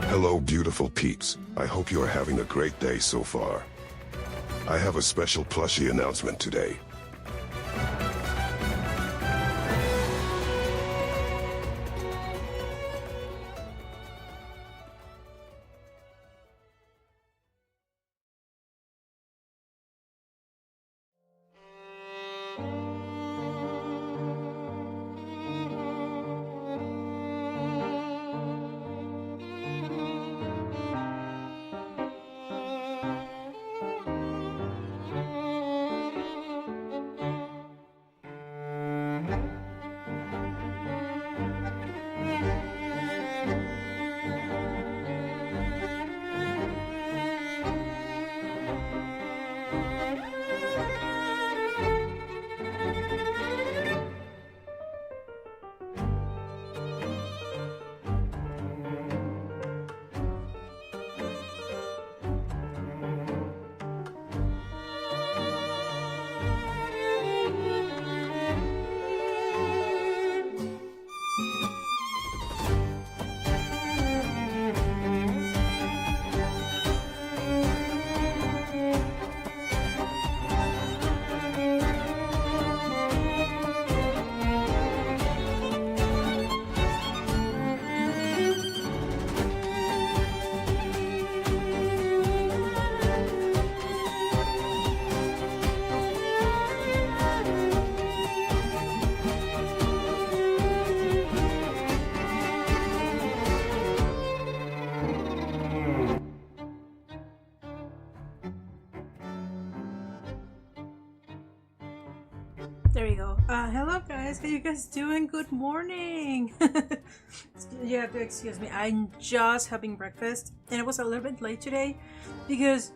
Hello beautiful peeps, I hope you are having a great day so far. I have a special plushie announcement today. There you go. Hello guys, how you guys doing? Good morning. You have to excuse me. I'm just having breakfast and it was a little bit late today because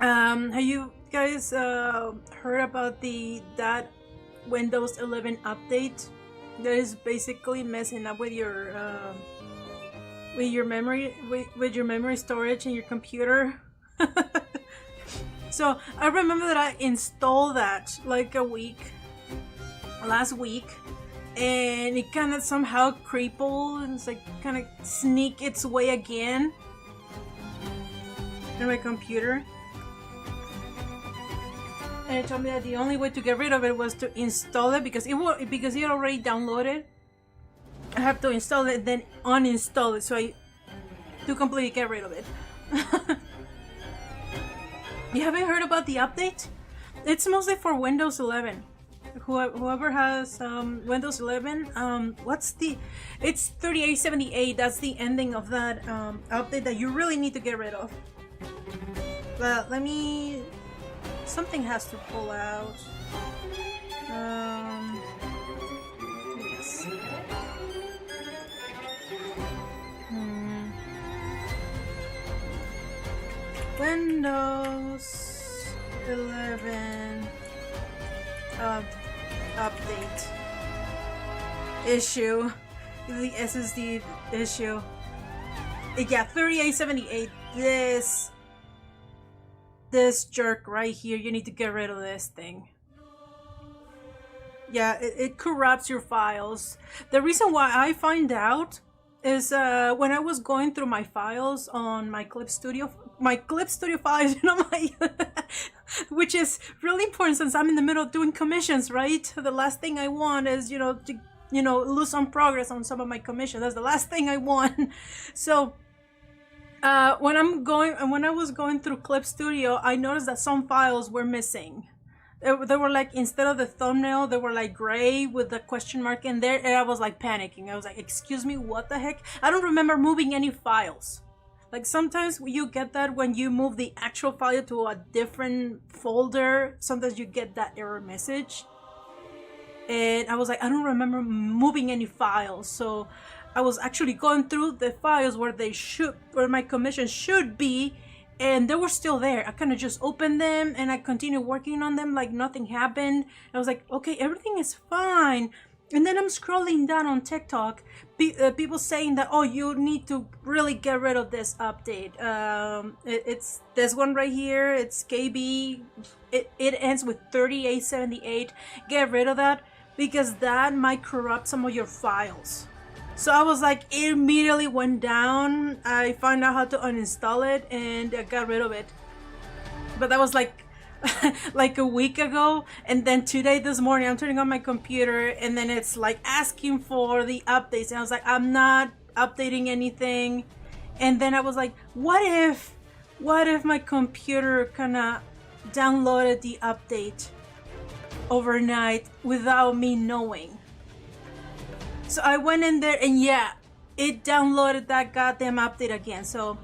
have you guys heard about that Windows 11 update that is basically messing up with your memory storage in your computer? So I remember that I installed that like last week, and it kind of somehow crippled and it's like kind of sneak its way again in my computer. And it told me that the only way to get rid of it was to install it because it already downloaded. I have to install it, then uninstall it, so to completely get rid of it. You haven't heard about the update? It's mostly for Windows 11. Whoever has Windows 11, it's 3878. That's the ending of that update that you really need to get rid of. But something has to pull out. Yes. Windows 11 update issue, the SSD issue. Yeah, 3878. This jerk right here. You need to get rid of this thing. Yeah, it corrupts your files. The reason why I find out is when I was going through my files on my Clip Studio files, you know, which is really important since I'm in the middle of doing commissions, right? The last thing I want is, to lose some progress on some of my commissions. That's the last thing I want. So when I was going through Clip Studio, I noticed that some files were missing. They were like, instead of the thumbnail, they were like gray with the question mark in there, and I was like panicking. I was like, excuse me, what the heck? I don't remember moving any files. Like sometimes you get that when you move the actual file to a different folder, sometimes you get that error message. And I was like, I don't remember moving any files. So I was actually going through the files where my commission should be, and they were still there. I kind of just opened them and I continued working on them like nothing happened. I was like, okay, everything is fine. And then I'm scrolling down on TikTok, people saying that, oh, you need to really get rid of this update. It's this one right here. It's KB. It ends with 3878. Get rid of that because that might corrupt some of your files. So I was like, it immediately went down. I found out how to uninstall it and I got rid of it. But that was like like a week ago, and then today, this morning, I'm turning on my computer and then it's like asking for the updates, and I was like, I'm not updating anything. And then I was like, what if my computer kind of downloaded the update overnight without me knowing? So I went in there and yeah, it downloaded that goddamn update again. So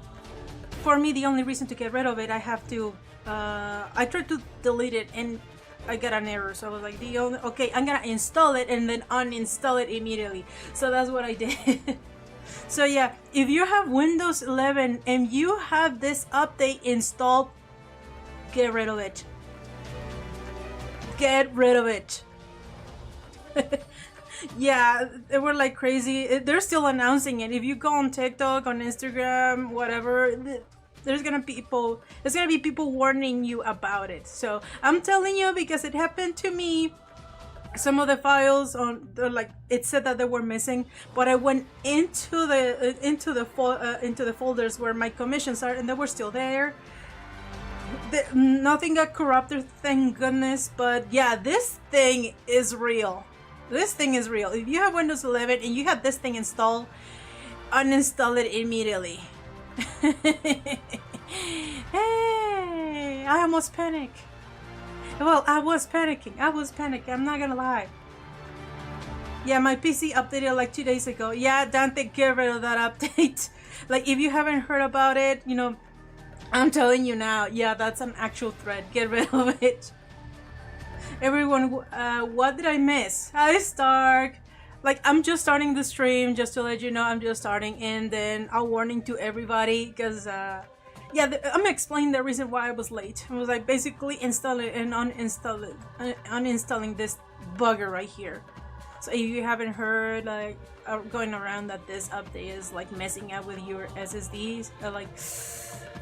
for me, the only reason to get rid of it, I have to I tried to delete it and I got an error. So I was like, okay, I'm gonna install it and then uninstall it immediately. So that's what I did. So yeah, if you have Windows 11 and you have this update installed, get rid of it. Get rid of it. Yeah, they were like crazy. They're still announcing it. If you go on TikTok, on Instagram, whatever, there's gonna be people warning you about it. So I'm telling you because it happened to me. Some of the files on like it said that they were missing, but I went into the folders where my commissions are, and they were still there. Nothing got corrupted, thank goodness. But yeah, this thing is real. This thing is real. If you have Windows 11 and you have this thing installed, uninstall it immediately. Hey, I almost panicked. Well, I was panicking. I'm not gonna lie. Yeah, my PC updated like 2 days ago. Yeah, Dante, get rid of that update. Like, if you haven't heard about it, you know, I'm telling you now. Yeah, that's an actual threat. Get rid of it. Everyone, what did I miss? Hi, Stark. Like, I'm just starting the stream, just to let you know I'm just starting, and then a warning to everybody, because yeah, I'm gonna explain the reason why I was late. I was like basically install it and uninstalling this bugger right here. So if you haven't heard, like, going around that this update is like messing up with your SSDs, like,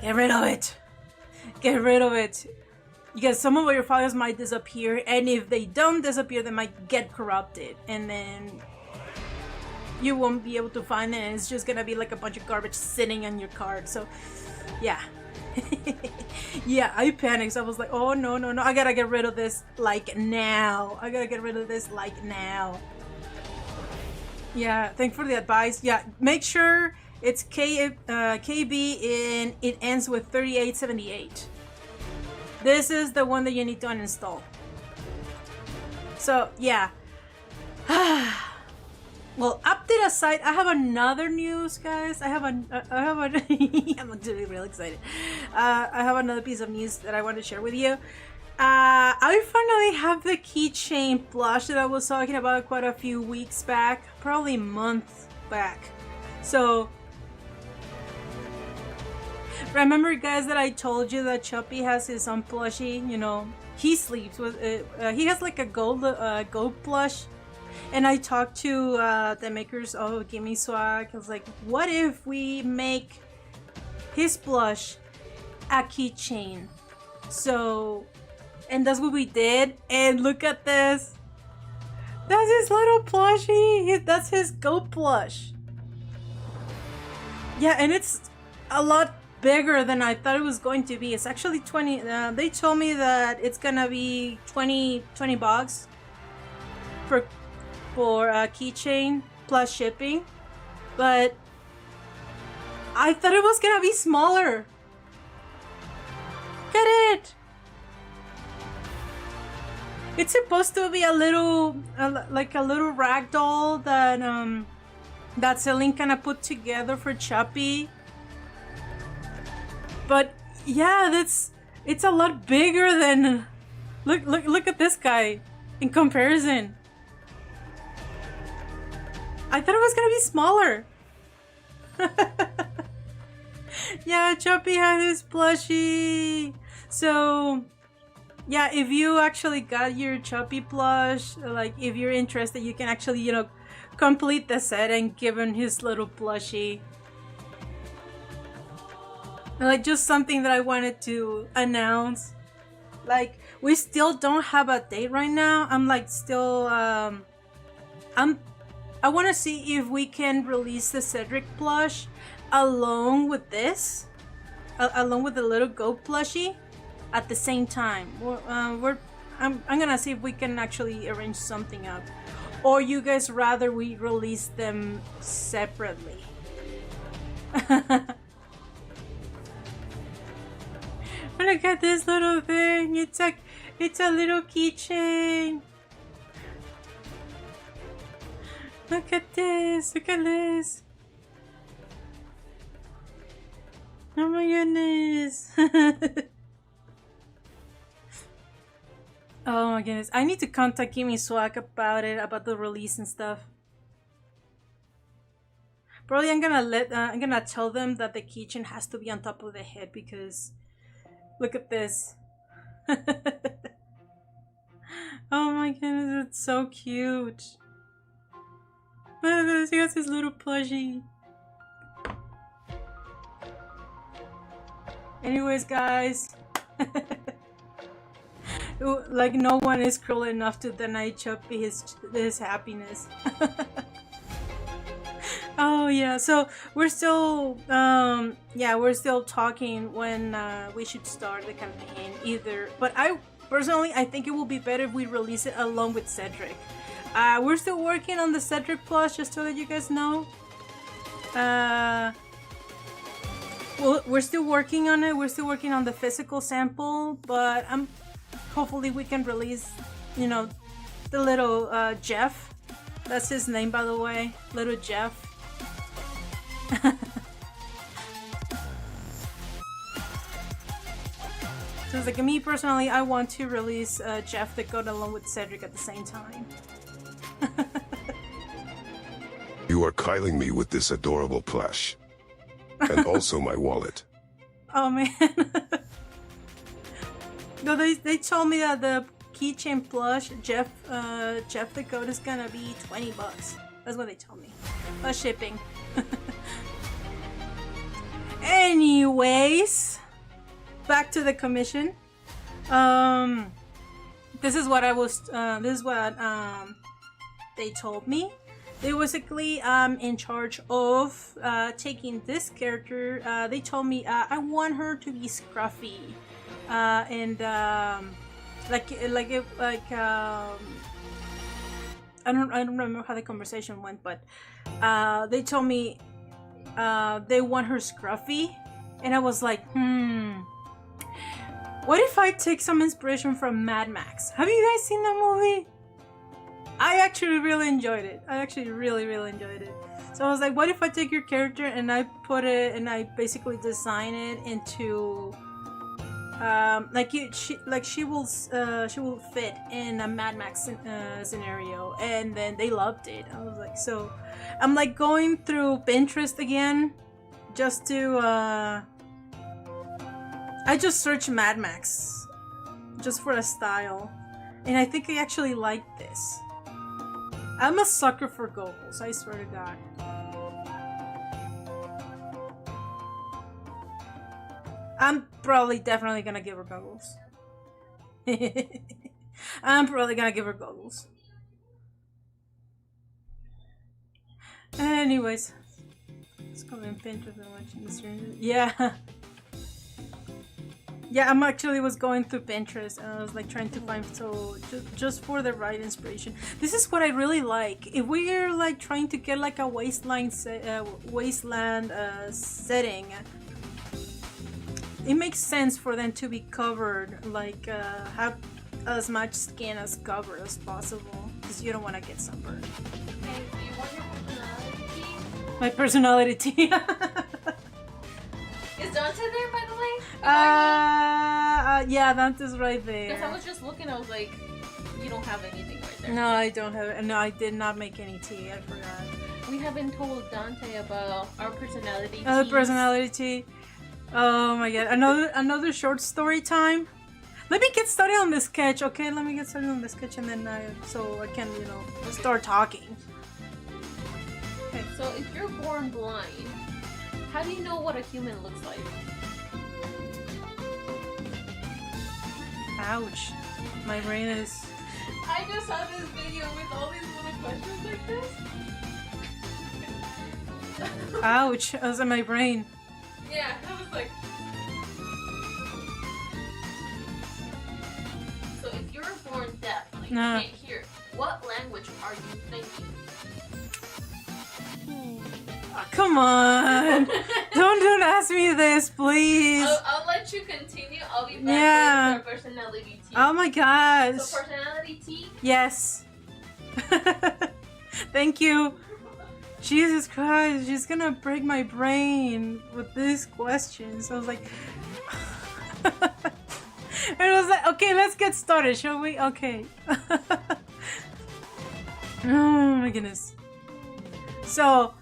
get rid of it. Get rid of it. Because some of your files might disappear, and if they don't disappear, they might get corrupted, and then you won't be able to find it, and it's just gonna be like a bunch of garbage sitting on your card. So yeah. Yeah, I panicked. So I was like, oh no, I gotta get rid of this like now. Yeah, thanks for the advice. Yeah, make sure it's KB and it ends with 3878. This is the one that you need to uninstall. So yeah. Well, update aside, I have another news, guys. I have I'm actually real excited. I have another piece of news that I want to share with you. I finally have the keychain plush that I was talking about quite a few weeks back, probably months back. So remember, guys, that I told you that Chuppy has his own plushie. You know, he sleeps with he has like a gold plush. And I talked to the makers of Gimme Swag. I was like, what if we make his plush a keychain? So, and that's what we did. And look at this. That's his little plushie. That's his Go plush. Yeah, and it's a lot bigger than I thought it was going to be. It's actually 20. They told me that it's gonna be 20 bucks for a keychain plus shipping, but I thought it was gonna be smaller. Look at it. It's supposed to be a little like a little rag doll that Celine kind of put together for Chuppy. But yeah, it's a lot bigger than look at this guy in comparison. I thought it was gonna be smaller. Yeah, Chuppy had his plushie. So yeah, if you actually got your Chuppy plush, like if you're interested, you can actually, you know, complete the set and give him his little plushie. Like, just something that I wanted to announce. Like, we still don't have a date right now. I'm like still I'm I want to see if we can release the Cedric plush along with this, along with the little goat plushie at the same time. I'm gonna see if we can actually arrange something up, or you guys rather we release them separately. Look at this little thing. It's a little keychain. Look at this. Look at this. Oh my goodness. Oh my goodness. I need to contact Gimme Swag about it, about the release and stuff. Probably I'm gonna tell them that the keychain has to be on top of the head because look at this. Oh my goodness, it's so cute. Look at this, he has his little plushie. Anyways, guys. Like, no one is cruel enough to deny Chuppy his happiness. Oh yeah, so we're still we're still talking when we should start the campaign either. But I think it will be better if we release it along with Cedric. We're still working on the Cedric plush, just to let you guys know. Well, we're still working on it. We're still working on the physical sample, but hopefully we can release, you know, the little Jeff. That's his name, by the way, little Jeff. So it's like, me personally, I want to release Jeff the Goat along with Cedric at the same time. You are kiling me with this adorable plush. And also my wallet. Oh man. No, they told me that the keychain plush Jeff the Goat is gonna be $20. That's what they told me. Plus shipping. Anyways, back to the commission. This is what they told me. They basically in charge of taking this character. They told me I want her to be scruffy, and I don't remember how the conversation went, but they told me they want her scruffy, and I was like, what if I take some inspiration from Mad Max? Have you guys seen that movie? I actually really enjoyed it. I actually really enjoyed it. So I was like, what if I take your character and I put it and I basically design it into she will fit in a Mad Max scenario, and then they loved it. I was like, so I'm like going through Pinterest again just to I just searched Mad Max just for a style, and I think I actually like this. I'm a sucker for goggles, I swear to God. I'm probably definitely gonna give her goggles. I'm probably gonna give her goggles. Anyways, let's go in Pinterest and watching this. Yeah. Yeah, I'm actually was going through Pinterest and I was like trying to find just for the right inspiration. This is what I really like. If we're like trying to get like a wasteland setting, it makes sense for them to be covered, like have as much skin as covered as possible, because you don't want to get sunburned. Hey, do you want your personality key? My personality. Is Dante there, by the way? Yeah, Dante's right there. Because I was just looking, I was like, you don't have anything right there. No, I don't have it. No, I did not make any tea. I forgot. We haven't told Dante about our personality. Personality tea. Oh my god! Another short story time. Let me get started on the sketch, okay? Let me get started on the sketch, and then so I can start talking. Okay. So if you're born blind, how do you know what a human looks like? Ouch. My brain is... I just saw this video with all these little questions like this. Ouch, that was in my brain. Yeah, I was like. So if you're born deaf, like you can't hear, what language are you thinking? Oh, come on! don't ask me this, please. I'll let you continue. I'll be back with your personality T. Oh my gosh. So personality T? Yes. Thank you. Jesus Christ, she's gonna break my brain with these questions. I was like, and I was like, okay, let's get started, shall we? Okay. Oh my goodness. So,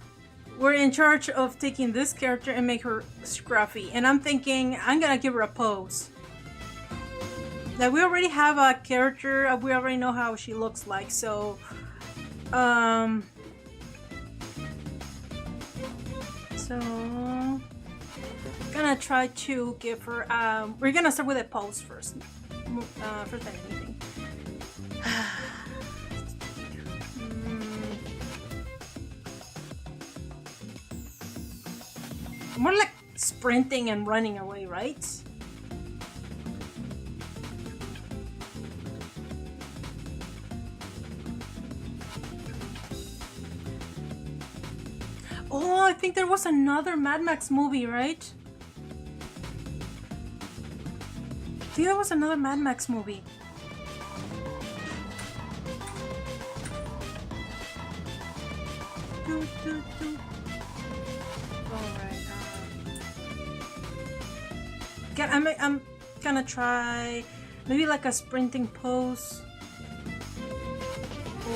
we're in charge of taking this character and make her scruffy. And I'm thinking, I'm gonna give her a pose. Now, we already have a character, we already know how she looks like, so... So... gonna try to give her, we're gonna start with a pose first. First than anything. More like sprinting and running away, right? Oh, I think there was another Mad Max movie, right? I think there was another Mad Max movie. I'm gonna try maybe like a sprinting pose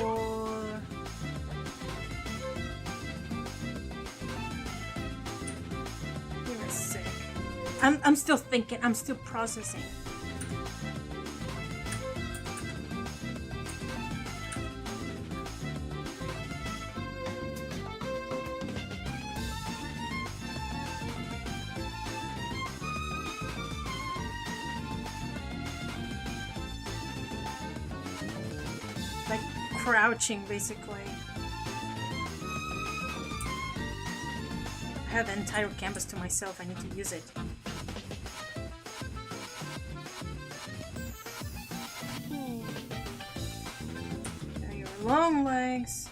or give me a sec. I'm still thinking, I'm still processing. Crouching, basically. I have the entire canvas to myself. I need to use it. There are your long legs.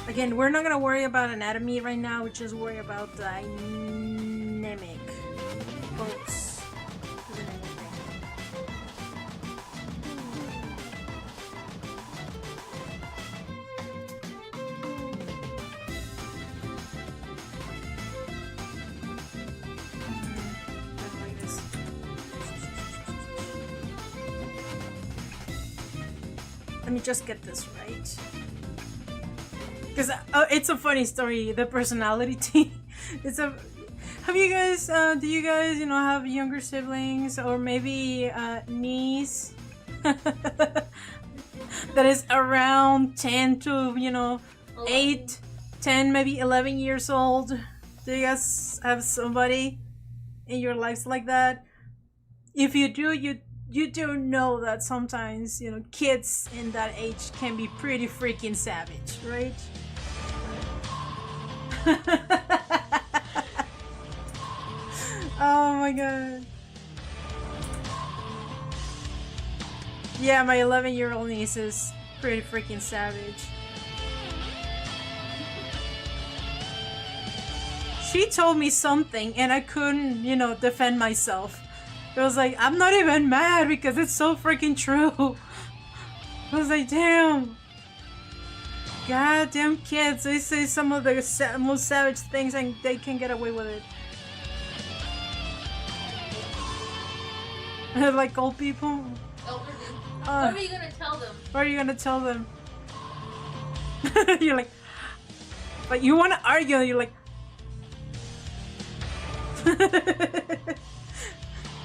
Again, we're not gonna worry about anatomy right now, we just worry about dynamic pose. Let me just get this right. Because it's a funny story, the personality. It's a. Have you guys? Do you guys, have younger siblings or maybe niece that is around 10 to 8, 10, maybe 11 years old? Do you guys have somebody in your lives like that? If you do, you do know that sometimes kids in that age can be pretty freaking savage, right? Oh my god. Yeah, my 11-year-old niece is pretty freaking savage. She told me something and I couldn't, defend myself. It was like, I'm not even mad because it's so freaking true. I was like, damn. Goddamn kids, they say some of the most savage things and they can get away with it. Like old people? Elderly. What are you gonna tell them? What are you gonna tell them? You're like, but you wanna argue, you're like,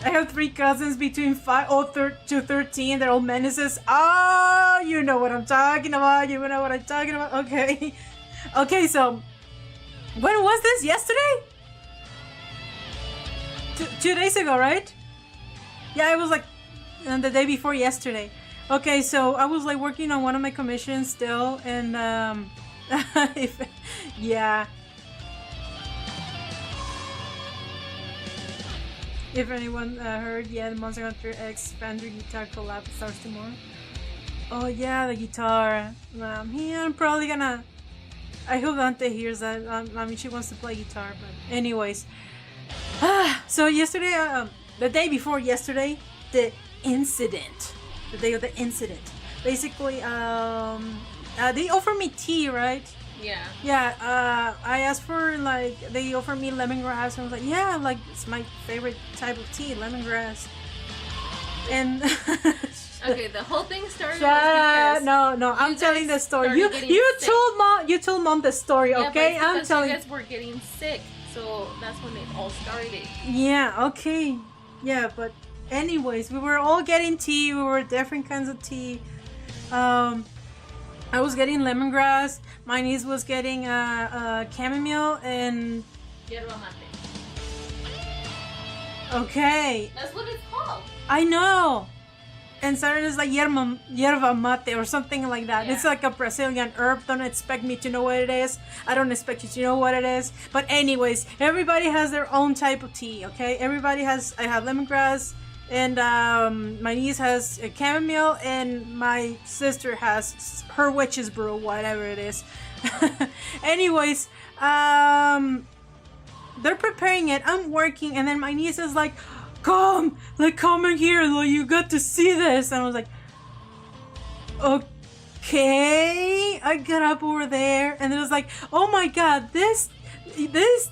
I have 3 cousins between 5 to 13. They're all menaces. Oh, you know what I'm talking about. You know what I'm talking about. Okay. Okay, so when was this? Yesterday? 2 days ago, right? Yeah, it was like the day before yesterday. Okay, so I was like working on one of my commissions still, and yeah. If anyone heard, yeah, the Monster Hunter X Fender guitar collab starts tomorrow. Oh yeah, the guitar. Yeah, I'm probably gonna. I hope Dante hears that. I mean, she wants to play guitar, but anyways. So yesterday, the day before yesterday, the incident. The day of the incident. Basically, they offered me tea, right? Yeah. Yeah, I asked for, like, they offered me lemongrass, and I was like, yeah, like, it's my favorite type of tea, lemongrass. And... Okay, the whole thing started because no, I'm telling the story. You told mom the story, okay? Yeah, I'm telling. You guys were getting sick, so that's when it all started. Yeah, okay. Yeah, but anyways, we were all getting tea. We were different kinds of tea. I was getting lemongrass. My niece was getting chamomile and. Yerba mate. Okay. That's what it's called. I know. And Sarah is like yerba mate or something like that. Yeah. It's like a Brazilian herb. Don't expect me to know what it is. I don't expect you to know what it is. But anyways, everybody has their own type of tea, okay? Everybody has... I have lemongrass, and my niece has a chamomile, and my sister has her witch's brew, whatever it is. Anyways, they're preparing it. I'm working, and then my niece is like... Come in here, like, you got to see this. And I was like, okay. I got up over there, and it was like, oh my god, this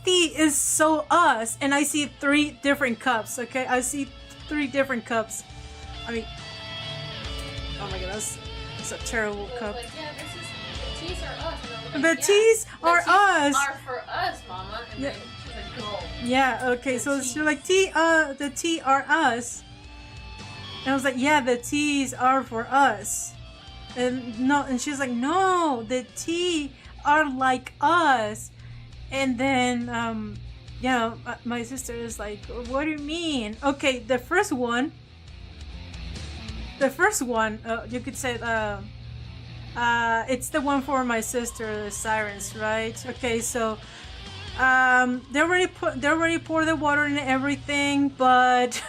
tea is so us. And I see 3 different cups, okay? I see 3 different cups. I mean, oh my god, that's a terrible cup. Like, yeah, the teas are us. And the teas are us. Are for us, mama. And yeah. Then she's like, no. Yeah, okay, so she's like, the tea are us. And I was like, yeah, the teas are for us. And she's like, no, the tea are like us. And then, my sister is like, what do you mean? Okay, the first one, you could say, it's the one for my sister, the sirens, right? Okay, so they already poured the water and everything, but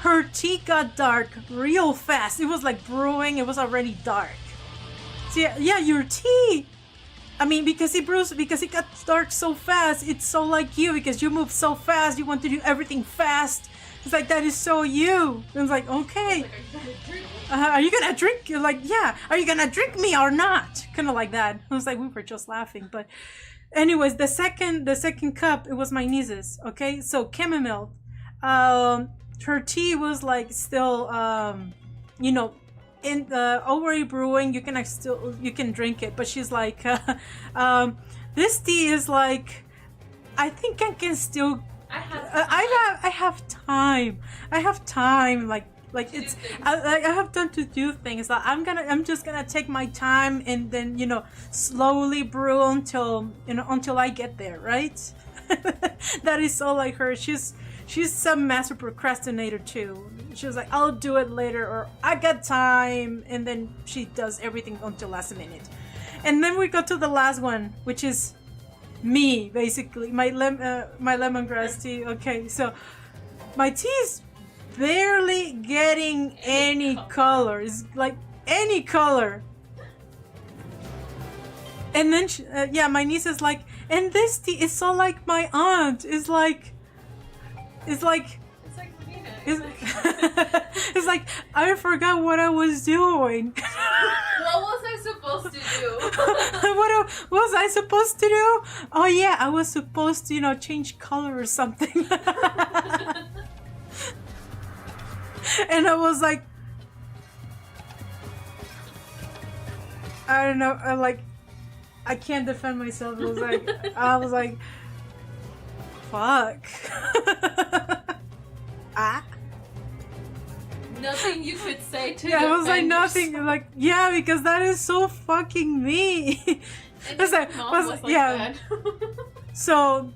her tea got dark real fast. It was like brewing. It was already dark. So yeah, your tea. I mean, because it got dark so fast. It's so like you, because you move so fast. You want to do everything fast. It's like, that is so you. I was like, okay. Are you gonna drink? You're like, yeah. Are you gonna drink me or not? Kind of like that. I was like, we were just laughing, but. Anyways, the second cup, it was my niece's. Okay, so chamomile. Her tea was like still, in the already brewing. You can drink it, but she's like, this tea is like, I think I can still. I have time. I have time. Like it's I have time to do things. Like I'm just gonna take my time and then slowly brew until I get there, right? That is so like her. She's some master procrastinator too. She was like, I'll do it later, or I got time, and then she does everything until last minute. And then we go to the last one, which is me, basically my lemongrass tea. Okay, so my tea is barely getting any color. It's like any color. And then my niece is like, and this tea is so like my aunt. It's like it's like I forgot what I was doing. What was I supposed to do? What was I supposed to do? Oh yeah, I was supposed to change color or something. And I was like, I don't know, I can't defend myself. I was like, fuck. Nothing you could say to Yeah, I was like, nothing. yourself. Like, yeah, because that is so fucking me. And your mom was like that. So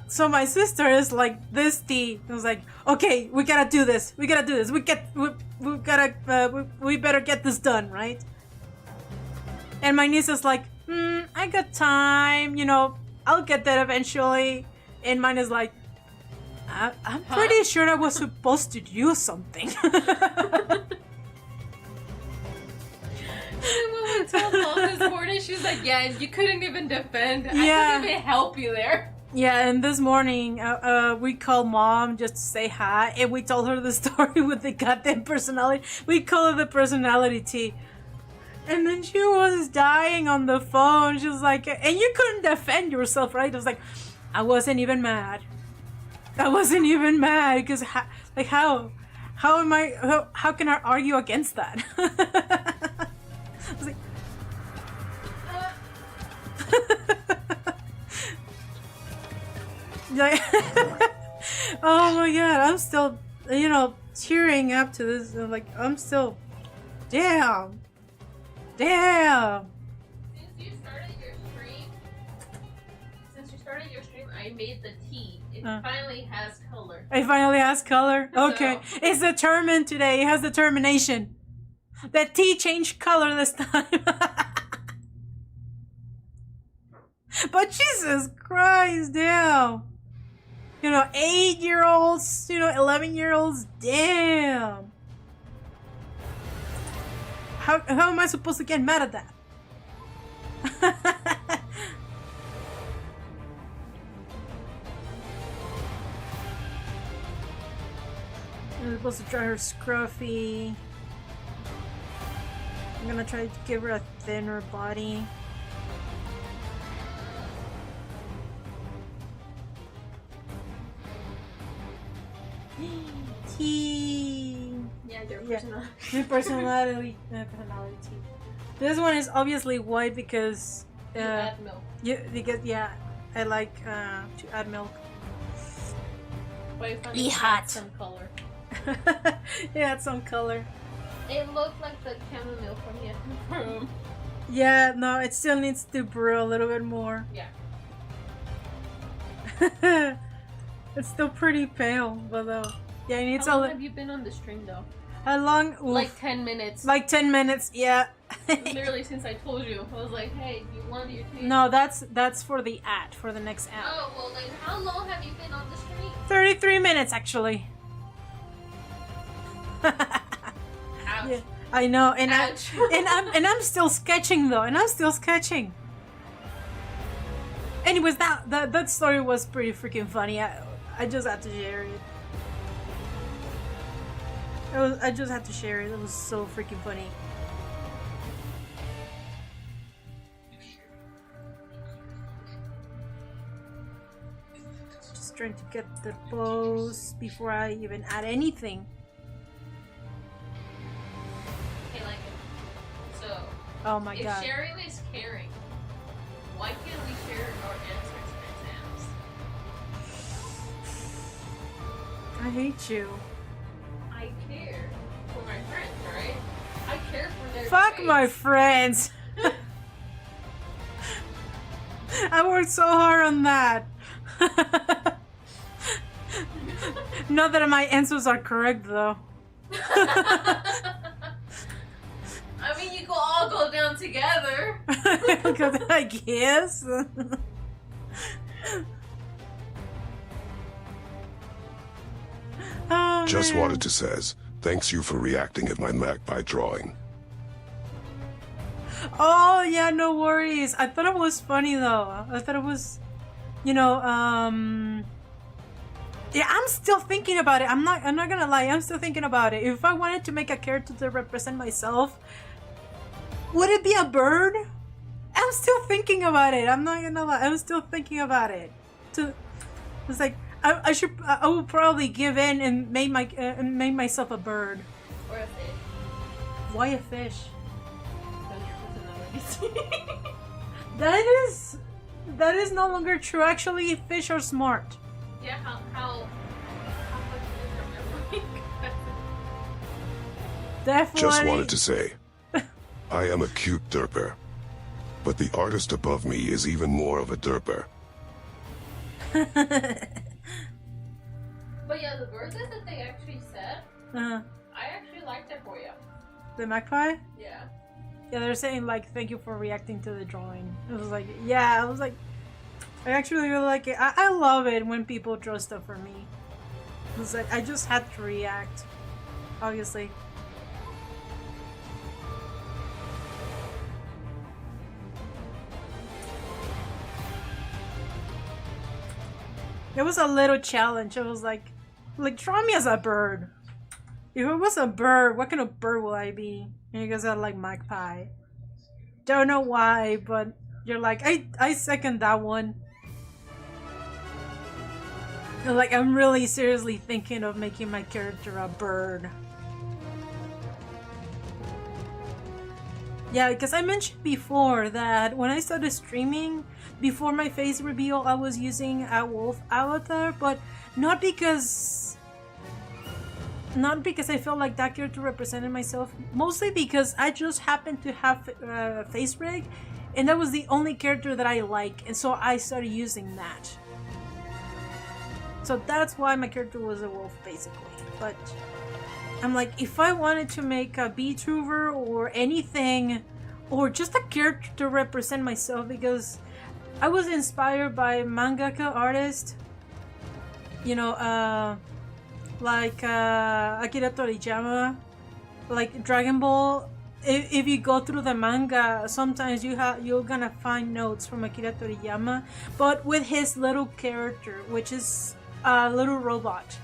so my sister is like this tea. I was like, okay, we gotta do this. We gotta do this. We better get this done, right? And my niece is like, I got time. You know, I'll get that eventually. And mine is like, I'm pretty sure I was supposed to do something. When we told Mom this morning, she was like, yeah, you couldn't even defend. I Yeah. couldn't even help you there. Yeah, and this morning, we called Mom just to say hi, and we told her the story with the goddamn personality. We call it the personality tea. And then she was dying on the phone. She was like, and you couldn't defend yourself, right? I was like, I wasn't even mad. I wasn't even mad, because, how can I argue against that? I was like, oh my god, I'm still, tearing up to this. Like, I'm still, damn. Since you started your stream, I made the tea. It finally has color. It finally has color? Okay. So. It's determined today. It has determination. The tea changed color this time. But Jesus Christ, damn. 8-year-olds, 11-year-olds, damn. How am I supposed to get mad at that? I'm supposed to try her scruffy. I'm gonna try to give her a thinner body. Tea. Yeah, their personality. New personality. This one is obviously white because. You add milk. I like to add milk. But I found Be it hot. had some color. It had some color. It looked like the chamomile from the room. Yeah, no, it still needs to brew a little bit more. Yeah. It's still pretty pale, but yeah, it needs How long have you been on the stream though? How long? Oof. Like 10 minutes. Like 10 minutes, yeah. Literally since I told you. I was like, hey, do you want your tea? No, that's for the ad, for the next ad. Oh, well then how long have you been on the stream? 33 minutes actually. Ouch. Yeah, I know, and Ouch. I'm still sketching though, Anyways, that story was pretty freaking funny. I just had to share it. I just had to share it. It was so freaking funny. Just trying to get the pose before I even add anything. Okay, like, so, Oh my if god. sharing is caring, why can't we share our answers to exams? I hate you. I care for my friends, right? I care for their Fuck grades. my friends. I worked so hard on that. Not that my answers are correct though. I mean, you could all go down together. I guess. Oh, Just man. wanted to says, thanks you for reacting at my magpie drawing. Oh yeah, no worries. I thought it was funny though. I thought it was, yeah. I'm still thinking about it. I'm not gonna lie. I'm still thinking about it. If I wanted to make a character to represent myself, would it be a bird? I'm still thinking about it. I'm not gonna lie. I'm still thinking about it. It's like I will probably give in and make myself a bird. Or a fish. Why a fish? Because your personality. That is no longer true. Actually, fish are smart. Yeah, how much is your memory? Definitely. Just wanted to say, I am a cute derper. But the artist above me is even more of a derper. But yeah, the verses that they actually said, Uh-huh. I actually liked it for you. The magpie? Yeah. Yeah, they're saying like, thank you for reacting to the drawing. It was like, yeah, I was like, I actually really like it. I love it when people draw stuff for me. It was like, I just had to react, obviously. It was a little challenge. It was like draw me as a bird. If it was a bird, what kind of bird will I be? And you guys are like magpie. Don't know why, but you're like, I second that one. And like, I'm really seriously thinking of making my character a bird. Yeah, because I mentioned before that when I started streaming, before my face reveal, I was using a wolf avatar, but not because I felt like that character represented myself, mostly because I just happened to have face rig, and that was the only character that I like, and so I started using that. So that's why my character was a wolf, basically. But I'm like, if I wanted to make a VTuber or anything, or just a character to represent myself, because I was inspired by mangaka artists, you know, like Akira Toriyama, like Dragon Ball. If you go through the manga, sometimes you're gonna find notes from Akira Toriyama, but with his little character, which is a little robot,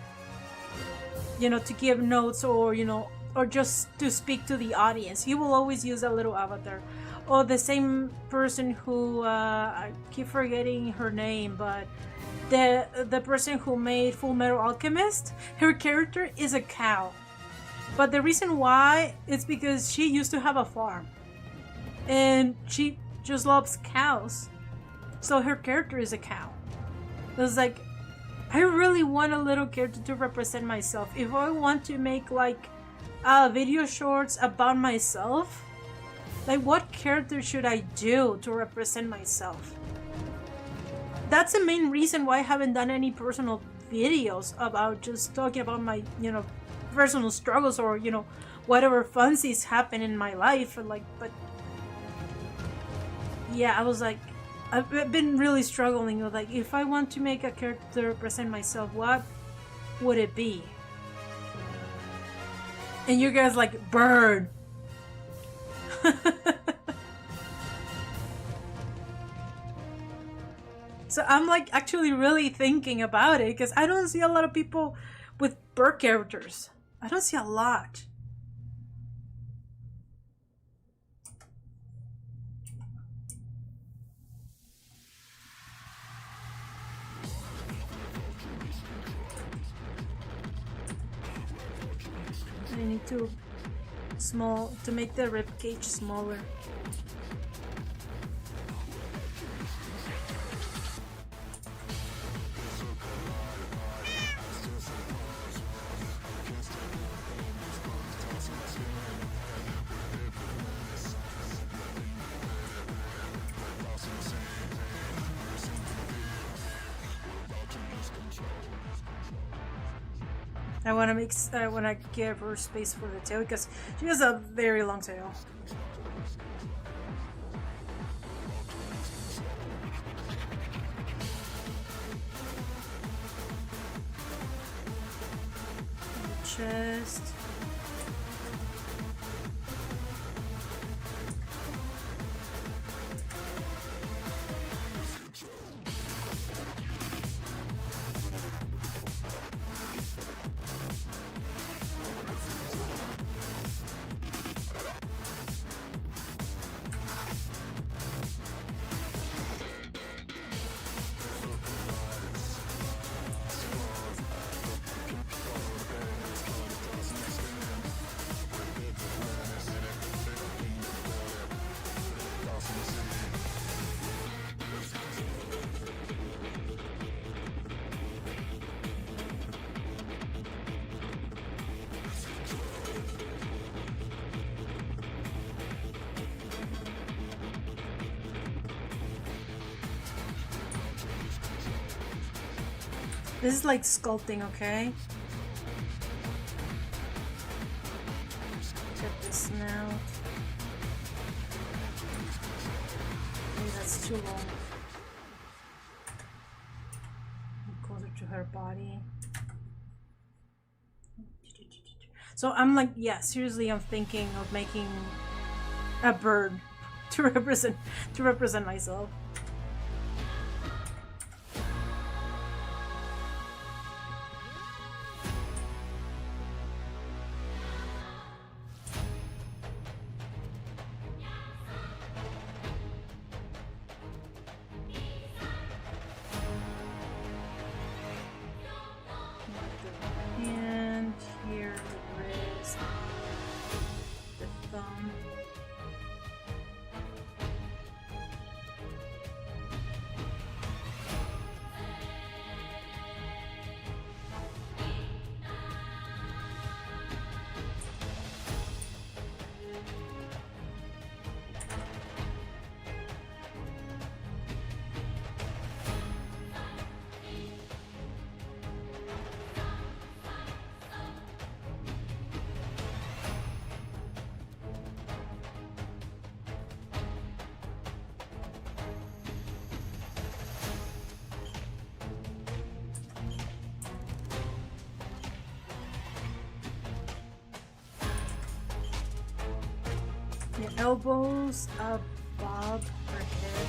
you know, to give notes, or you know, or just to speak to the audience. He will always use a little avatar. Or the same person who I keep forgetting her name, but the person who made Full Metal Alchemist, her character is a cow. But the reason why is because she used to have a farm, and she just loves cows, so her character is a cow. It's like, I really want a little character to represent myself. If I want to make like video shorts about myself, like what character should I do to represent myself? That's the main reason why I haven't done any personal videos about just talking about my, you know, personal struggles, or you know, whatever funsies happen in my life. And like, but yeah, I was like, I've been really struggling with like, if I want to make a character to represent myself, what would it be? And you guys like, bird. So I'm like actually really thinking about it, because I don't see a lot of people with bird characters. I don't see a lot. I need to make the rib cage smaller. I want to give her space for the tail, because she has a very long tail. Chest. This is like sculpting, okay? Check this snout. Maybe that's too long. Closer to her body. So I'm like, yeah, seriously, I'm thinking of making a bird to represent myself. And here is the thumb. The elbows above her head.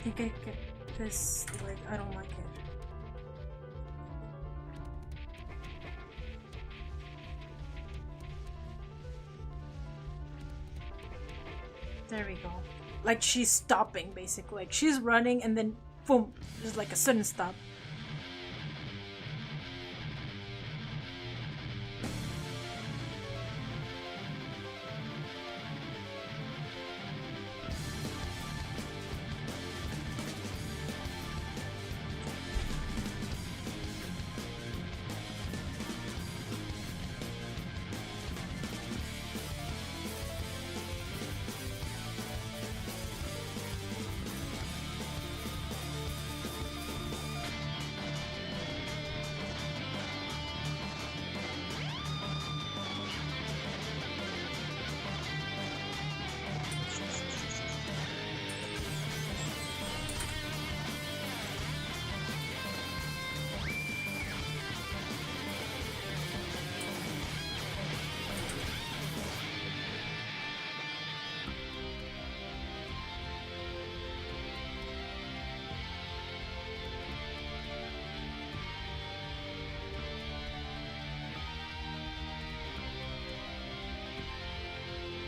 I think I get this, like, I don't like it. There we go. Like she's stopping basically. Like she's running and then boom, just like a sudden stop.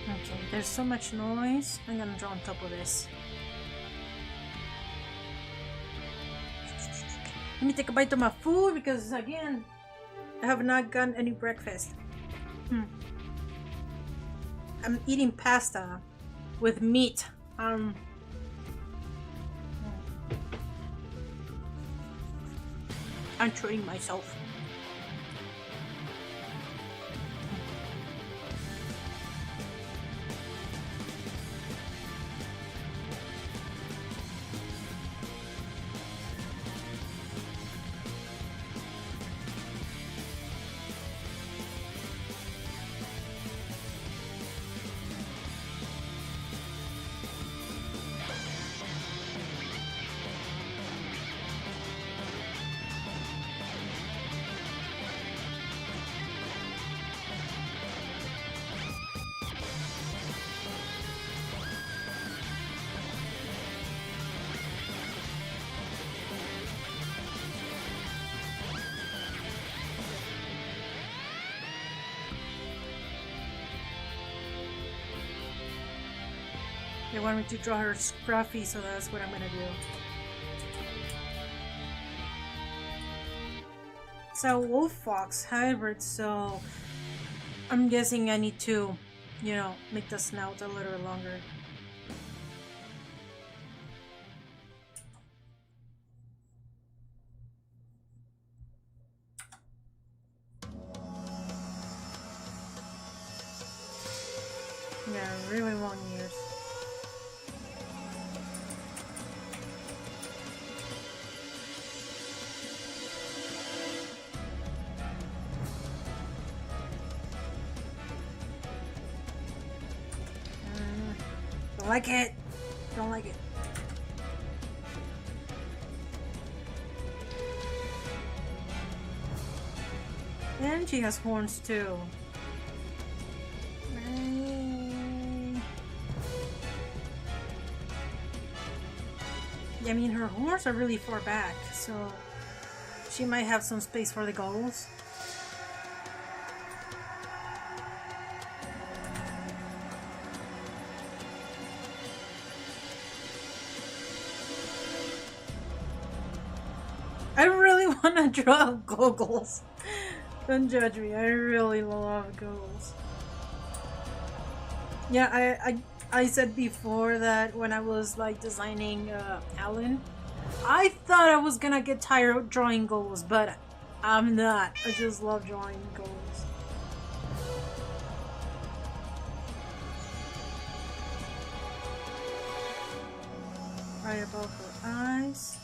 Okay, there's so much noise. I'm gonna draw on top of this. Let me take a bite of my food because again, I have not gotten any breakfast. I'm eating pasta with meat. I'm treating myself. They want me to draw her scruffy, so that's what I'm gonna do. It's a wolf fox hybrid, so I'm guessing I need to, you know, make the snout a little longer. Yeah, really long ears. Don't like it. Don't like it. And she has horns too. I mean, her horns are really far back, so she might have some space for the goggles. I really want to draw goggles. Don't judge me, I really love goggles. Yeah, I said before that when I was like designing Alan, I thought I was gonna get tired of drawing goals, but I'm not. I just love drawing goals. Right above her eyes.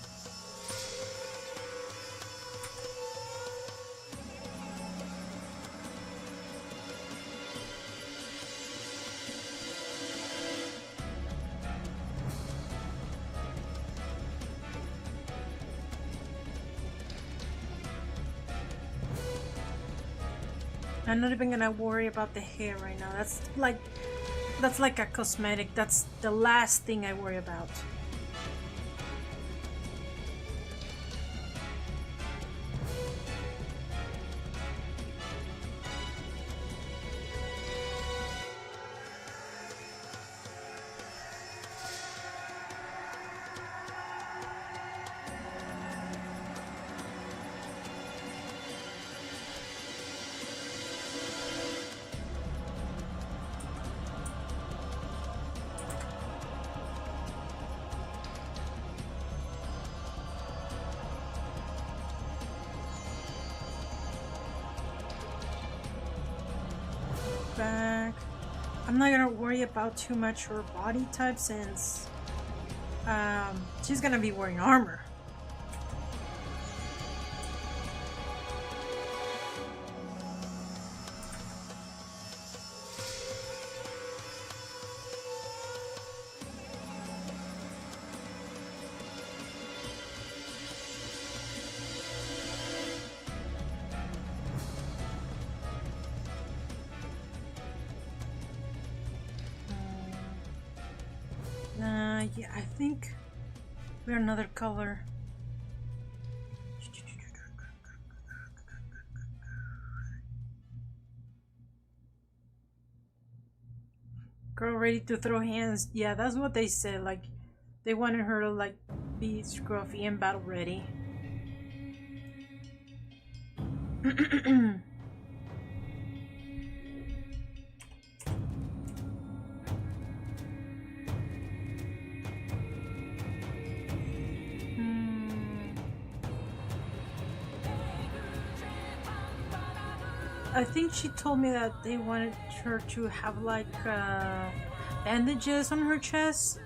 I'm not even gonna worry about the hair right now. That's like a cosmetic. That's the last thing I worry about. Back. I'm not gonna worry about too much her body type since she's gonna be wearing armor. Yeah, I think we're another color. Girl ready to throw hands. Yeah, that's what they said. Like, they wanted her to like be scruffy and battle ready. I think she told me that they wanted her to have like bandages on her chest.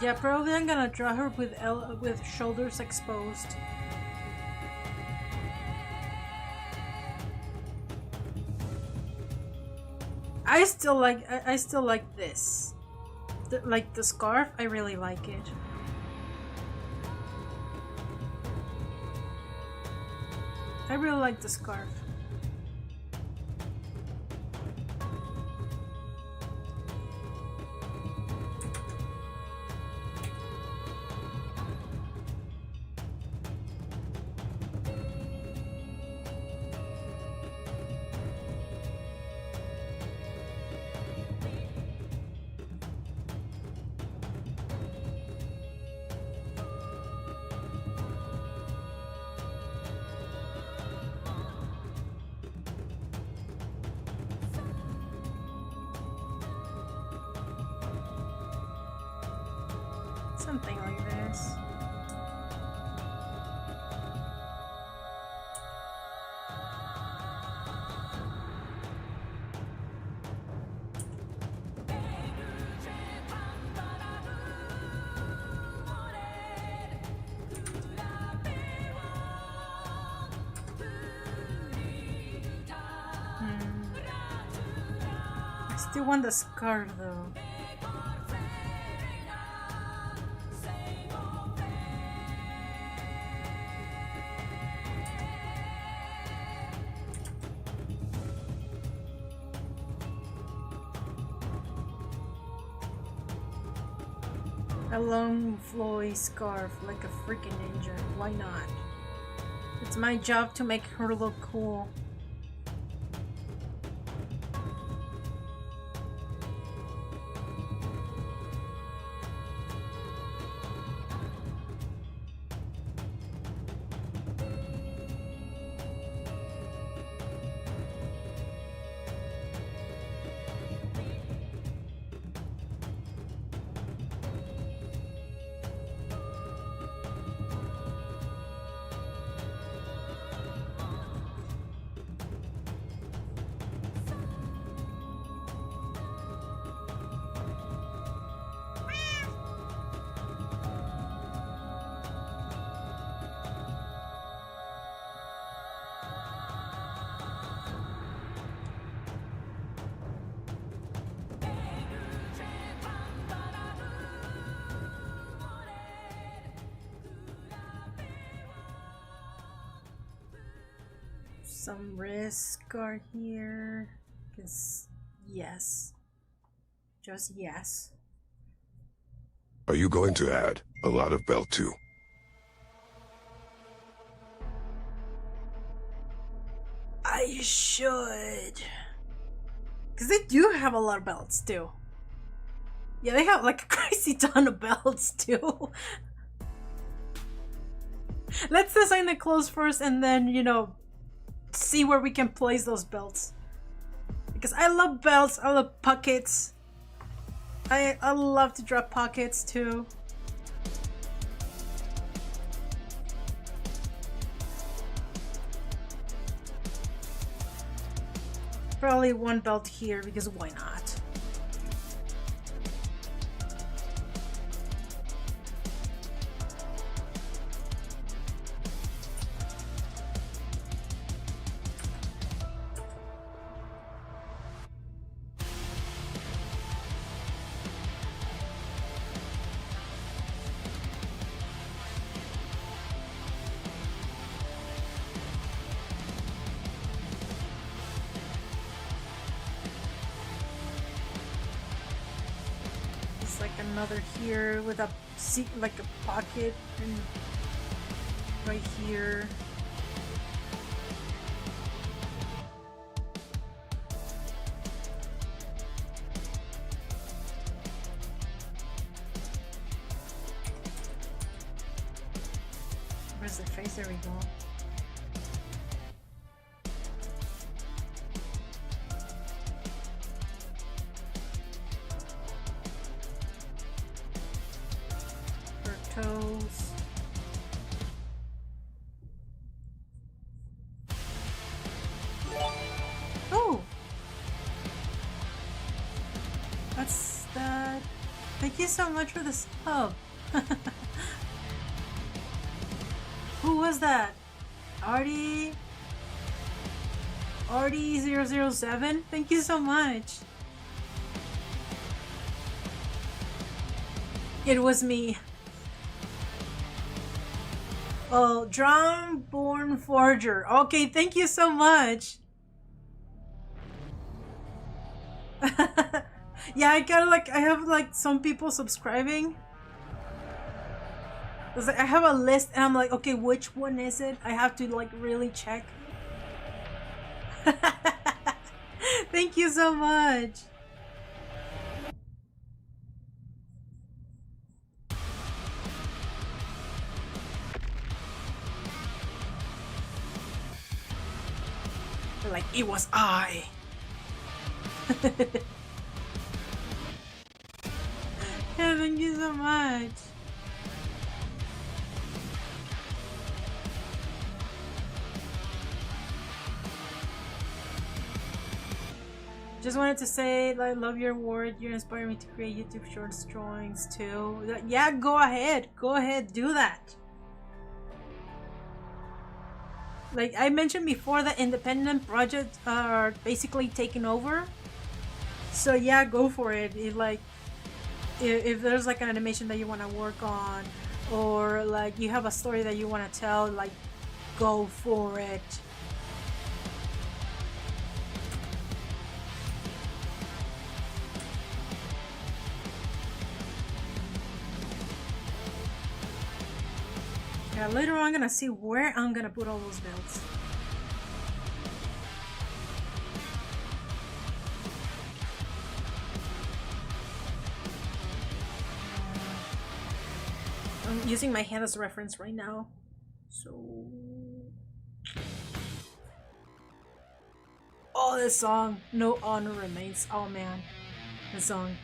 Yeah, probably I'm gonna draw her with shoulders exposed. I still like this. Like the scarf, I really like it. I really like the scarf. Something like this. I still want the scarf though. A long flowy scarf like a freaking ninja. Why not? It's my job to make her look cool. Some wrist guard here, because yes, just yes. Are you going to add a lot of belt too? I should, because they do have a lot of belts too. Yeah, they have like a crazy ton of belts too. Let's design the clothes first and then, you know, see where we can place those belts. Because I love belts, I love pockets. I love to drop pockets too. Probably one belt here because why not? Another here with a seat, like a pocket, and right here. Where's the face? There we go. Toes. Oh, that's that. Thank you so much for the sub. Who was that? Artie007. Thank you so much. It was me. Oh, Drawnborn Forger. Okay, thank you so much. Yeah, I gotta like, I have like some people subscribing. It's like I have a list and I'm like, okay, which one is it? I have to like really check. Thank you so much. Like, it was I. Yeah, thank you so much. Just wanted to say, I love your word. You inspire me to create YouTube shorts drawings too. Yeah, go ahead. Go ahead, do that. Like I mentioned before, the independent projects are basically taking over. So yeah, go for it. If there's like an animation that you want to work on, or like you have a story that you want to tell, like go for it. Yeah, later on I'm gonna see where I'm gonna put all those builds. I'm using my hand as a reference right now. So... Oh, this song. No honor remains. Oh man. This song.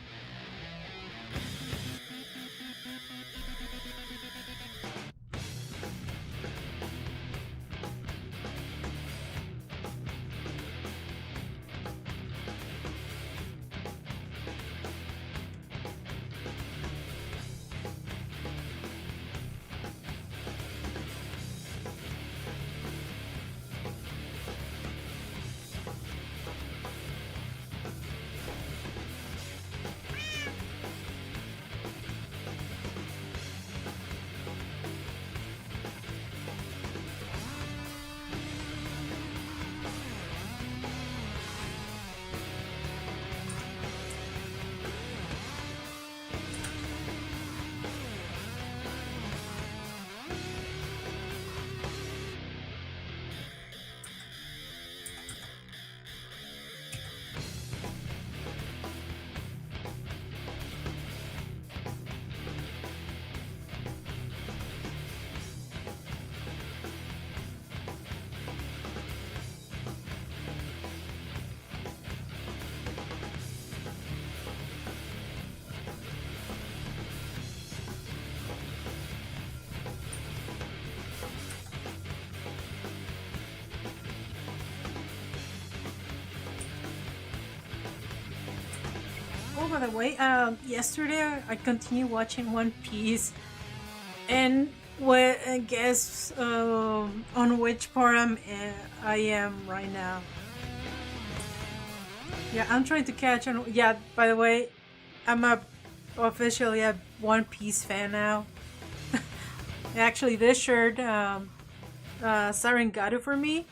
Oh, by the way, yesterday I continued watching One Piece, and guess on which part I am right now. Yeah, I'm trying to catch on. Yeah, by the way, I'm officially a One Piece fan now. Actually, this shirt, Siren got it for me,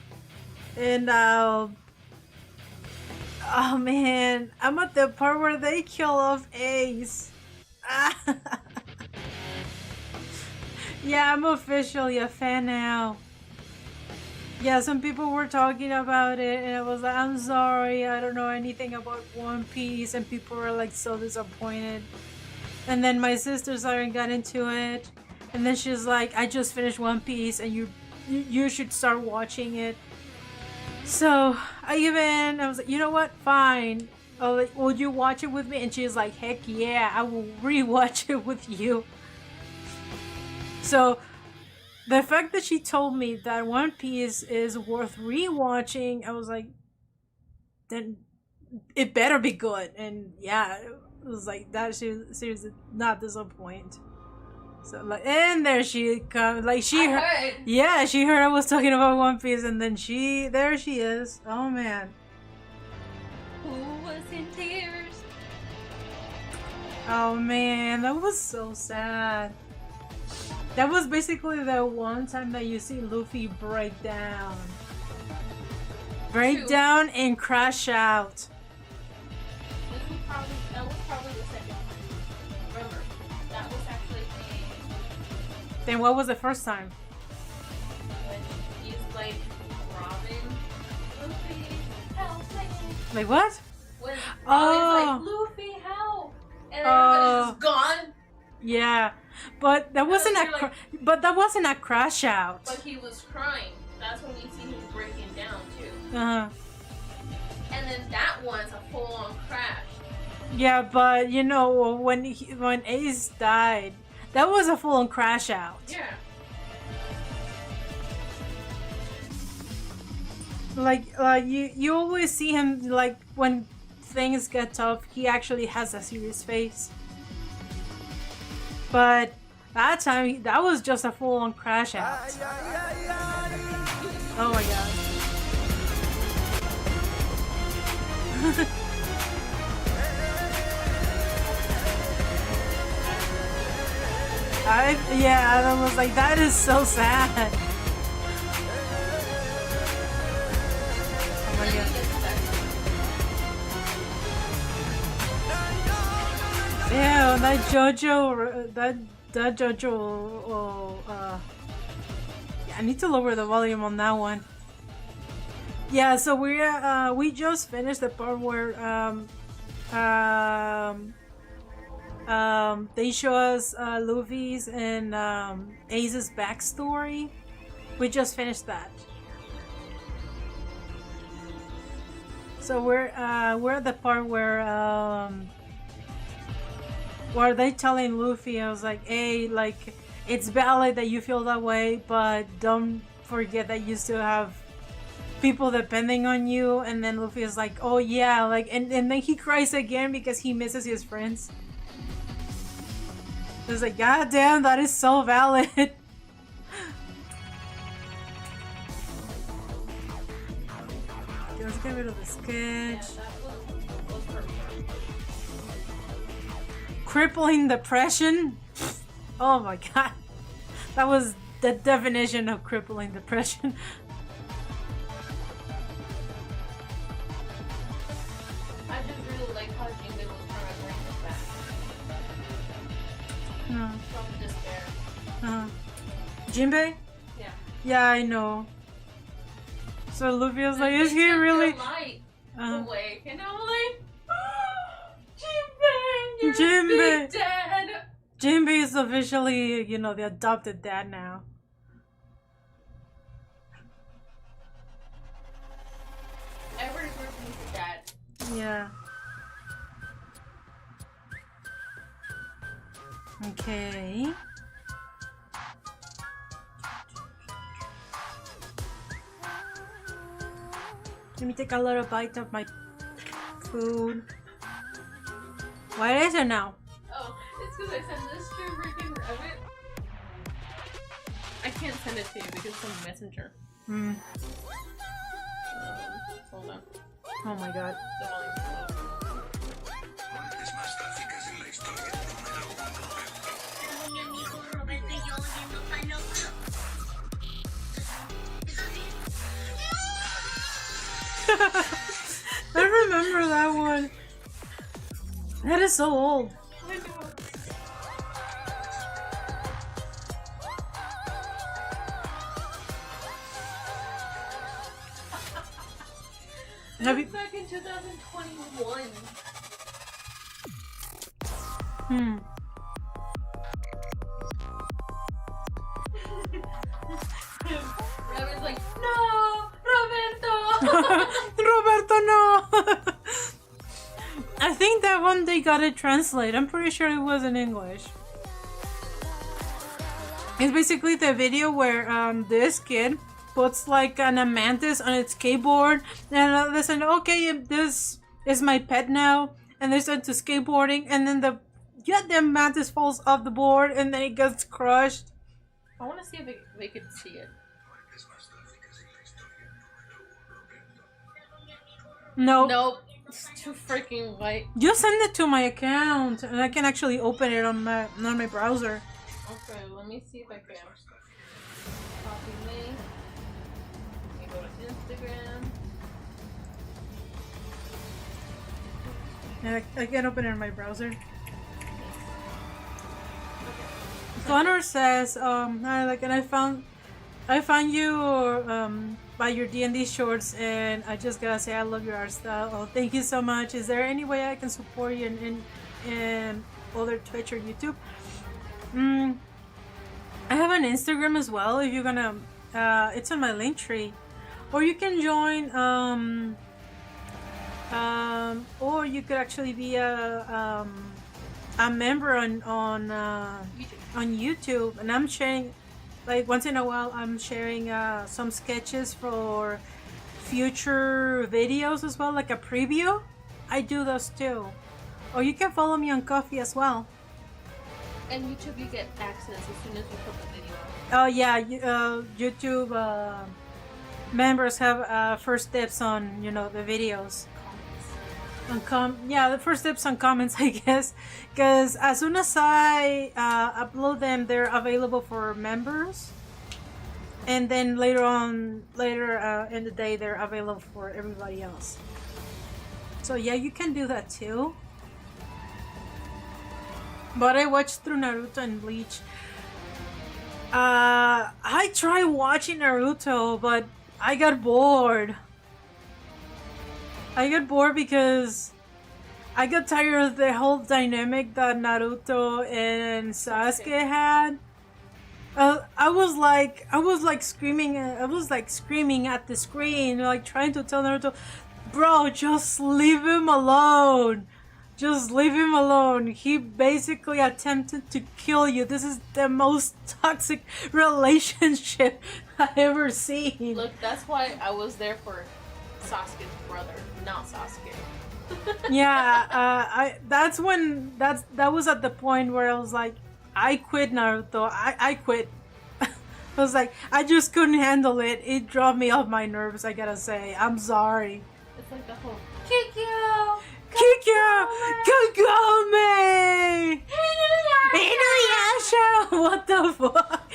and oh man, I'm at the part where they kill off Ace. Yeah, I'm officially a fan now. Yeah, some people were talking about it, and I was like, I'm sorry, I don't know anything about One Piece, and people were like so disappointed. And then my sister Siren got into it, and then she's like, I just finished One Piece, and you should start watching it. So I was like, you know what? Fine. Would you watch it with me? And she's like, heck yeah, I will rewatch it with you. So the fact that she told me that One Piece is worth rewatching, I was like, then it better be good. And yeah, it was like that. She seriously not disappoint. So like, and there she comes. Like she heard. Yeah, she heard I was talking about One Piece, and then there she is. Oh man. Who was in tears? Oh man, that was so sad. That was basically the one time that you see Luffy break down. Break down and crash out. That was probably the second time. Remember, that was actually Then what was the first time? when he's like, Robin, Luffy, help me. Like what? When Robin's like, Luffy, help! And everybody's just gone. Yeah, but that wasn't but that wasn't a crash out. But he was crying. That's when you see him breaking down too. Uh-huh. And then that one's a full-on crash. Yeah, but you know when Ace died, that was a full-on crash out. Yeah. Like you always see him like when things get tough, he actually has a serious face. But that time, that was just a full-on crash out. Oh my god. Adam was like, that is so sad. Oh my god. Yeah, that JoJo, that JoJo, yeah, I need to lower the volume on that one. Yeah, so we just finished the part where they show us Luffy's and Ace's backstory. We just finished that. So we're at the part where they telling Luffy, I was like, hey, like, it's valid that you feel that way, but don't forget that you still have people depending on you. And then Luffy is like, oh yeah, like, and then he cries again because he misses his friends. It's like, god damn, that is so valid. Let's get rid of the sketch. Crippling depression? Oh my god. That was the definition of crippling depression. I just really like how Jinbei was trying to bring us back. From despair. Jinbei? Yeah. Yeah, I know. So Luffy was like, is he really? Light awake, and I'm like, Jinbei, you're big dad. Jinbei is officially, you know, the adopted dad now. Every person needs a dad. Yeah. Okay. Let me take a little bite of my food. What is it now? Oh, it's because I sent this to freaking Reddit. I can't send it to you because it's on Messenger. Hold on. Oh my god. The volume's low. I remember that one. That is so old. I know. Have you? Back in 2021. Rabbit's like, no, Roberto. Roberto, no. I think that one they got it translated. I'm pretty sure it was in English. It's basically the video where this kid puts like an amantis on its skateboard, and they said, okay, this is my pet now, and they start to skateboarding, and then the amantis falls off the board, and then it gets crushed. I want to see if they could see it. No. Nope. It's too freaking white. Just send it to my account, and I can actually open it on my browser. Okay, let me see if I can. Copy link. Let me go to Instagram. Yeah, I can open it in my browser. Connor says, I found you by your D&D shorts, and I just gotta say I love your art style. Oh, thank you so much. Is there any way I can support you in other Twitch or YouTube? I have an Instagram as well. If you're gonna, it's on my link tree, or you can join. Or you could actually be a member on YouTube, and I'm sharing, like, once in a while I'm sharing some sketches for future videos as well, like a preview. I do those too. Or you can follow me on Coffee as well. And YouTube, you get access as soon as you put the video up. Oh yeah, YouTube members have first dibs on the videos. The first dibs on comments, I guess, because as soon as I upload them, they're available for members, and then later in the day, they're available for everybody else. So yeah, you can do that too. But I watched through Naruto and Bleach. I tried watching Naruto, but I got bored. I got bored because I got tired of the whole dynamic that Naruto and Sasuke had. I was like screaming at the screen, like trying to tell Naruto, bro, just leave him alone. Just leave him alone. He basically attempted to kill you. This is the most toxic relationship I ever seen. Look, that's why I was there for Sasuke's brother, not Sasuke. Yeah, that was at the point where I was like, I quit Naruto. I quit. I was like, I just couldn't handle it. It drove me off my nerves, I gotta say. I'm sorry. It's like the whole Kikyo! Kikyo! Kagome! Inuyasha! What the fuck?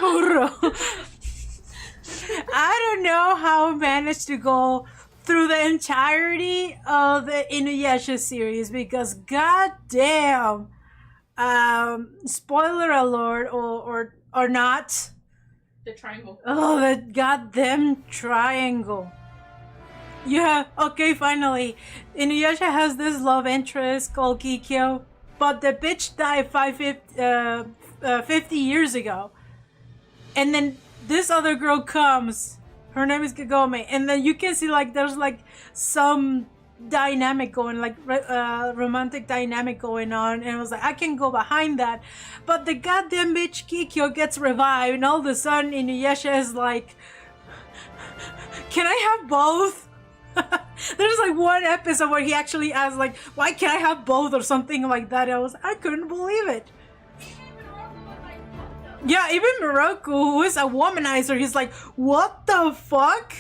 Burro. I don't know how I managed to go through the entirety of the Inuyasha series because goddamn, spoiler alert or not. The triangle. Oh, that goddamn triangle. Yeah, okay, finally. Inuyasha has this love interest called Kikyo, but the bitch died 50 years ago. And then this other girl comes. Her name is Kagome. And then you can see like there's like some dynamic going, like romantic dynamic going on. And I was like, I can go behind that. But the goddamn bitch Kikyo gets revived. And all of a sudden Inuyasha is like, can I have both? There's like one episode where he actually asks like, why can't I have both or something like that. I couldn't believe it. Yeah, even Miroku, who is a womanizer, he's like, what the fuck?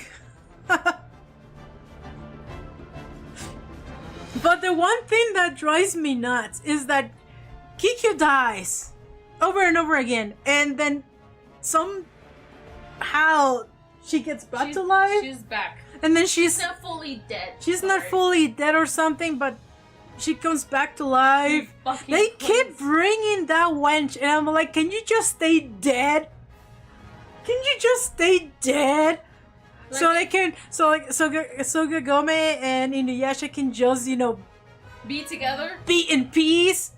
But the one thing that drives me nuts is that Kikyo dies over and over again, and then somehow she gets back to life. She's back. And then she's not fully dead. She's not fully dead or something, but she comes back to life. They keep bringing that wench, and I'm like, can you just stay dead? Can you just stay dead? Like, so they can, so Kagome and Inuyasha can just, be together, be in peace.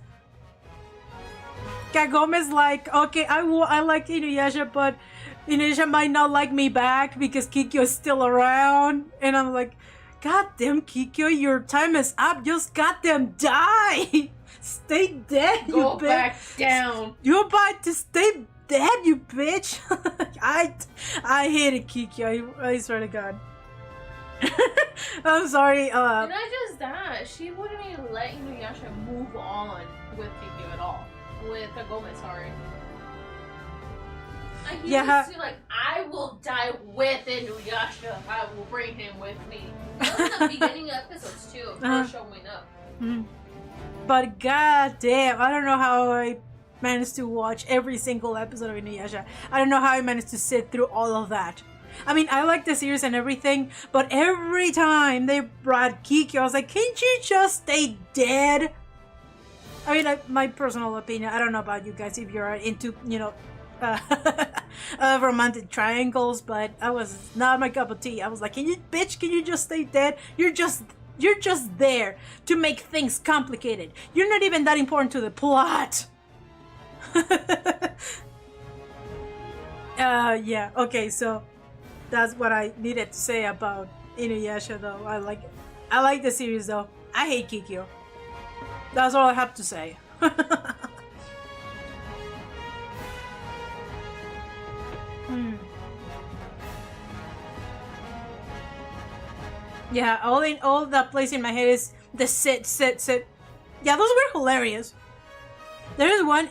Kagome's like, okay, I like Inuyasha, but Inuyasha might not like me back because Kikyo is still around. And I'm like, goddamn Kikyo, your time is up. Just goddamn die. Stay dead, you bitch. Go back down. You're about to stay dead, you bitch. I hated Kikyo. I swear to God. I'm sorry. And not just that, she wouldn't even let Inuyasha move on with Kikyo at all. With Kagome, sorry. He was like, I will die with Inuyasha. I will bring him with me. That was the beginning of episodes too, of her showing up. But goddamn, I don't know how I managed to watch every single episode of Inuyasha. I don't know how I managed to sit through all of that. I mean, I like the series and everything, but every time they brought Kikyo, I was like, can't you just stay dead? I mean, my personal opinion, I don't know about you guys if you're into, romantic triangles, but I was not my cup of tea. I was like, can you just stay dead? You're just there to make things complicated. You're not even that important to the plot. Yeah, okay, so that's what I needed to say about Inuyasha though. I like the series though. I hate Kikyo. That's all I have to say. Yeah, all that plays in my head is the sit. Yeah, those were hilarious. There's one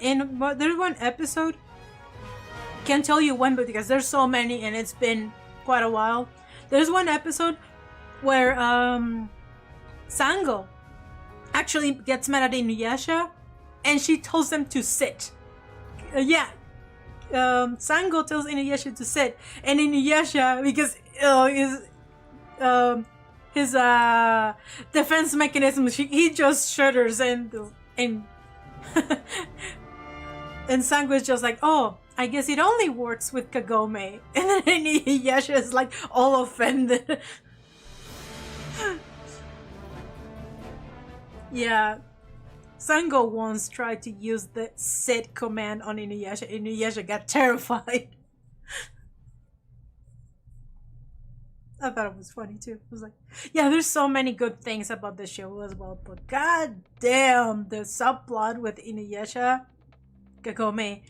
episode. Can't tell you when, but because there's so many and it's been quite a while. There's one episode where Sango actually gets mad at Inuyasha, and she tells them to sit. Sango tells Inuyasha to sit, and Inuyasha, because his defense mechanism, he just shudders and and Sango is just like, oh, I guess it only works with Kagome, and then Inuyasha is like all offended. Yeah, Sango once tried to use the sit command on Inuyasha. Inuyasha got terrified. I thought it was funny too. It was like, yeah, there's so many good things about the show as well, but god damn, the subplot with Inuyasha, Kagome,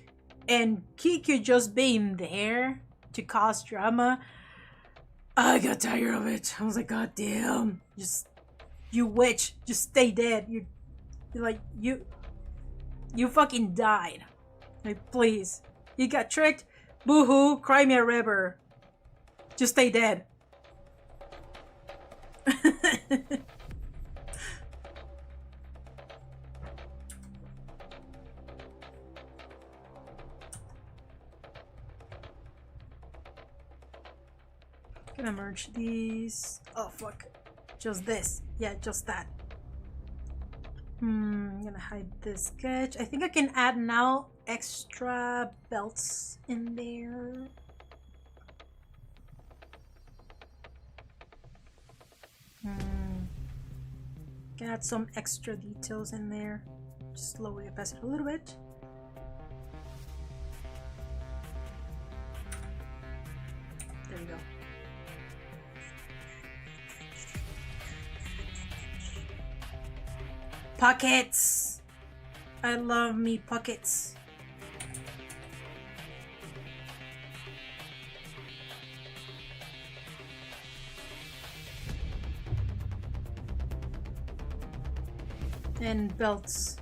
and Kikyo just being there to cause drama, I got tired of it. I was like, god damn, just, you witch, just stay dead. You're like, you fucking died. Like, please. You got tricked? Boo-hoo, cry me a river. Just stay dead. Gonna merge these. Oh fuck. Just this. Yeah, just that. I'm gonna hide this sketch. I think I can add now extra belts in there. Can add some extra details in there. Just lower the opacity a little bit. There we go. Pockets! I love me pockets. And belts.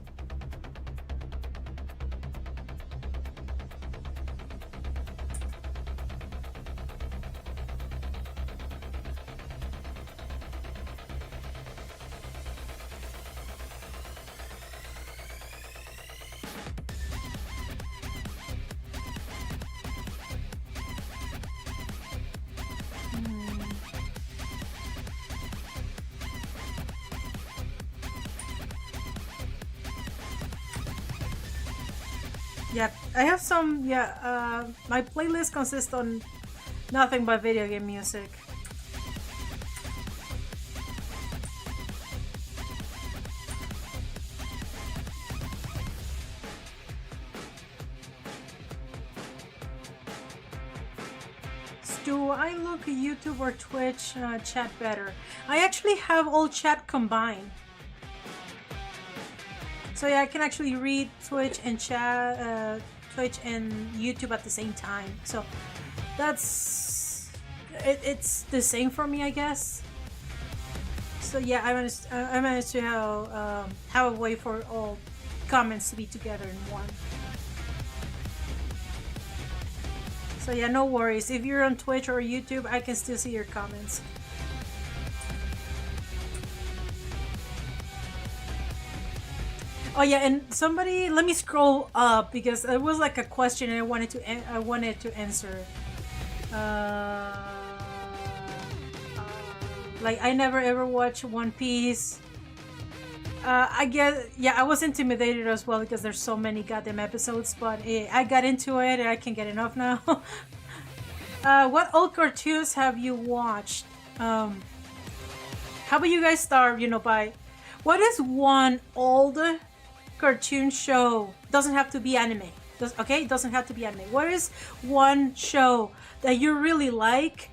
Yeah, I have some, my playlist consists on nothing but video game music. Do I look at YouTube or Twitch chat better? I actually have all chat combined. So yeah, I can actually read Twitch and chat, Twitch and YouTube at the same time. So that's it's the same for me, I guess. So yeah, I managed to have a way for all comments to be together in one. So yeah, no worries. If you're on Twitch or YouTube, I can still see your comments. Oh yeah, and somebody, let me scroll up because it was like a question and I wanted to answer. Like I never ever watched One Piece. I guess, yeah, I was intimidated as well because there's so many goddamn episodes, but I got into it and I can't get enough now. What old cartoons have you watched? How about you guys start, by what is one old cartoon show? Doesn't have to be anime. Okay, it doesn't have to be anime. What is one show that you really like,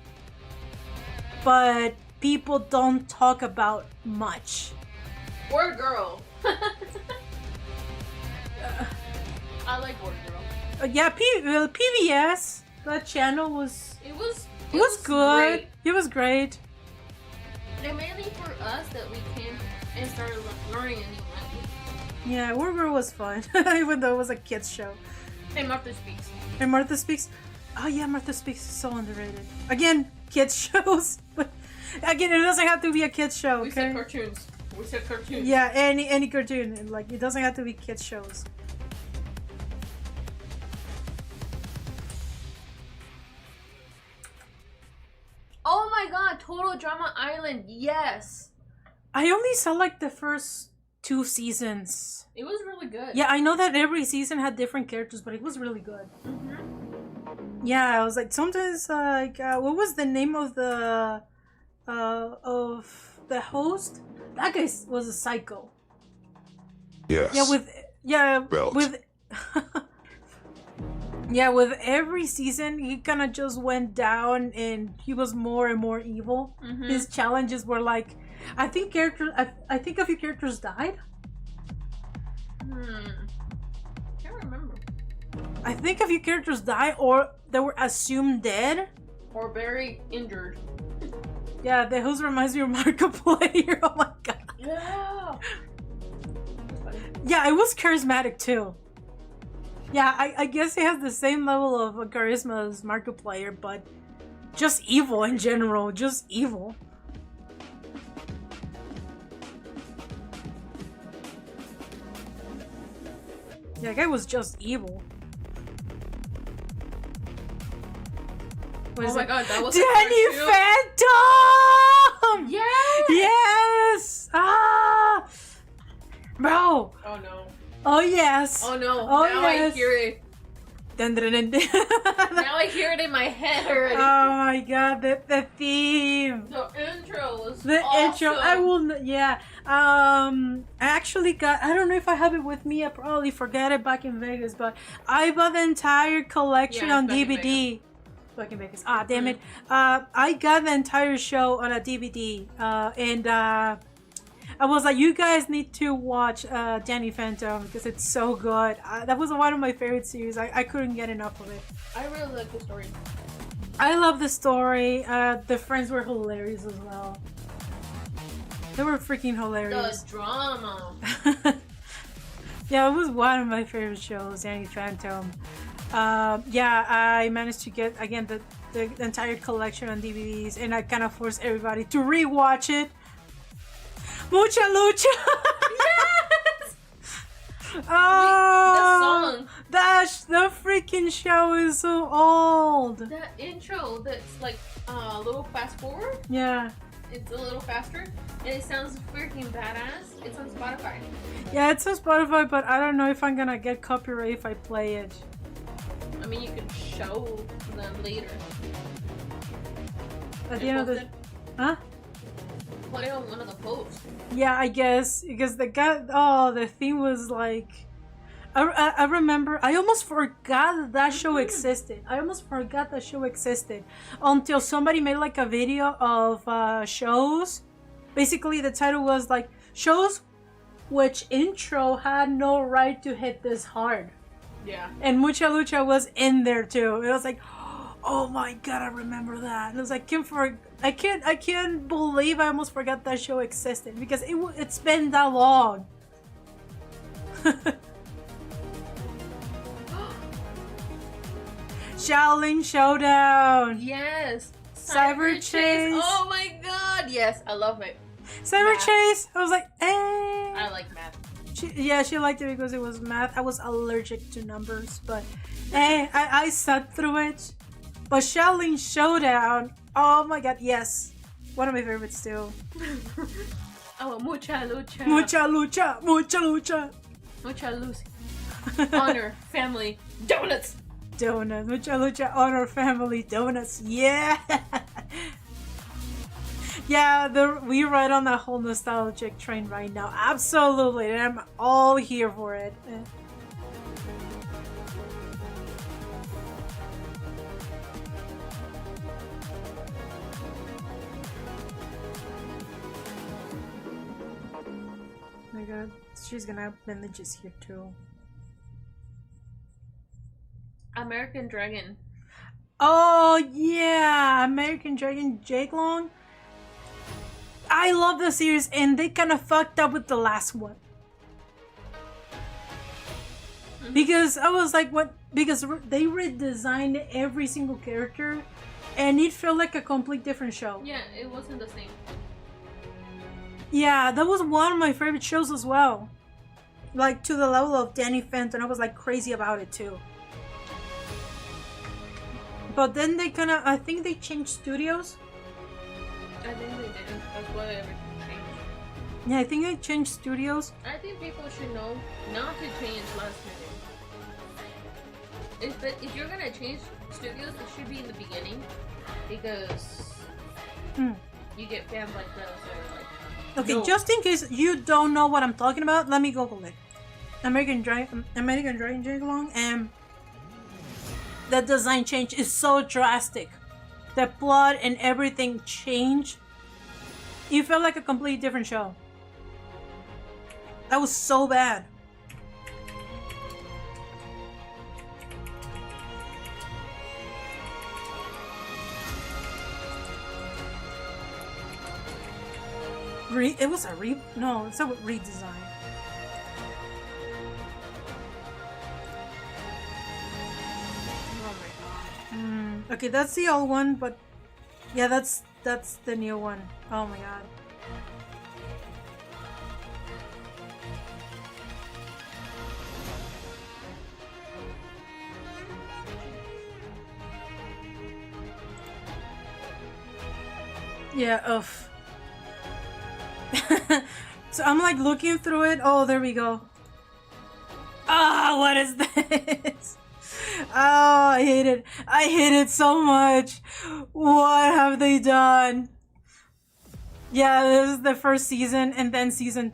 but people don't talk about much? Word Girl. I like Word Girl. Yeah, PBS. That channel was. It was good. Great. It was great. And mainly for us that we came and started learning a new language. Yeah, Warburg was fun, even though it was a kids show. And Martha Speaks. And Martha Speaks. Oh yeah, Martha Speaks is so underrated. Again, kids shows, but again, it doesn't have to be a kids show. Okay? We said cartoons. We said cartoons. Yeah, any cartoon. Like it doesn't have to be kids shows. Oh my god, Total Drama Island, yes! I only saw like the first 2 seasons. It was really good. Yeah, I know that every season had different characters, but it was really good. Mm-hmm. Yeah, I was like sometimes what was the name of the host? That guy was a psycho. Yes. Belt. with yeah, with every season he kind of just went down and he was more and more evil. Mm-hmm. His challenges were like I think a few characters died. Can't remember. I think a few characters died or they were assumed dead. Or very injured. Yeah, the host reminds me of Marco Player. Oh my god. Yeah. Yeah, it was charismatic too. Yeah, I guess he has the same level of charisma as Markiplier, but just evil in general. Just evil. Yeah, that guy was just evil. What Oh is my it? god, that was Danny Phantom! Yeah! Yes! Ah! Bro! Oh no. Oh yes! Oh no. Oh, now yes. I hear it. Dun, dun, dun, dun. Now I hear it in my head already. Oh my god, the theme! The intro was The awesome. intro, I will, yeah. I actually got, I don't know if I have it with me, I probably forgot it back in Vegas, but I bought the entire collection Yeah, on back in DVD. Back in Vegas. Ah, damn it. I got the entire show on a DVD, and I was like, you guys need to watch Danny Phantom because it's so good. That was one of my favorite series. I couldn't get enough of it. I really like the story. I love the story. The friends were hilarious as well. They were freaking hilarious. The drama. Yeah, it was one of my favorite shows, Danny Phantom. Yeah, I managed to get, again, the entire collection on DVDs, and I kind of forced everybody to rewatch it. Mucha Lucha! Yes! Oh! The song. The freaking show is so old! That intro that's like a little fast forward. Yeah. It's a little faster. And it sounds freaking badass. It's on Spotify. Yeah, it's on Spotify, but I don't know if I'm gonna get copyright if I play it. I mean, you can show them later. At the end of the... Huh? Put it on one of the posts. Yeah, I guess. Because the guy... Oh, the theme was like... I remember... I almost forgot that show existed. I almost forgot that show existed. Until somebody made like a video of shows. Basically, the title was like... Shows which intro had no right to hit this hard. Yeah. And Mucha Lucha was in there too. It was like, oh my god, I remember that. And it was like, I can't believe I almost forgot that show existed because it's been that long. Shaolin Showdown. Yes. Cyber Chase. Oh my god. Yes, I love it. Cyber Math. Chase. I was like, eh. I like math. She liked it because it was math. I was allergic to numbers, but hey, I sat through it. But Shaolin Showdown, oh my god, yes. One of my favorites too. Oh, mucha lucha. Mucha lucha, mucha lucha. Mucha Lucy. Honor, family, donuts. Donuts, mucha lucha, honor, family, donuts, yeah. Yeah, we ride on that whole nostalgic train right now. Absolutely, and I'm all here for it. Oh my god, she's gonna have images here too. American Dragon. Oh yeah, American Dragon Jake Long. I love the series, and they kind of fucked up with the last one. Because I was like, what? Because they redesigned every single character, and it felt like a complete different show. Yeah, it wasn't the same. Yeah, that was one of my favorite shows as well. Like, to the level of Danny Fenton, I was like crazy about it too. But then they kind of, I think they changed studios. I think they did. That's why everything changed. Yeah, I think they changed studios. I think people should know not to change last minute. If you're gonna change studios, it should be in the beginning, because you get fans like those that are like. Okay, no. just in case you don't know what I'm talking about, let me Google it. American Dragon Along, and the design change is so drastic. The plot and everything changed. It felt like a completely different show. That was so bad. It was a no, it's a redesign. Oh my god. Okay, that's the old one, but yeah, that's the new one. Oh my god. Yeah, oof. So I'm like looking through it. Oh, there we go. Ah, what is this? Oh, I hate it. I hate it so much. What have they done? Yeah, this is the first season, and then season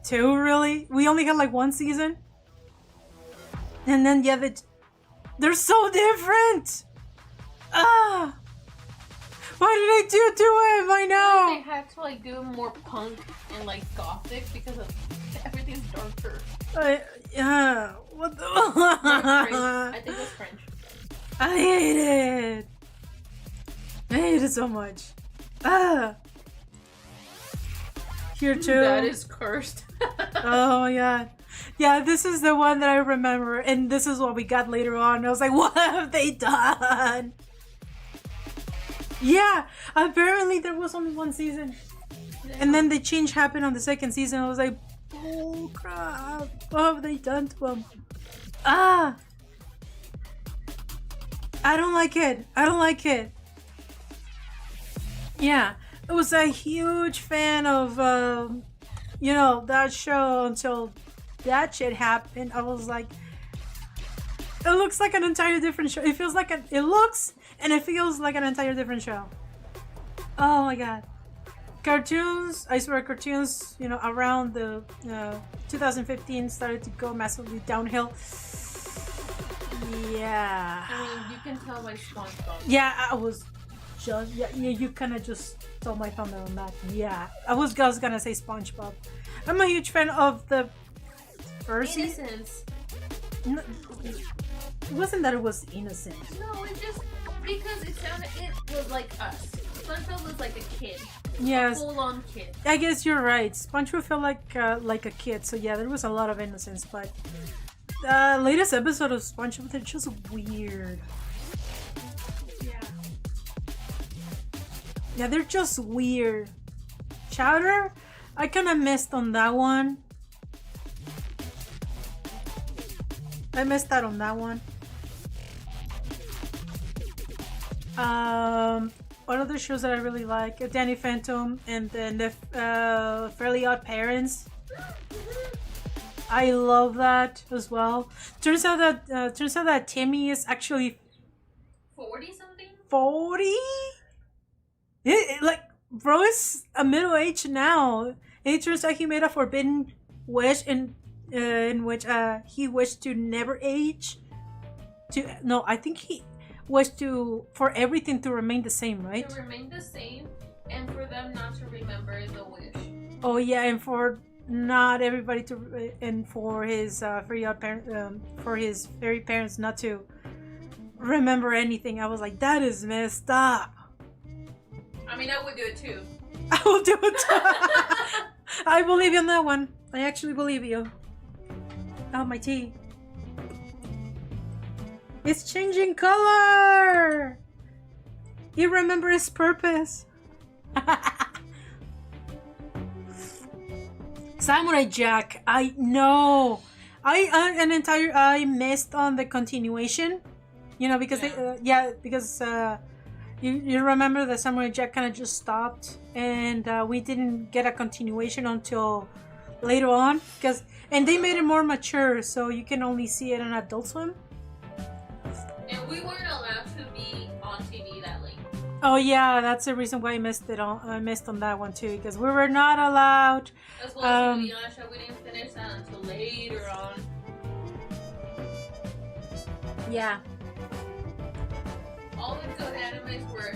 2, really? We only had like one season. And then, yeah, they're so different. Ah. Why did I do to him? I know. They had to like do more punk and like gothic because of everything's darker. Yeah. What the? I think it's French. I hate it. I hate it so much. Ah. Here too. That is cursed. Oh my god. Yeah, this is the one that I remember, and this is what we got later on. I was like, what have they done? Yeah, apparently there was only one season. Yeah. And then the change happened on the second season. I was like, oh crap, what have they done to him? Ah! I don't like it. I don't like it. Yeah, I was a huge fan of, you know, that show until that shit happened. I was like, it looks like an entire different show. It feels like it looks and it feels like an entire different show. Oh my god. Cartoons, I swear cartoons, you know, around the 2015 started to go massively downhill. Yeah. I mean, you can tell by SpongeBob. Yeah, I was just, yeah, you kind of just stole my thunder on that. Yeah, I was gonna say SpongeBob. I'm a huge fan of the first season. Innocence. No, it wasn't that it was innocent. No, it just because it was like us. SpongeBob was like a kid. Yes. A full-on kid. I guess you're right. SpongeBob felt like a kid, so yeah, there was a lot of innocence. But the latest episode of SpongeBob, they're just weird. Yeah. Yeah, they're just weird. Chowder, I kind of missed on that one. I missed out on that one. One of the shows that I really like, Danny Phantom, and then the Fairly Odd Parents. I love that as well. Turns out that Timmy is actually 40 something. 40. Like, bro is a middle age now. It turns out he made a forbidden wish in which he wished to never age. I think he wished for everything to remain the same, right? To remain the same, and for them not to remember the wish. Oh yeah, and for not everybody to, and for his for his fairy parents not to remember anything. I was like, that is messed up. I mean, I would do it too. I will do it too. I believe you on that one. I actually believe you. Oh, my tea. It's changing color! He remembers his purpose. Samurai Jack. I know. I missed on the continuation. You know, because you remember that Samurai Jack kind of just stopped, and we didn't get a continuation until later on, and they made it more mature, so you can only see it on Adult Swim. And we weren't allowed to be on TV that late. Oh yeah, that's the reason why I missed on that one too, because we were not allowed. As well as Inuyasha, we didn't finish that until later on. Yeah. All the good animes were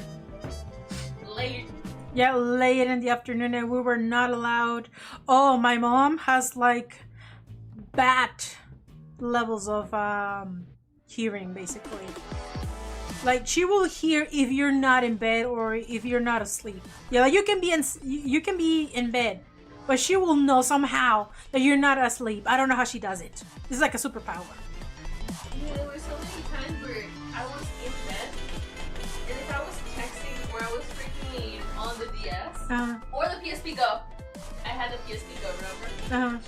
late. Yeah, late in the afternoon, and we were not allowed. Oh, my mom has like bad levels of hearing, basically. Like, she will hear if you're not in bed or if you're not asleep. Yeah, like you can be in bed, but she will know somehow that you're not asleep. I don't know how she does it. It's like a superpower. Yeah, there were so many times where I was in bed, and if I was texting or I was freaking on the DS or the PSP Go, I had the PSP Go, remember?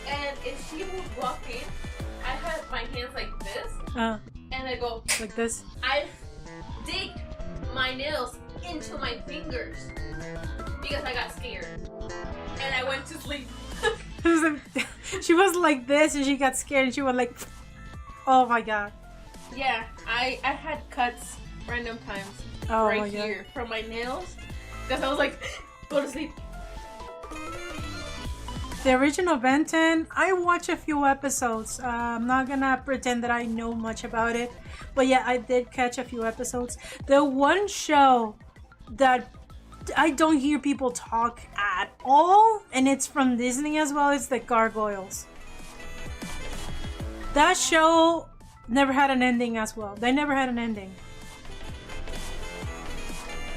And if she would walk in, I had my hands like this, and I go like this. I dig my nails into my fingers because I got scared, and I went to sleep. She was like this, and she got scared, and she was like, "Oh my god." Yeah, I had cuts random times right here from my nails because I was like, go to sleep. The original Ben 10, I watched a few episodes. I'm not gonna pretend that I know much about it, but yeah, I did catch a few episodes. The one show that I don't hear people talk at all, and it's from Disney as well, is the Gargoyles. That show never had an ending as well. They never had an ending.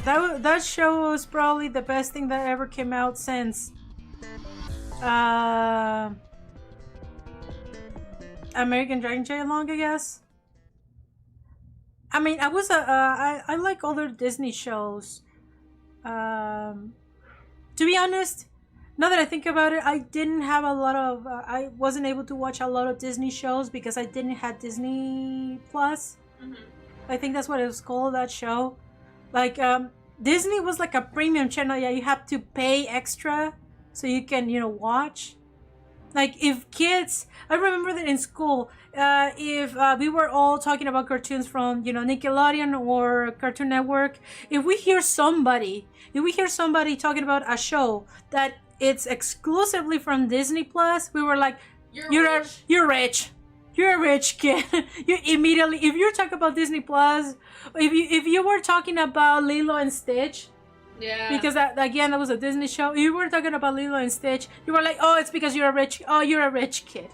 That show was probably the best thing that ever came out since American Dragon Long, I guess. I mean, I like other Disney shows. To be honest, now that I think about it, I didn't have a lot of I wasn't able to watch a lot of Disney shows because I didn't have Disney Plus. I think that's what it was called, that show. Like Disney was like a premium channel. Yeah, you have to pay extra so you can, watch. Like, if kids, I remember that in school, if we were all talking about cartoons from, Nickelodeon or Cartoon Network, if we hear somebody talking about a show that it's exclusively from Disney Plus, we were like, you're rich. You're a rich kid. You immediately, if you're talking about Disney Plus, if you were talking about Lilo and Stitch, yeah, because that was a Disney show. You were talking about Lilo and Stitch. You were like, oh, it's because you're a rich kid.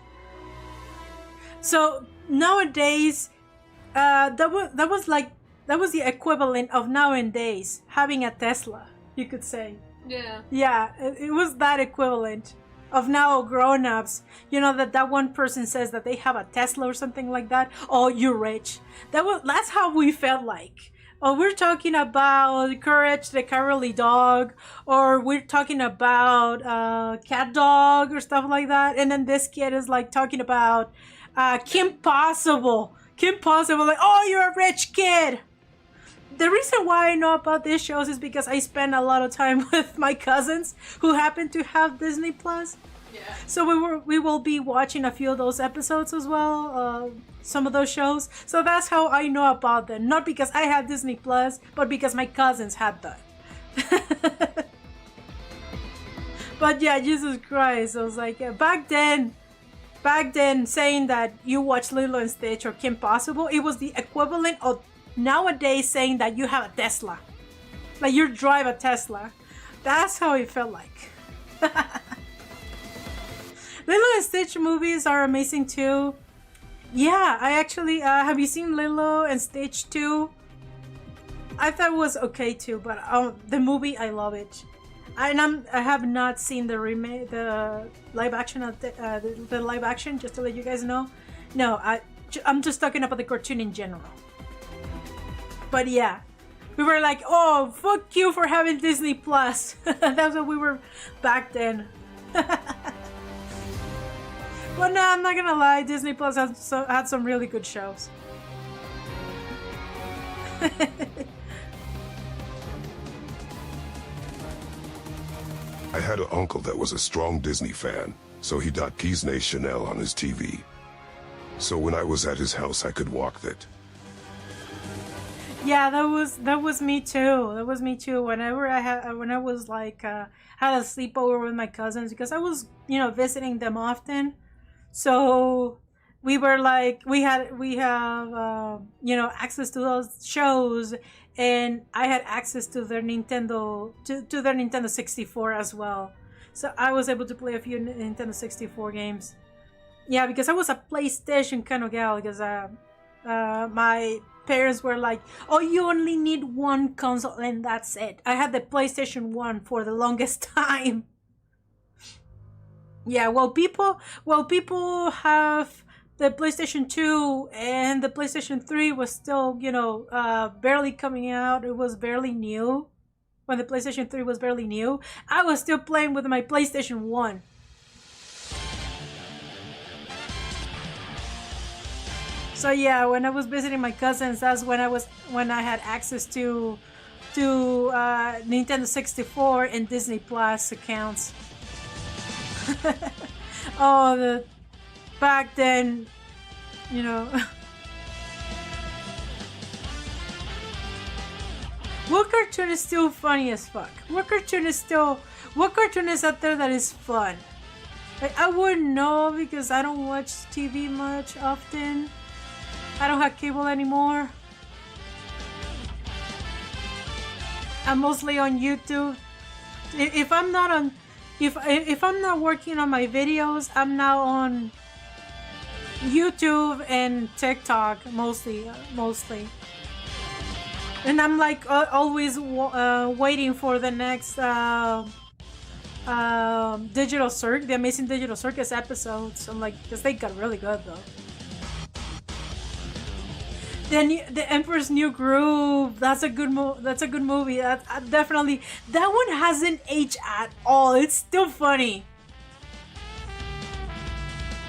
So nowadays, that was the equivalent of nowadays having a Tesla, you could say. Yeah. Yeah, it was that equivalent of now grown-ups. That one person says that they have a Tesla or something like that. Oh, you're rich. That's how we felt like. Oh, we're talking about Courage the Cowardly Dog, or we're talking about Cat Dog or stuff like that. And then this kid is like talking about Kim Possible. Kim Possible, like, oh, you're a rich kid. The reason why I know about these shows is because I spend a lot of time with my cousins who happen to have Disney Plus. Yeah. So we will be watching a few of those episodes as well, some of those shows. So that's how I know about them. Not because I had Disney Plus, but because my cousins had that. But yeah, Jesus Christ, I was like, back then, saying that you watch Lilo and Stitch or Kim Possible, it was the equivalent of nowadays saying that you have a Tesla. Like, you drive a Tesla. That's how it felt like. Lilo and Stitch movies are amazing too. Yeah, I actually, have you seen Lilo and Stitch 2? I thought it was okay too, but the movie, I love it. I have not seen the remake, the live action of the live action. Just to let you guys know, no, I'm just talking about the cartoon in general. But yeah, we were like, oh, fuck you for having Disney Plus. That's what we were back then. But no, I'm not gonna lie, Disney Plus had some really good shows. I had an uncle that was a strong Disney fan, so he got Disney Channel on his TV. So when I was at his house, I could walk it. Yeah, that was me too. That was me too. Whenever when I was like had a sleepover with my cousins, because I was, you know, visiting them often. So we were like, we have you know, access to those shows, and I had access to their Nintendo to their Nintendo 64 as well. So I was able to play a few Nintendo 64 games. Yeah, because I was a PlayStation kind of gal, because my parents were like, oh, you only need one console and that's it. I had the PlayStation 1 for the longest time. Yeah, well, people have the PlayStation 2, and the PlayStation 3 was still, you know, barely coming out. It was barely new. When the PlayStation 3 was barely new, I was still playing with my PlayStation 1. So yeah, when I was visiting my cousins, that's when I had access to Nintendo 64 and Disney Plus accounts. Oh, back then, you know. What cartoon is still funny as fuck? What cartoon is out there that is fun? Like, I wouldn't know because I don't watch TV much often. I don't have cable anymore. I'm mostly on YouTube. If I'm not working on my videos, I'm now on YouTube and TikTok mostly. And I'm like always waiting for the next the Amazing Digital Circus episodes. I'm like, because they got really good though. Then the Emperor's New Groove. That's a good movie. Definitely. That one hasn't aged at all. It's still funny.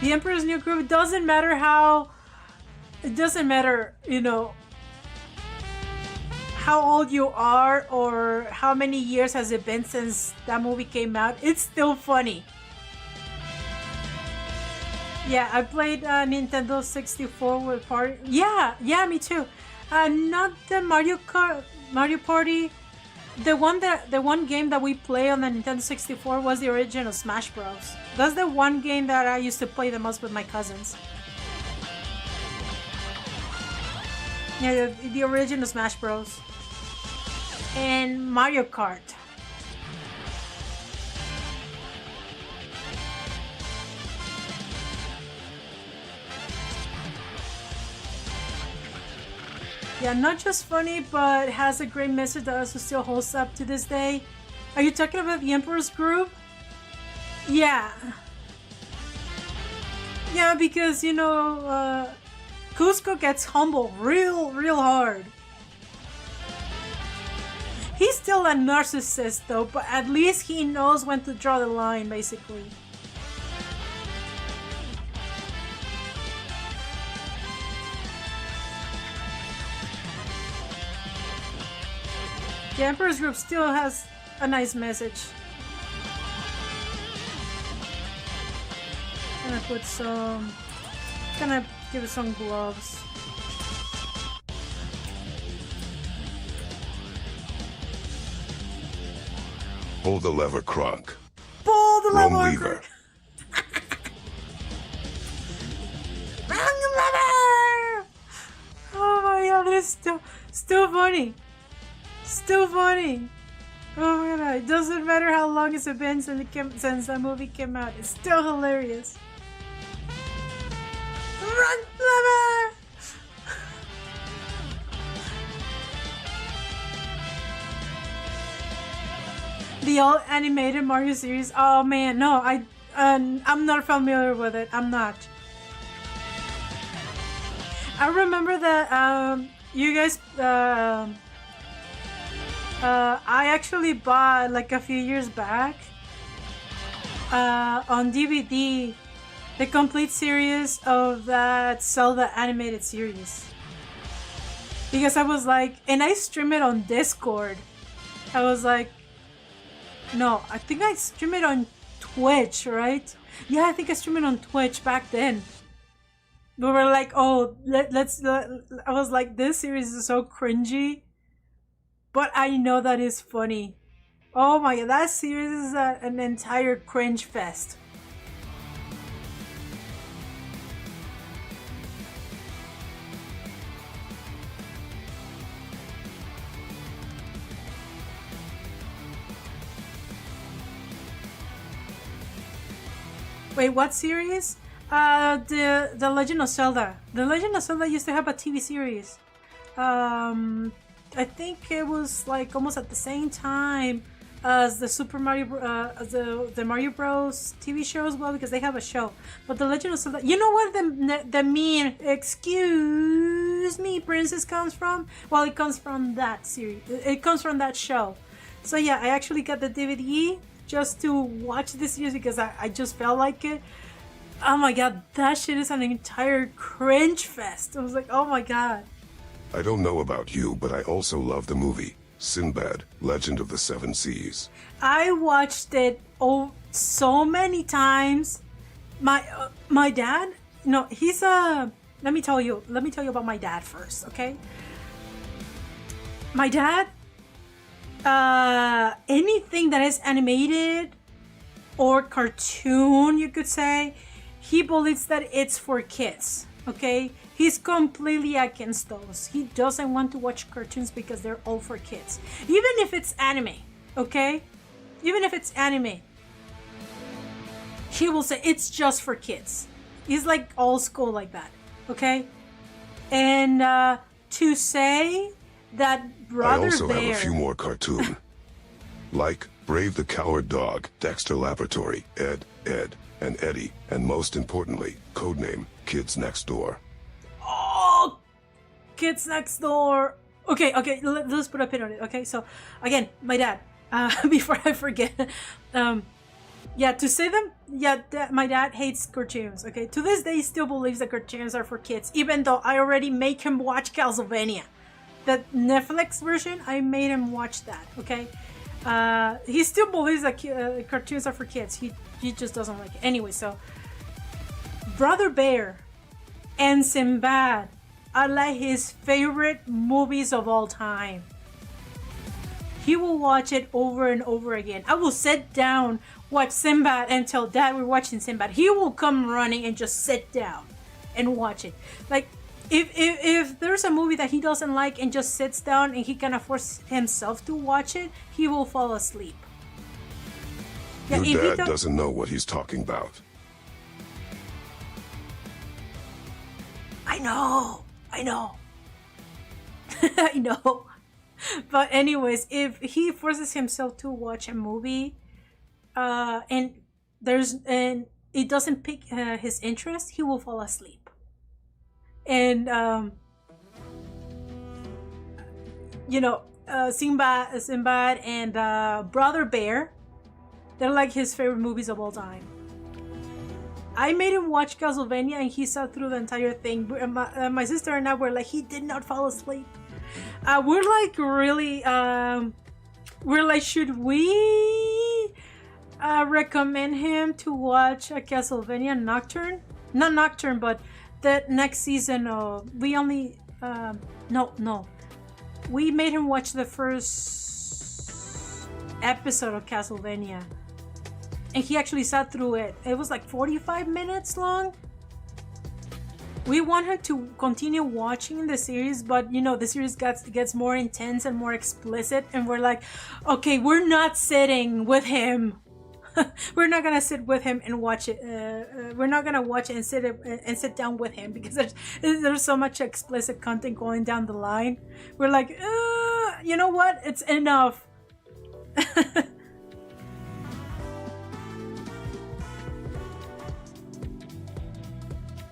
The Emperor's New Groove. It doesn't matter, you know, how old you are or how many years has it been since that movie came out. It's still funny. Yeah, I played Nintendo 64 with Party. Yeah, me too. Not the Mario Party. The one game that we play on the Nintendo 64 was the original Smash Bros. That's the one game that I used to play the most with my cousins. Yeah, the original Smash Bros. And Mario Kart. Yeah, not just funny, but has a great message that also still holds up to this day. Are you talking about the Emperor's Groove? Yeah. Yeah, because, you know, Cusco gets humbled real hard. He's still a narcissist though, but at least he knows when to draw the line, basically. The Emperor's Group still has a nice message. Gonna give it some gloves. Pull the lever, Kronk. Pull the Wrong lever! lever. Wrong lever! Oh my god, it's still funny. Still funny. Oh my god, it doesn't matter how long it's been since that movie came out. It's still hilarious. Wrong lever! The old animated Mario series. Oh man, no, I'm not familiar with it. I'm not. I remember that you guys. I actually bought like a few years back on DVD the complete series of that Zelda animated series. Because I was like, and I stream it on Discord. I was like, no, I think I stream it on Twitch, right? Yeah, I think I streamed it on Twitch back then. We were like, oh, let's. I was like, this series is so cringy, but I know that is funny. Oh my god, that series is an entire cringe fest. Wait, what series? The Legend of Zelda. The Legend of Zelda used to have a TV series. I think it was like almost at the same time as the Super Mario, the Mario Bros. TV show as well, because they have a show. But the Legend of Zelda, you know where the meme "Excuse me, princess" comes from? Well, it comes from that series. It comes from that show. So yeah, I actually got the DVD just to watch this series because I just felt like it. Oh my god, that shit is an entire cringe fest. I was like, oh my god. I don't know about you, but I also love the movie Sinbad, Legend of the Seven Seas. I watched it so many times. My dad, no, he's a. Let me tell you about my dad first, okay? My dad, anything that is animated or cartoon, you could say, he believes that it's for kids, okay? He's completely against those. He doesn't want to watch cartoons because they're all for kids. Even if it's anime, okay? Even if it's anime, he will say it's just for kids. He's like old school like that, okay? And to say that Brother I also Bear... have a few more cartoon. Like Brave the Coward Dog, Dexter Laboratory, Ed, and Eddie, and most importantly, codename Kids Next Door. Oh, Kids Next Door. Okay, let's put a pin on it. Okay, so again, my dad. Before I forget, yeah, to say them, yeah, my dad hates cartoons. Okay, to this day, he still believes that cartoons are for kids, even though I already make him watch Castlevania, that Netflix version. I made him watch that. Okay, he still believes that cartoons are for kids. He just doesn't like it. Anyway, so Brother Bear and Sinbad are like his favorite movies of all time. He will watch it over and over again. I will sit down, watch Sinbad, and tell Dad we're watching Sinbad. He will come running and just sit down and watch it. Like, if there's a movie that he doesn't like and just sits down and he cannot force himself to watch it, he will fall asleep. Yeah, your dad doesn't know what he's talking about. I know. I know. But anyways, if he forces himself to watch a movie, and it doesn't pique his interest, he will fall asleep. And Sinbad and Brother Bear, they're like his favorite movies of all time. I made him watch Castlevania and he sat through the entire thing. My sister and I were like, he did not fall asleep. We're like, really, should we recommend him to watch a Castlevania Nocturne? Not Nocturne, but the next season. We only, no. We made him watch the first episode of Castlevania. And he actually sat through it. It was like 45 minutes long. We want him to continue watching the series, but the series gets more intense and more explicit, and we're like, okay, we're not sitting with him. We're not gonna sit with him and watch it. We're not gonna watch it and sit down with him because there's so much explicit content going down the line. We're like, you know what? It's enough.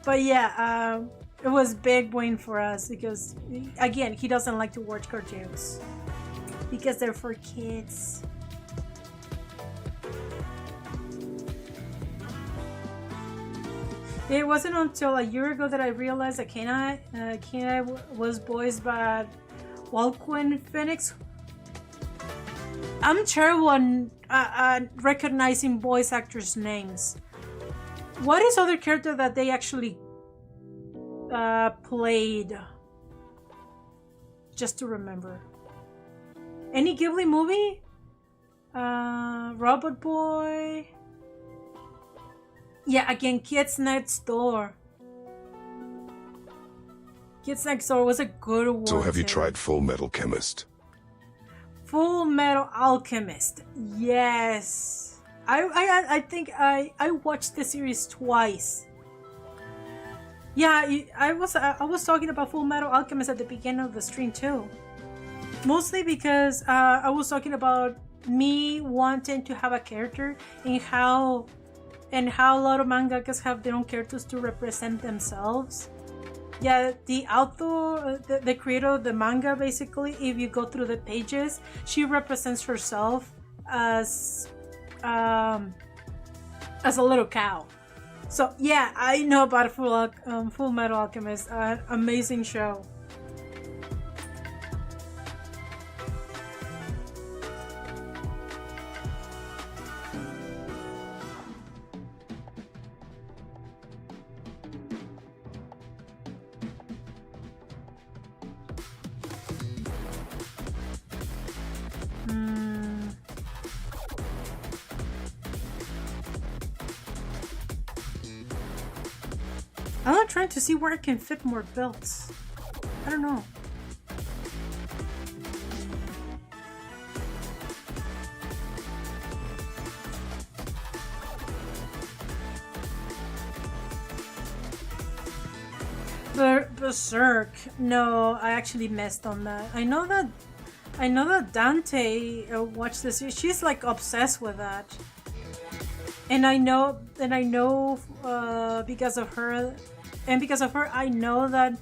But yeah, it was big win for us because, again, he doesn't like to watch cartoons because they're for kids. It wasn't until a year ago that I realized that Kenai was voiced by Walquin Phoenix. I'm terrible at recognizing voice actors' names. What is other character that they actually played? Just to remember. Any Ghibli movie? Robot Boy. Yeah, again, Kids Next Door. Kids Next Door was a good one. So have you too. tried Full Metal Chemist? Full Metal Alchemist. Yes. I think I watched the series twice. Yeah, I was talking about Full Metal Alchemist at the beginning of the stream too. Mostly because I was talking about me wanting to have a character and how a lot of mangakas have their own characters to represent themselves. Yeah, the author, the creator of the manga, basically, if you go through the pages, she represents herself as a little cow. So yeah, I know about Full Metal Alchemist. Amazing show. I'm not trying to see where I can fit more belts. I don't know. Berserk. No, I actually missed on that. I know that Dante watched this. She's like obsessed with that. And I know because of her, I know that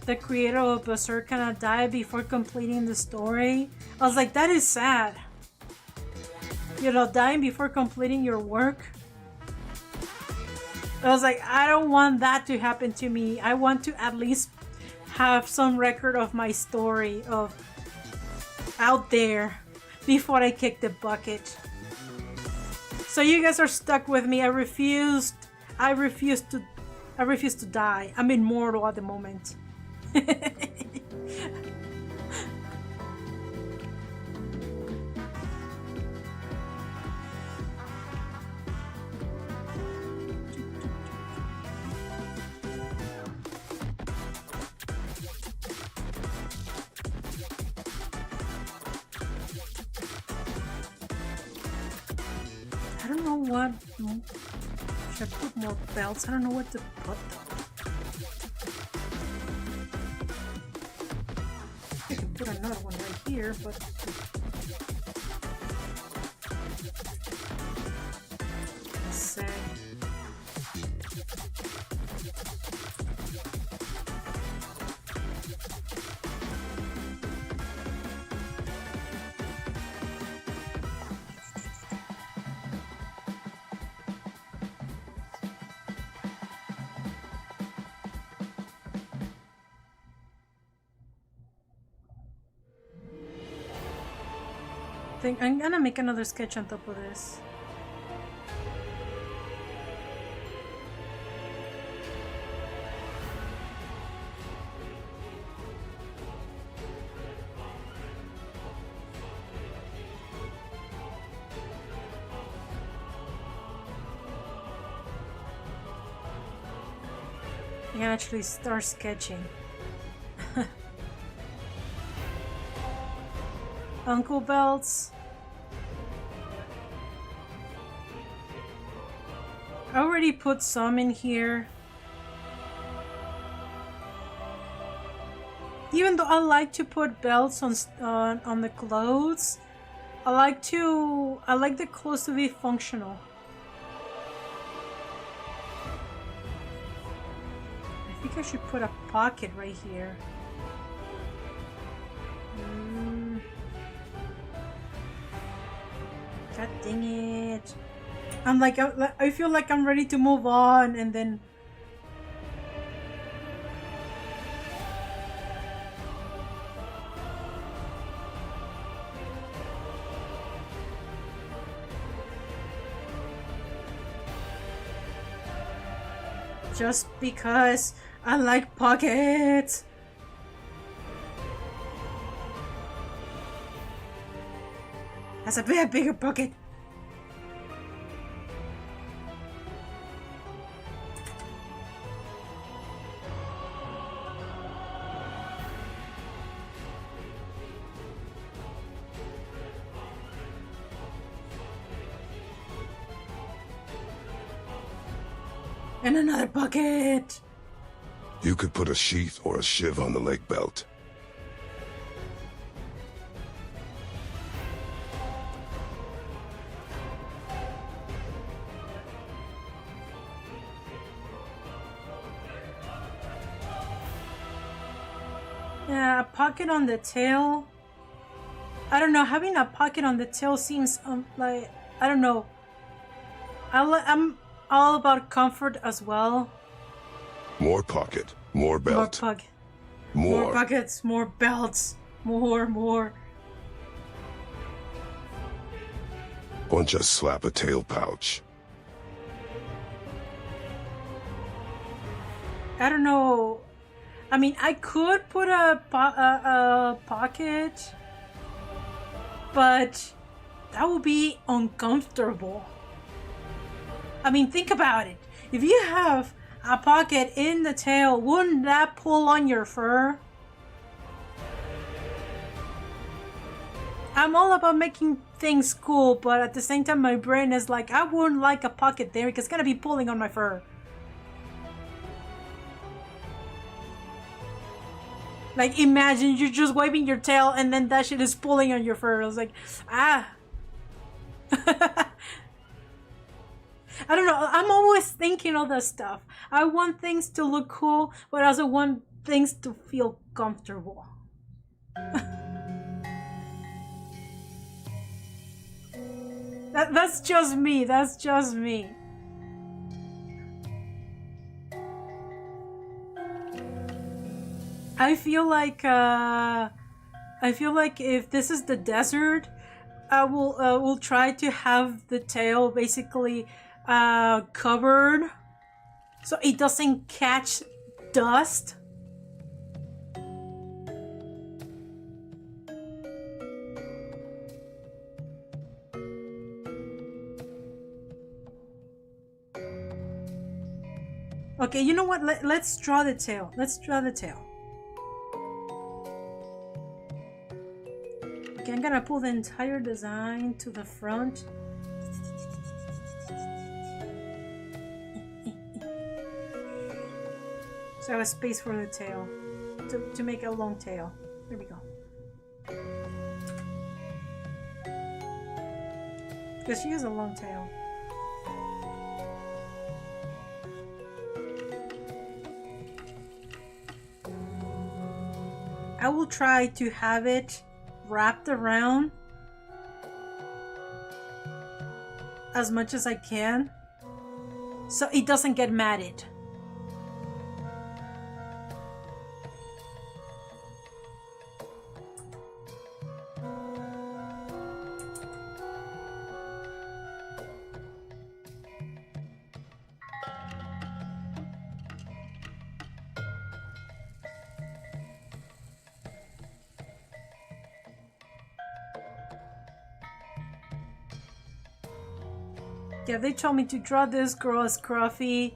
the creator of Berserk kind of died before completing the story. I was like, that is sad. You know, dying before completing your work. I was like, I don't want that to happen to me. I want to at least have some record of my story out there before I kick the bucket. So you guys are stuck with me. I refuse to die. I'm immortal at the moment. I don't know what. Should I put more belts? I don't know what to put though. I can put another one right here, but. Let's see. I'm gonna make another sketch on top of this. I can actually start sketching. Uncle belts. I already put some in here. Even though I like to put belts on the clothes, I like the clothes to be functional. think I should put a pocket right here. God dang it. I'm like, I feel like I'm ready to move on, and then... Just because I like pockets. That's a bigger pocket. And another bucket. You could put a sheath or a shiv on the leg belt. Yeah, a pocket on the tail. I don't know, having a pocket on the tail seems like, I don't know. I'm all about comfort as well. More pocket, more belt. More buckets, more belts, more. Or just slap a tail pouch. I don't know. I mean, I could put a pocket, but that would be uncomfortable. I mean, think about it. If you have a pocket in the tail, wouldn't that pull on your fur? I'm all about making things cool, but at the same time, my brain is like, I wouldn't like a pocket there because it's gonna be pulling on my fur. Like, imagine you're just waving your tail and then that shit is pulling on your fur. I was like, ah. I don't know. I'm always thinking all this stuff. I want things to look cool, but I also want things to feel comfortable. That's just me. That's just me. I feel like if this is the desert, I will try to have the tail basically covered so it doesn't catch dust. Okay, you know what? Let's draw the tail. Let's draw the tail. Okay, I'm gonna pull the entire design to the front. So I have a space for the tail to make a long tail. There we go. Because she has a long tail. I will try to have it wrapped around as much as I can so it doesn't get matted. Yeah, they told me to draw this girl as Scruffy,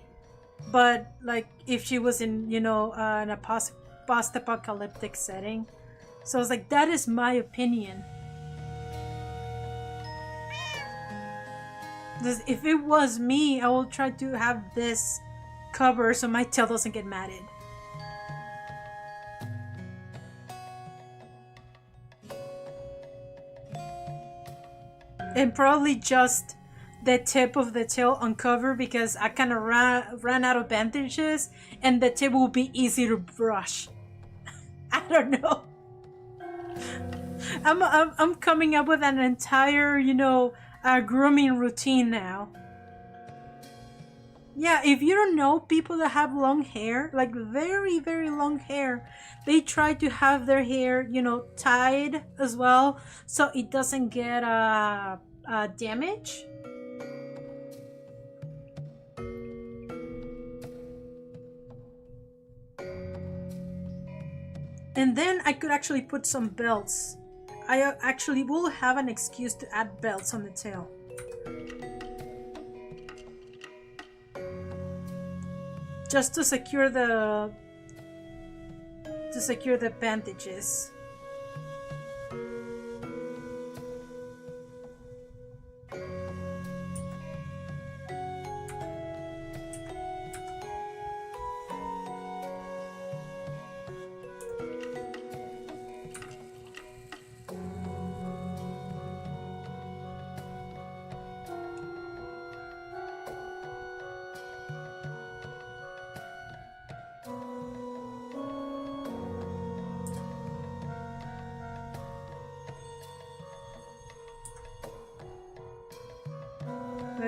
but like if she was in, you know, in a post-apocalyptic setting. So I was like, that is my opinion. If it was me, I will try to have this cover so my tail doesn't get matted. And probably just the tip of the tail uncovered because I kind of ran out of bandages, and the tip will be easy to brush. I don't know. I'm coming up with an entire, you know, grooming routine now. Yeah, if you don't know, people that have long hair, like very, very long hair, they try to have their hair, you know, tied as well, so it doesn't get damage. And then I could actually put some belts. I actually will have an excuse to add belts on the tail. Just to secure the bandages.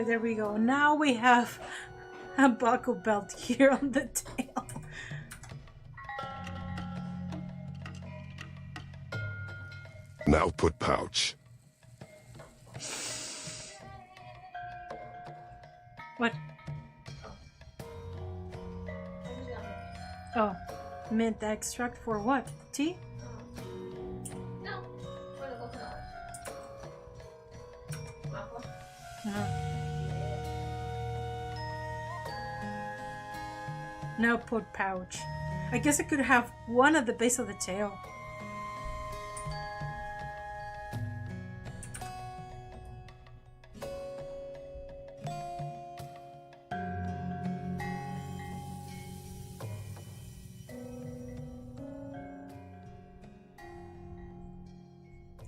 There we go. Now we have a buckle belt here on the tail. Now put pouch. What? Oh, mint extract for what? Tea? No, for the coconut. Now put pouch. I guess I could have one at the base of the tail.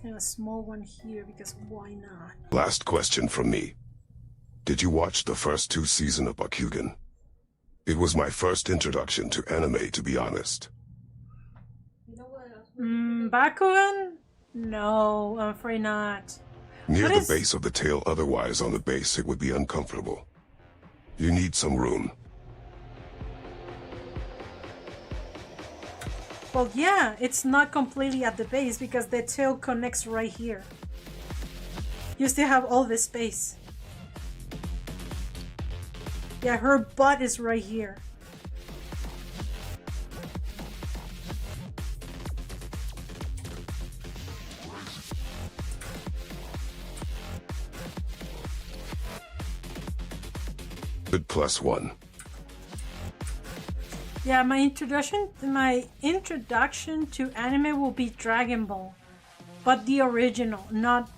And a small one here because why not? Last question from me. Did you watch the first 2 seasons of Bakugan? It was my first introduction to anime, to be honest. You know what else? Bakugan? No, I'm afraid not. Near the base of the tail, otherwise on the base it would be uncomfortable. You need some room. Well, yeah, it's not completely at the base because the tail connects right here. You still have all this space. Yeah, her butt is right here. Good +1. Yeah, my introduction to anime will be Dragon Ball, but the original, not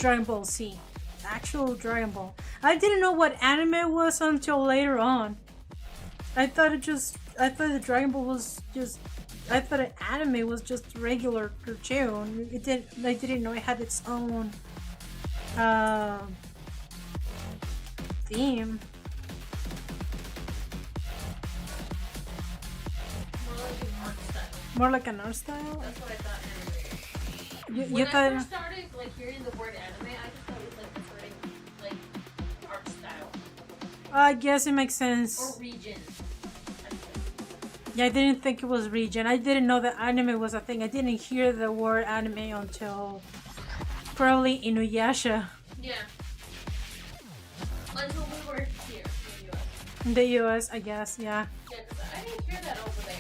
Dragon Ball Z. Actual Dragon Ball. I didn't know what anime was until later on. I thought the Dragon Ball was just, I thought an anime was just regular cartoon. I didn't know it had its own theme. More like an art style? That's what I thought anime. You When thought I first started like hearing the word anime, I just thought it was like a certain like art style I guess it makes sense. or region. Yeah, I didn't think it was region. I didn't know that anime was a thing. I didn't hear the word anime until probably Inuyasha. Yeah. Until we were here in the US. In the US, I guess, yeah. Yeah, because I didn't hear that over there.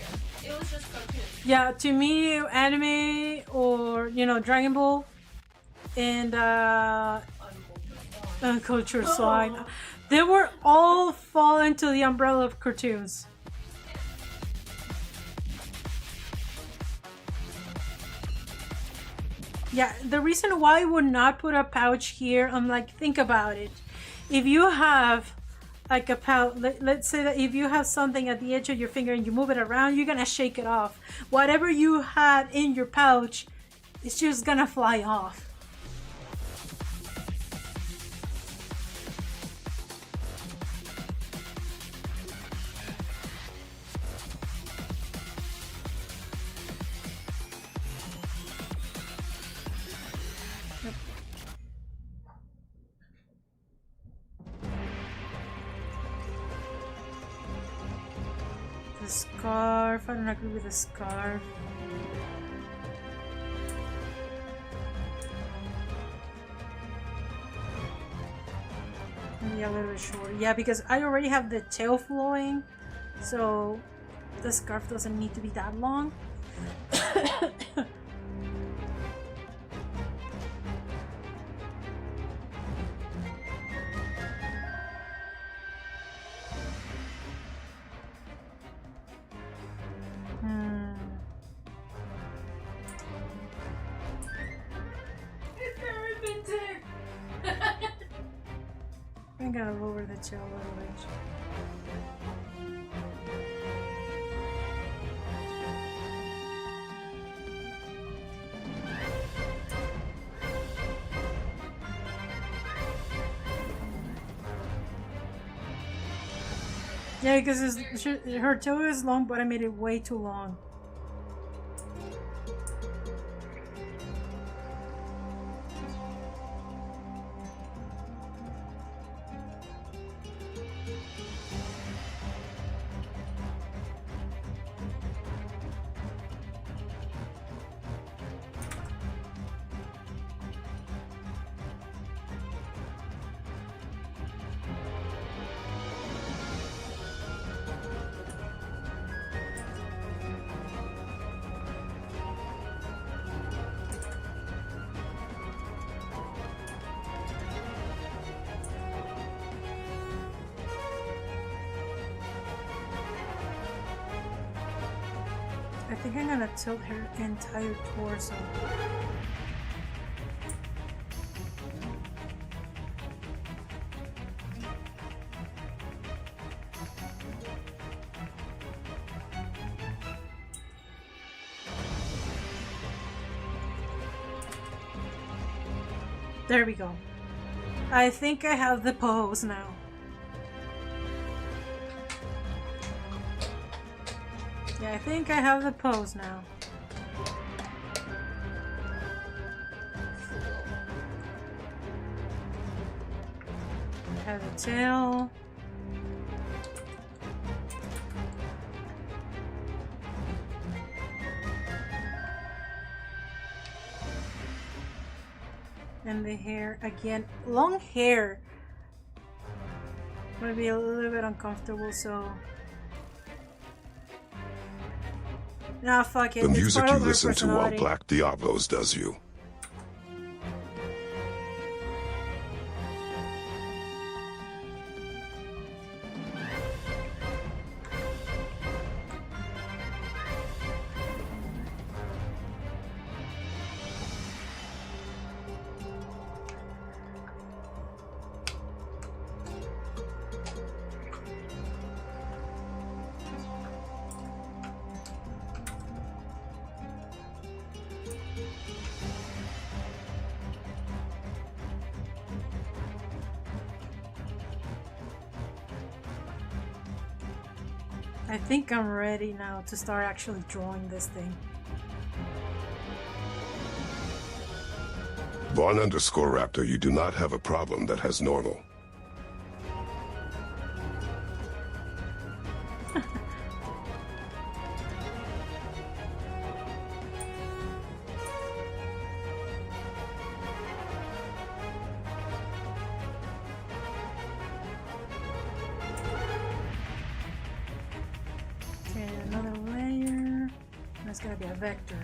It was just cartoons. Yeah, to me, anime or, you know, Dragon Ball and Uncultured Swine, they were all fall into the umbrella of cartoons. Yeah, the reason why I would not put a pouch here, I'm like, think about it. If you have like a pouch, let's say that if you have something at the edge of your finger and you move it around, you're gonna shake it off. Whatever you had in your pouch, it's just gonna fly off. the scarf. I don't agree with the scarf. Maybe a little bit short. Yeah, because I already have the tail flowing, so the scarf doesn't need to be that long. I gotta lower the tail a little bit. Yeah, because her tail is long, but I made it way too long. I think I'm gonna tilt her entire torso. There we go. I think I have the pose now. Yeah, I think I have the pose now. I have the tail. And the hair again. Long hair might be a little bit uncomfortable, so nah, fuck it. The It's music part you of her listen to while personality. Black Diablos does you. I think I'm ready now to start actually drawing this thing. Vaughn_Raptor, you do not have a problem that has normal. Okay, another layer. That's gonna be a vector.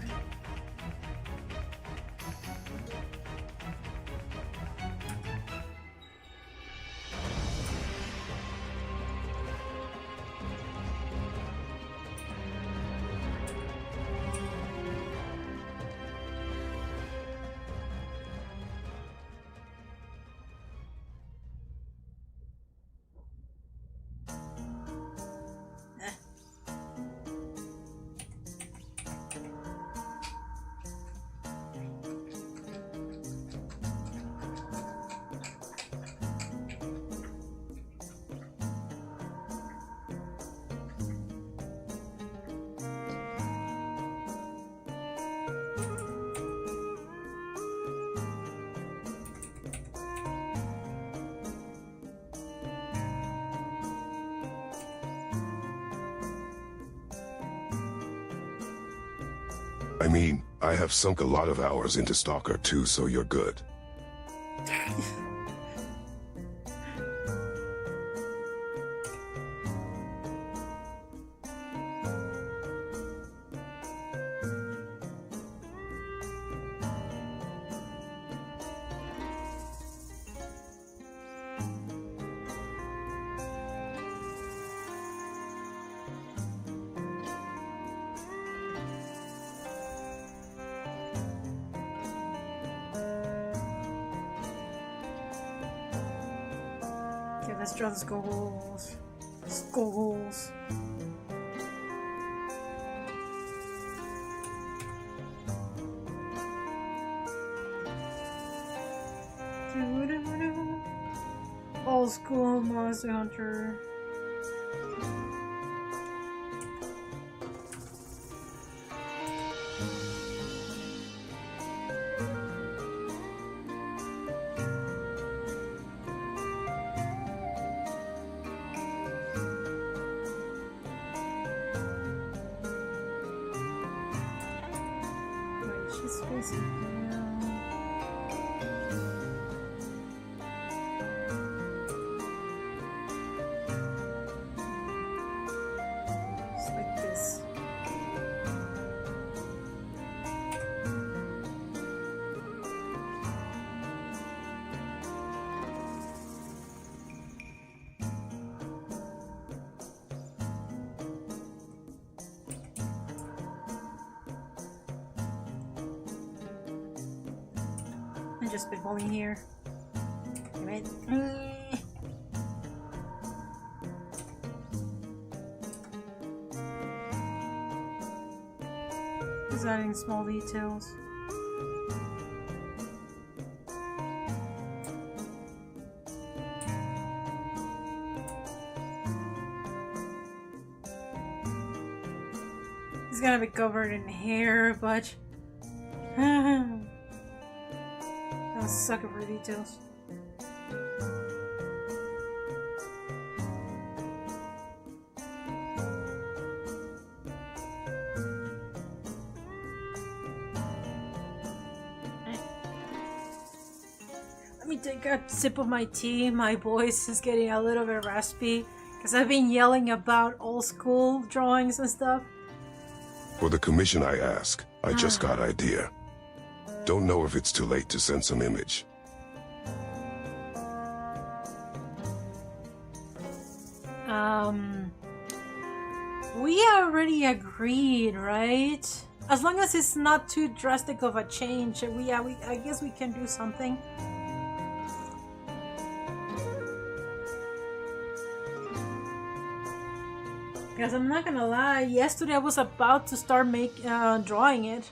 I mean, I have sunk a lot of hours into Stalker 2, so you're good. Let's draw the skulls. Skulls. Old school Monster Hunter. I'm just spitballing here. Right. Just adding small details. It's gonna be covered in hair, but I'm a sucker for details. Let me take a sip of my tea. My voice is getting a little bit raspy because I've been yelling about old school drawings and stuff. For the commission I ask, I just got idea. Don't know if it's too late to send some image. We already agreed, right? As long as it's not too drastic of a change, I guess we can do something. Because I'm not gonna lie, yesterday I was about to start drawing it.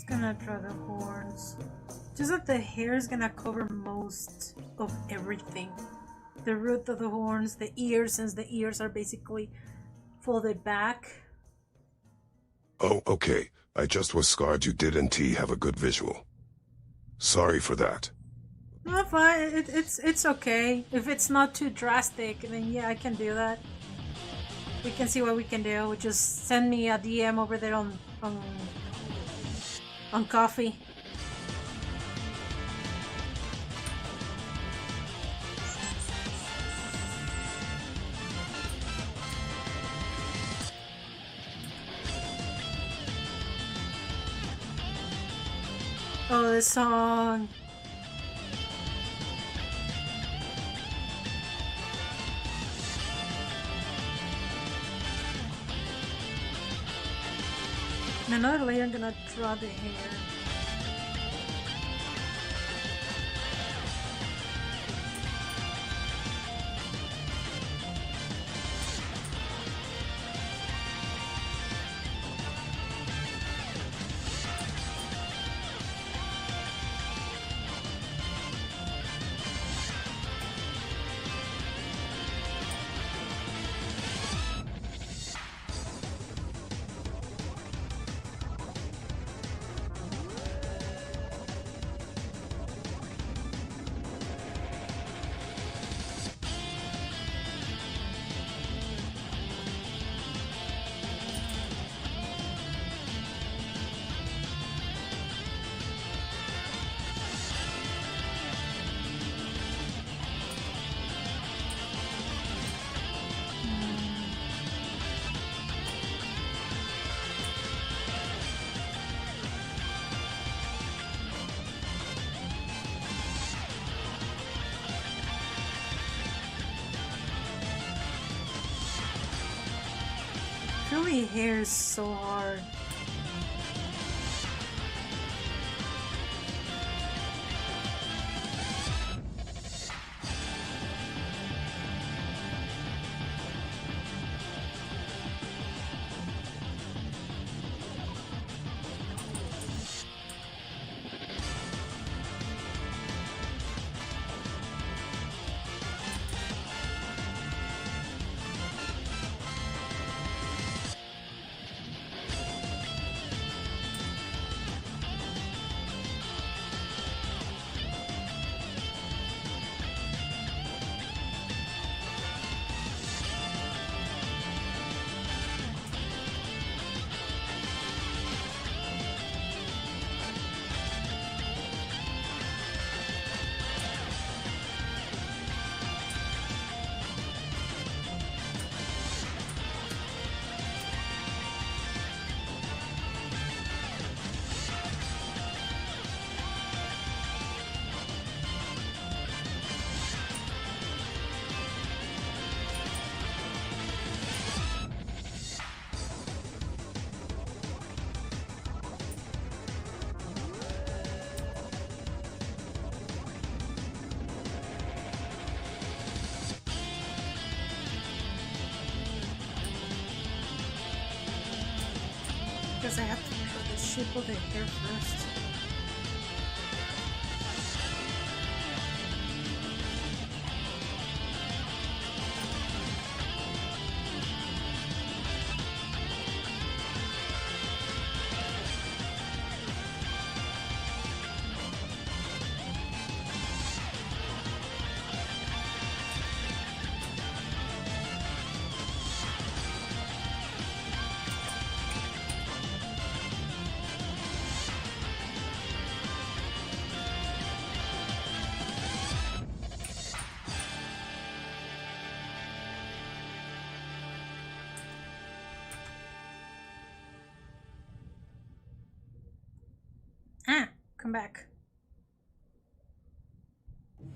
Gonna draw the horns. Just that the hair is gonna cover most of everything. The root of the horns, the ears, since the ears are basically folded back. Oh, okay. I just was scarred you didn't have a good visual. Sorry for that. No, fine. It's okay. If it's not too drastic, then yeah, I can do that. We can see what we can do. Just send me a DM over there on coffee. Oh, this song. And another layer, I'm gonna draw the hair. My hair is so hard. Because I have to draw the shape of the hair first. Come back. So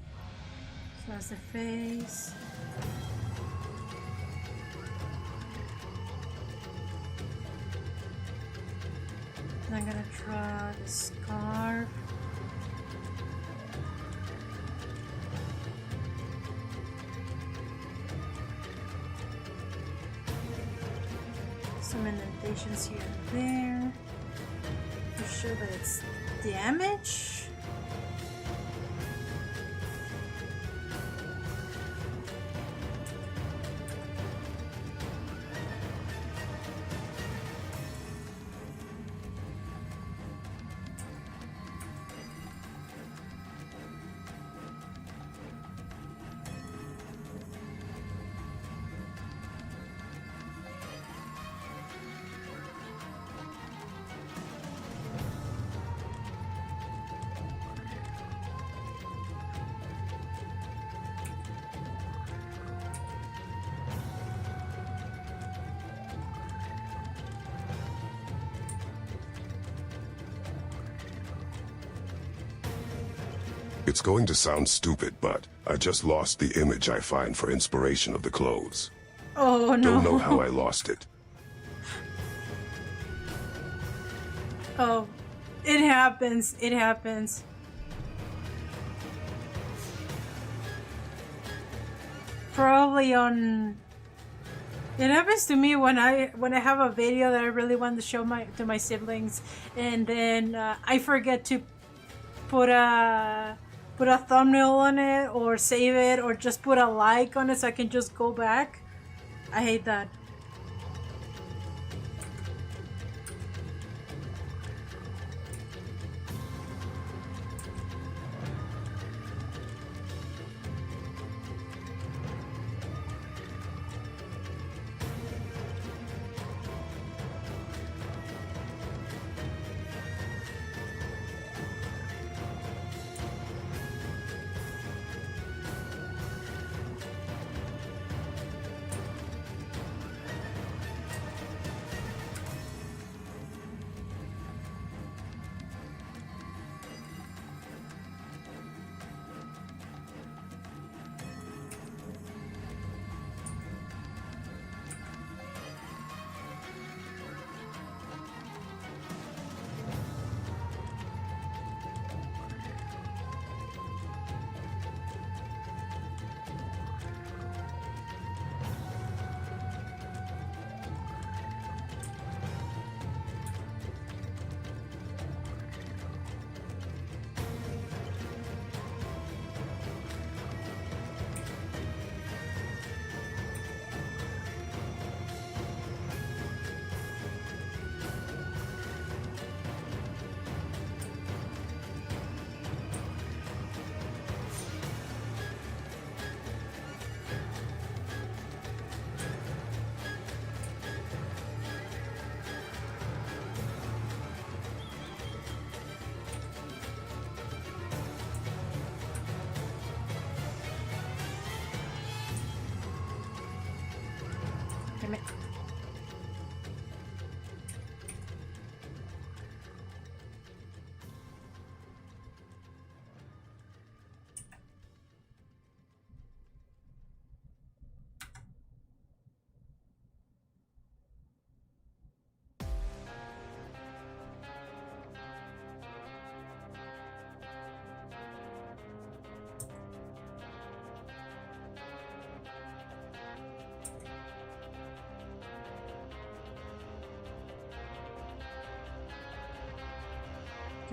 that's the face. And I'm gonna draw the scarf. Some indentations here and there. For sure that it's damage. It's going to sound stupid, but I just lost the image I find for inspiration of the clothes. Oh no. Don't know how I lost it. Oh, it happens. It happens. Probably on. It happens to me when I have a video that I really want to show to my siblings, and then I forget to put a thumbnail on it or save it or just put a like on it so I can just go back. I hate that.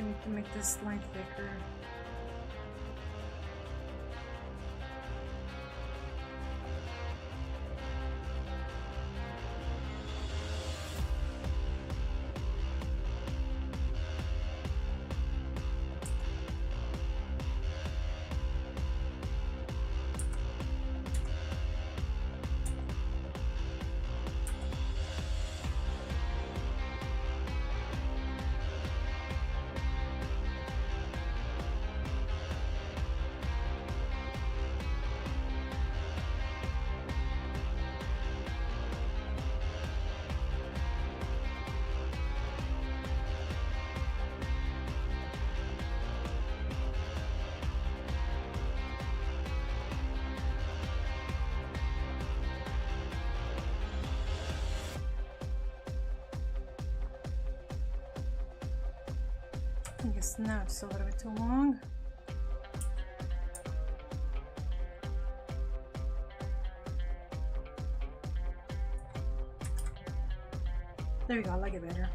I need to make this line thicker. I guess now it's a little bit too long. There we go, I like it better.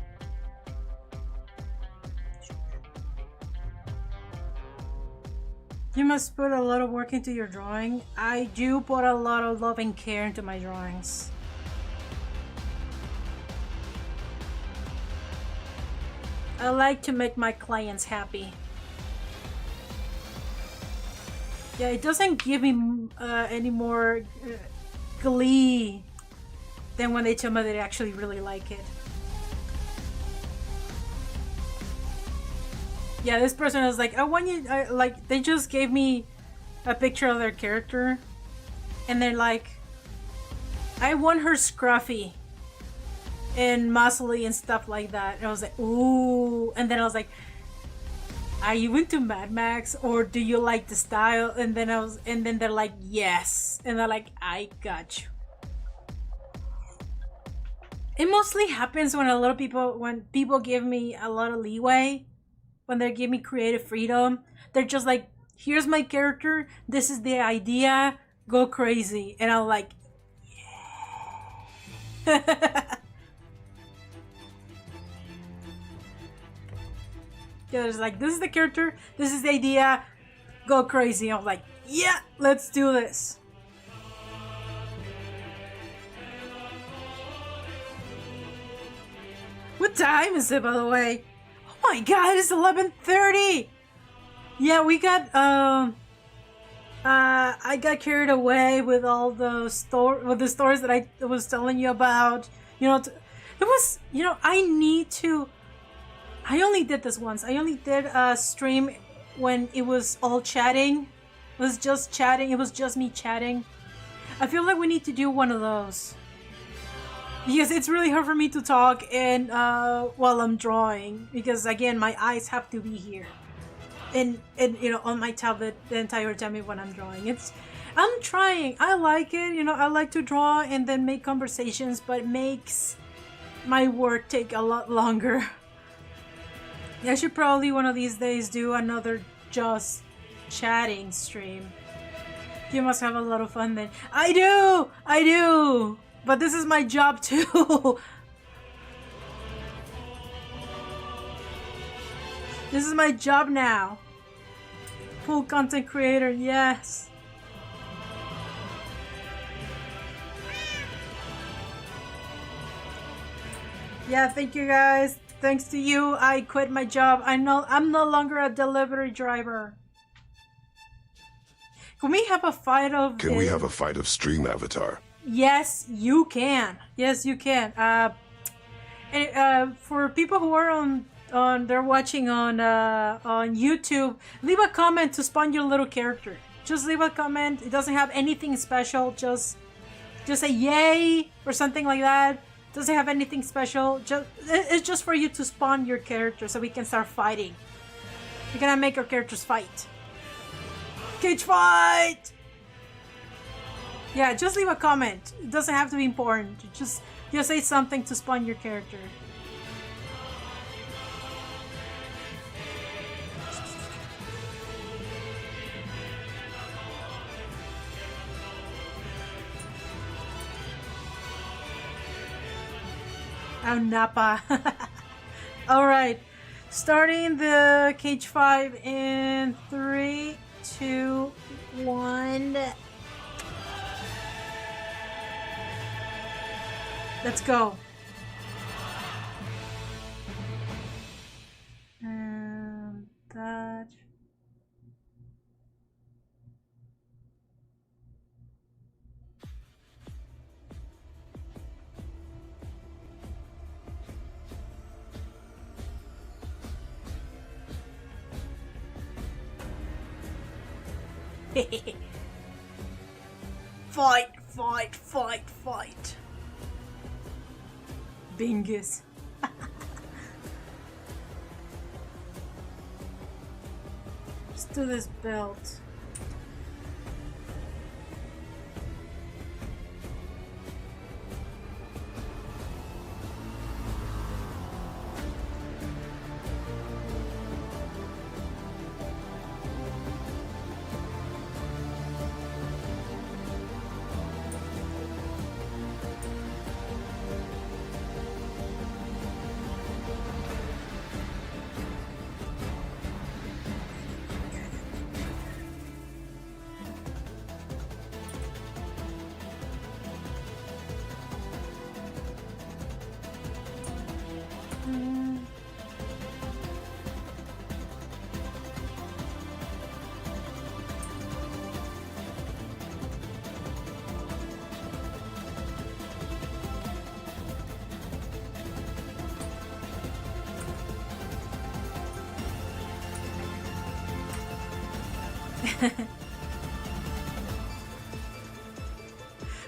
You must put a lot of work into your drawing. I do put a lot of love and care into my drawings. I like to make my clients happy. Yeah, it doesn't give me any more glee than when they tell me they actually really like it. Yeah, this person was like, I want you, like, they just gave me a picture of their character, and they're like, I want her scruffy and muscly and stuff like that. And I was like, ooh. And then I was like, are you into Mad Max, or do you like the style? And then they're like, yes. And they're like, I got you. It mostly happens when when people give me a lot of leeway, when they give me creative freedom. They're just like, here's my character, this is the idea, go crazy. And I'm like, yeah. Yeah, it's like, this is the character, this is the idea, go crazy. I'm like, yeah, let's do this. What time is it, by the way? Oh my god, it's 11:30. Yeah, we got I got carried away with all the stories that I was telling you about. You know, it was, you know, I only did this once. I only did a stream when it was all chatting. It was just chatting. It was just me chatting. I feel like we need to do one of those, because it's really hard for me to talk and while I'm drawing, because again, my eyes have to be here and you know, on my tablet the entire time when I'm drawing. I'm trying. I like it. You know, I like to draw and then make conversations, but it makes my work take a lot longer. I should probably one of these days do another just chatting stream. You must have a lot of fun then. I do! But this is my job too. This is my job now. Full content creator, yes. Yeah, thank you guys. Thanks to you, I quit my job. I'm no longer a delivery driver. Can we have a fight of... Can we have a fight of stream avatar? Yes, you can. Yes, you can. For people who are they're watching on YouTube, leave a comment to spawn your little character. Just leave a comment. It doesn't have anything special. Just say yay or something like that. Doesn't have anything special. It's just for you to spawn your character so we can start fighting. We're gonna make our characters fight. Cage fight! Yeah, just leave a comment. It doesn't have to be important. Just say something to spawn your character. Oh, Napa. Alright. Starting the cage 5 in 3, 2, 1. Let's go. And that. Fight, fight, fight, fight. Bingus. Let's do this belt.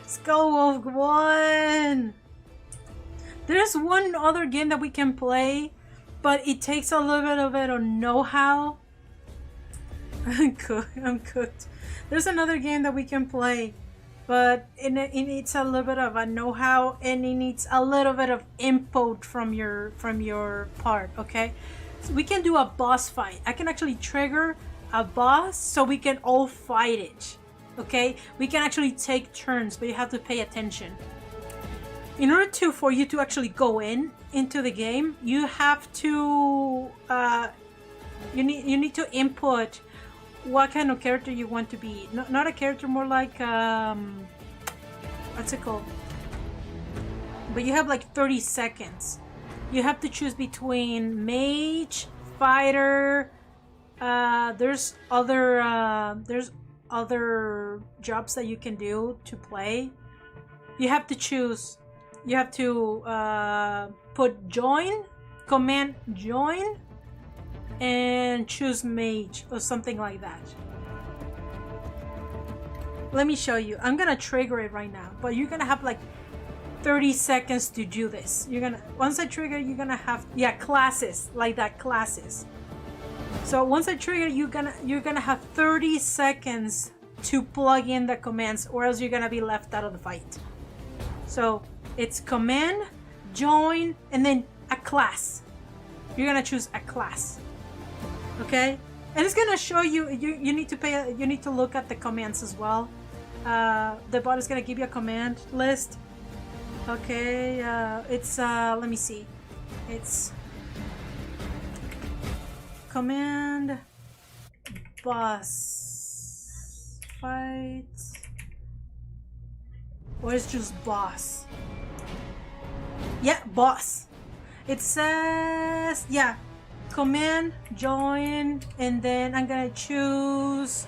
Skullwolf won! There's one other game that we can play, but it takes a little bit of it on know-how. I'm cooked. There's another game that we can play, but it needs a little bit of a know-how, and it needs a little bit of input from your part, okay? So we can do a boss fight. I can actually trigger a boss so we can all fight it, okay? We can actually take turns, but you have to pay attention. In order for you to actually go into the game, you have to you need to input what kind of character you want to be. Not a character, more like what's it called? But you have like 30 seconds. You have to choose between mage, fighter. There's other jobs that you can do to play. You have to choose. You have to put join, command join, and choose mage or something like that. Let me show you. I'm gonna trigger it right now, but you're gonna have like 30 seconds to do this. Once I trigger, you're gonna have classes like that, classes. So once I trigger, you're gonna have 30 seconds to plug in the commands, or else you're gonna be left out of the fight. So it's command, join, and then a class. You're gonna choose a class, okay? And it's gonna show you. You need to look at the commands as well. The bot is gonna give you a command list. Okay, it's let me see. It's command boss fight, or it's just boss. Yeah, boss. It says command join, and then I'm gonna choose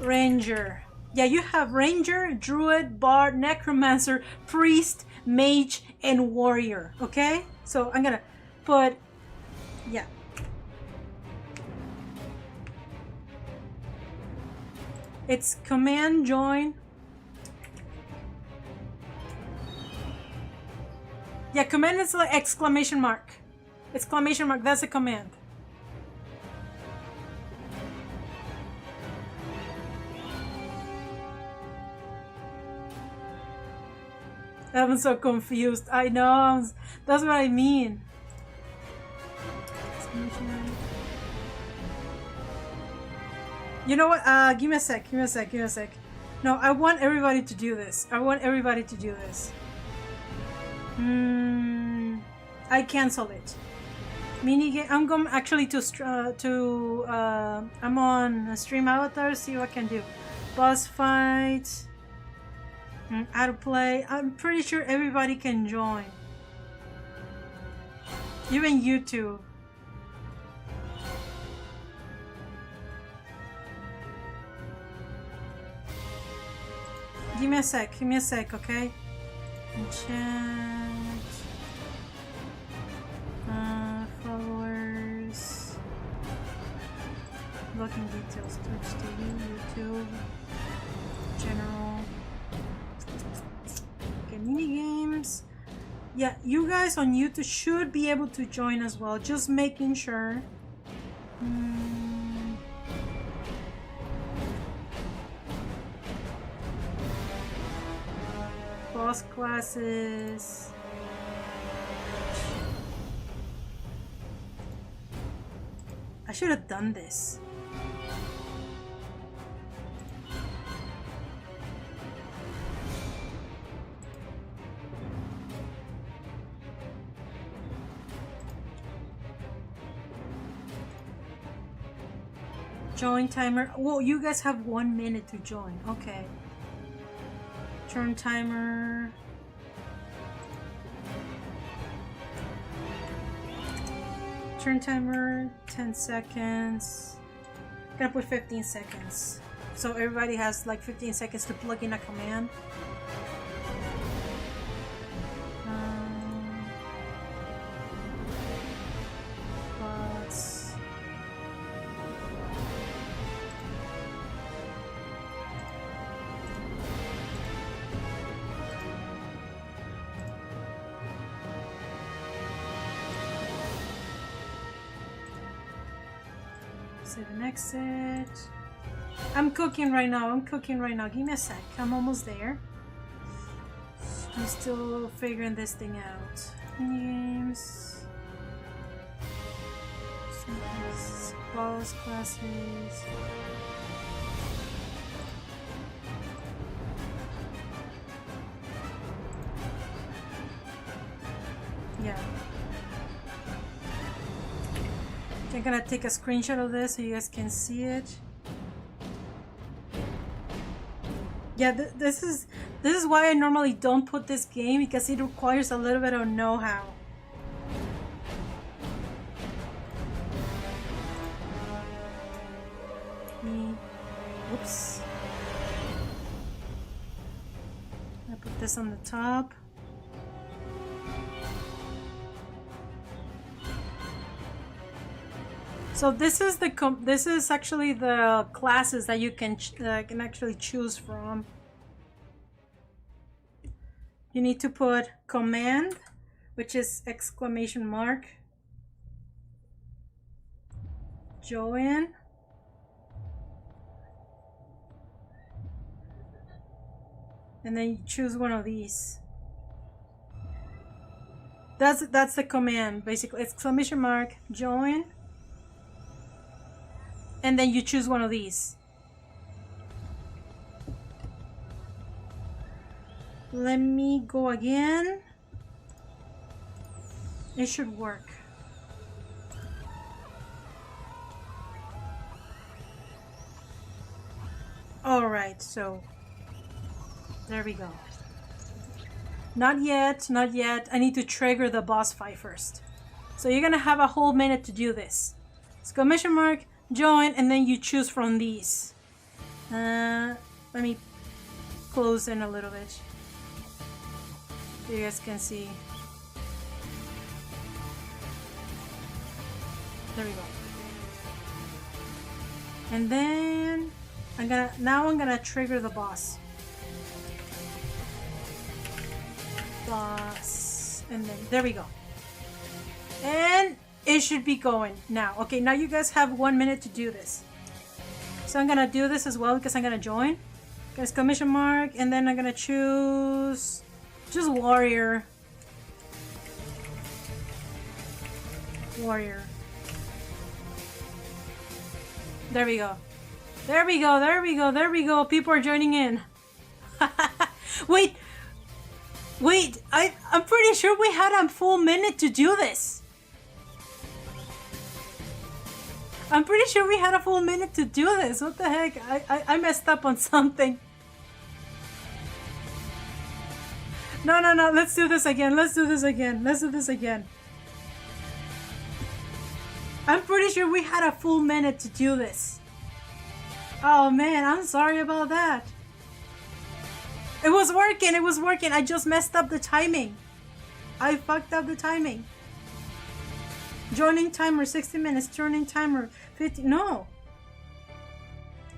ranger. Yeah, you have ranger, druid, bard, necromancer, priest, mage, and warrior. Okay, so I'm gonna put it's command join. Yeah, command is like exclamation mark. Exclamation mark, that's a command. I'm so confused. I know. That's what I mean. You know what? Give me a sec. No, I want everybody to do this. I cancel it. Minigame. I'm going actually I'm on Stream Avatar, see what I can do. Boss fight. How to play. I'm pretty sure everybody can join. Even YouTube. Give me a sec, okay? Enchant. Followers. Looking details. Twitch TV, YouTube. General. Okay, mini games. Yeah, you guys on YouTube should be able to join as well. Just making sure. Boss classes. I should have done this. Join timer. Whoa, you guys have 1 minute to join. Okay. Turn timer. Turn timer, 10 seconds. I'm gonna put 15 seconds. So everybody has like 15 seconds to plug in a command. Bots. Save and exit. I'm cooking right now. Give me a sec. I'm almost there. I'm still figuring this thing out. Games. Boss classes. Yeah. I'm gonna take a screenshot of this so you guys can see it. Yeah, this is why I normally don't put this game, because it requires a little bit of know-how. Whoops. I put this on the top. So this is actually the classes that you can actually choose from. You need to put command, which is exclamation mark, join, and then you choose one of these. That's the command, basically. Exclamation mark, join. And then you choose one of these. Let me go again. It should work. Alright, so there we go. Not yet. I need to trigger the boss fight first. So you're gonna have a whole minute to do this. Exclamation mark, join, and then you choose from these. Let me close in a little bit so you guys can see. There we go. And then I'm gonna trigger the boss. And then there we go. And it should be going now. Okay, now you guys have 1 minute to do this. So I'm gonna do this as well because I'm gonna join. Exclamation mark, and then I'm gonna choose just warrior. There we go. There we go. People are joining in. Wait, I'm pretty sure we had a full minute to do this. I'm pretty sure we had a full minute to do this. What the heck? I messed up on something. No. Let's do this again. Let's do this again. I'm pretty sure we had a full minute to do this. Oh man, I'm sorry about that. It was working. I just messed up the timing. I fucked up the timing. Joining timer 60 minutes. Joining timer 50. No.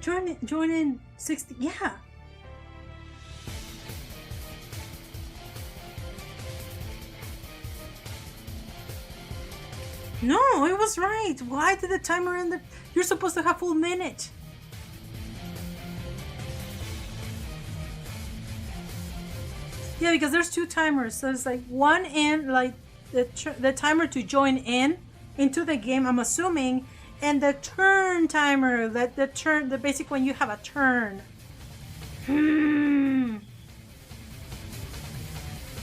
Join in 60. Yeah. No, it was right. Why did the timer end? You're supposed to have full minute. Yeah, because there's two timers. So it's like one in, like the timer to join in into the game, I'm assuming, and the turn timer, the basic when you have a turn.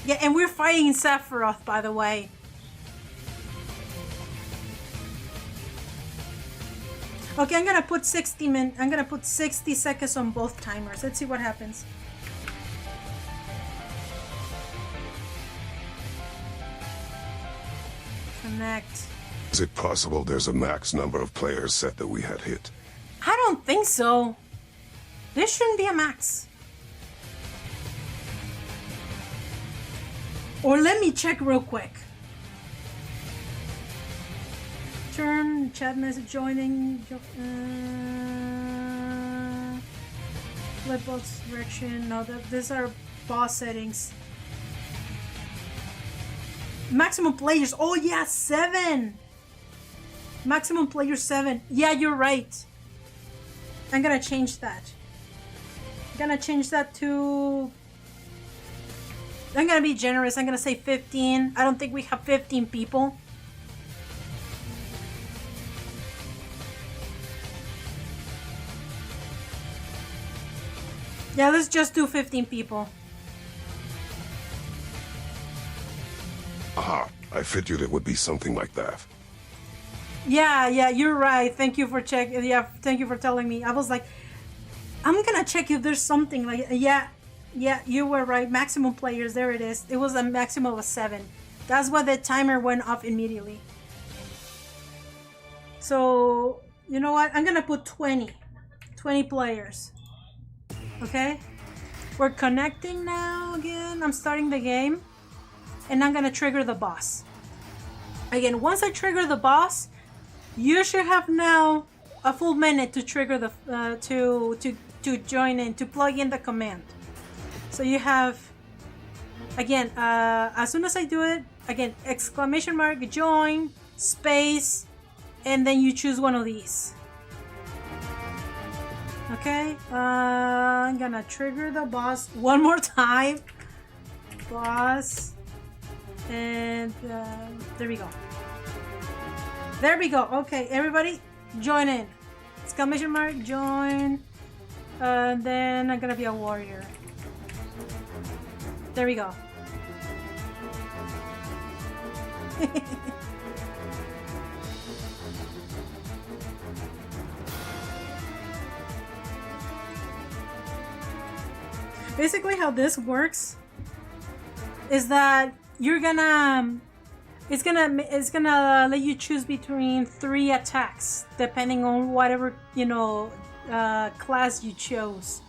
Yeah, and we're fighting Sephiroth, by the way. Okay, I'm gonna put 60 seconds on both timers. Let's see what happens. Connect. Is it possible there's a max number of players set that we had hit? I don't think so. There shouldn't be a max. Or let me check real quick. Turn, chat message joining. Flipbox direction. No, these are boss settings. Maximum players. Oh yeah, 7. Maximum players 7. Yeah, you're right. I'm gonna change that. I'm gonna be generous. I'm gonna say 15. I don't think we have 15 people. Yeah, let's just do 15 people. Aha, I figured it would be something like that. Yeah, you're right. Thank you for checking. Yeah, thank you for telling me. I was like, I'm gonna check if there's something like, yeah, you were right. Maximum players, there it is. It was a maximum of 7. That's why the timer went off immediately. So, you know what? I'm gonna put 20 players. Okay? We're connecting now again. I'm starting the game. And I'm gonna trigger the boss. Again, once I trigger the boss, you should have now a full minute to trigger the to join in, to plug in the command. So you have, again, as soon as I do it, again, exclamation mark, join, space, and then you choose one of these. Okay, I'm gonna trigger the boss one more time. Boss. And there we go. There we go. Okay, everybody, join in. Exclamation mark, join. Then I'm gonna be a warrior. There we go. Basically, how this works is that you're gonna, it's gonna let you choose between 3 attacks depending on whatever, you know, class you chose.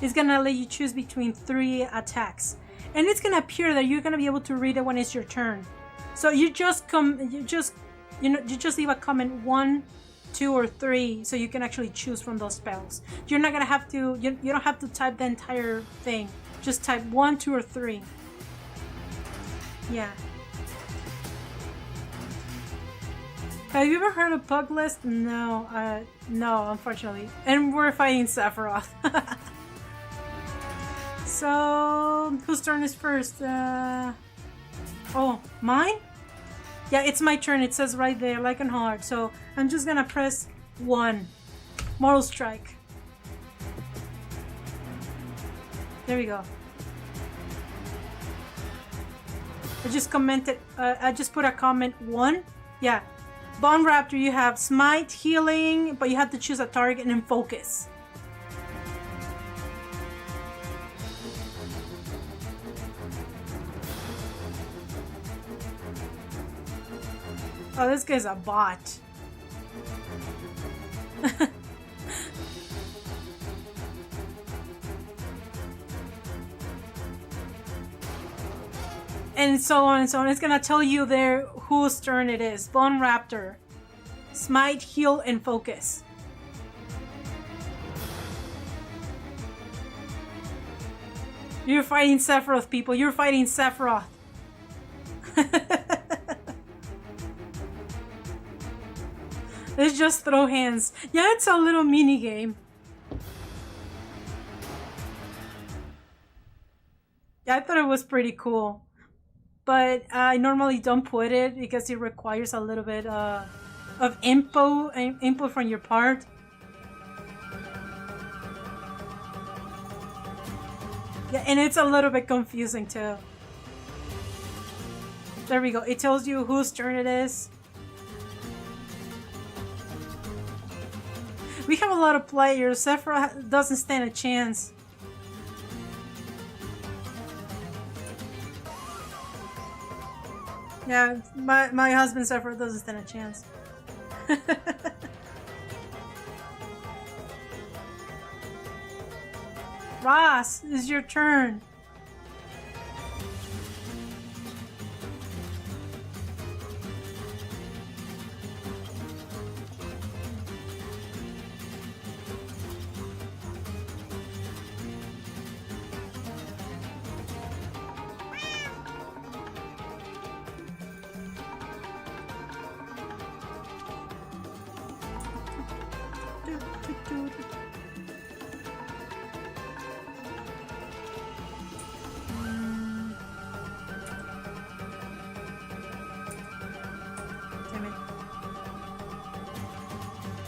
It's gonna let you choose between 3 attacks, and it's gonna appear that you're gonna be able to read it when it's your turn. So you just leave a comment 1, 2, or 3, so you can actually choose from those spells. You're not gonna have to. You don't have to type the entire thing. Just type 1, 2, or 3. Yeah. Have you ever heard of Pug List? No, no, unfortunately. And we're fighting Sephiroth. So, whose turn is first? Oh, mine? Yeah, it's my turn. It says right there, LycanHeart. So, I'm just gonna press 1. Mortal Strike. There we go. I just commented, I just put a comment 1. Yeah. Bone Raptor, you have Smite, Healing, but you have to choose a target and focus. Oh, this guy's a bot. And so on and so on. It's gonna tell you there whose turn it is. Bone Raptor. Smite, heal, and focus. You're fighting Sephiroth, people. You're fighting Sephiroth. Let's just throw hands. Yeah, it's a little mini game. Yeah, I thought it was pretty cool. But I normally don't put it because it requires a little bit of input from your part. Yeah, and it's a little bit confusing too. There we go. It tells you whose turn it is. We have a lot of players. Sephiroth doesn't stand a chance. Yeah, my husband Sephiroth doesn't stand a chance. Ross, it's your turn.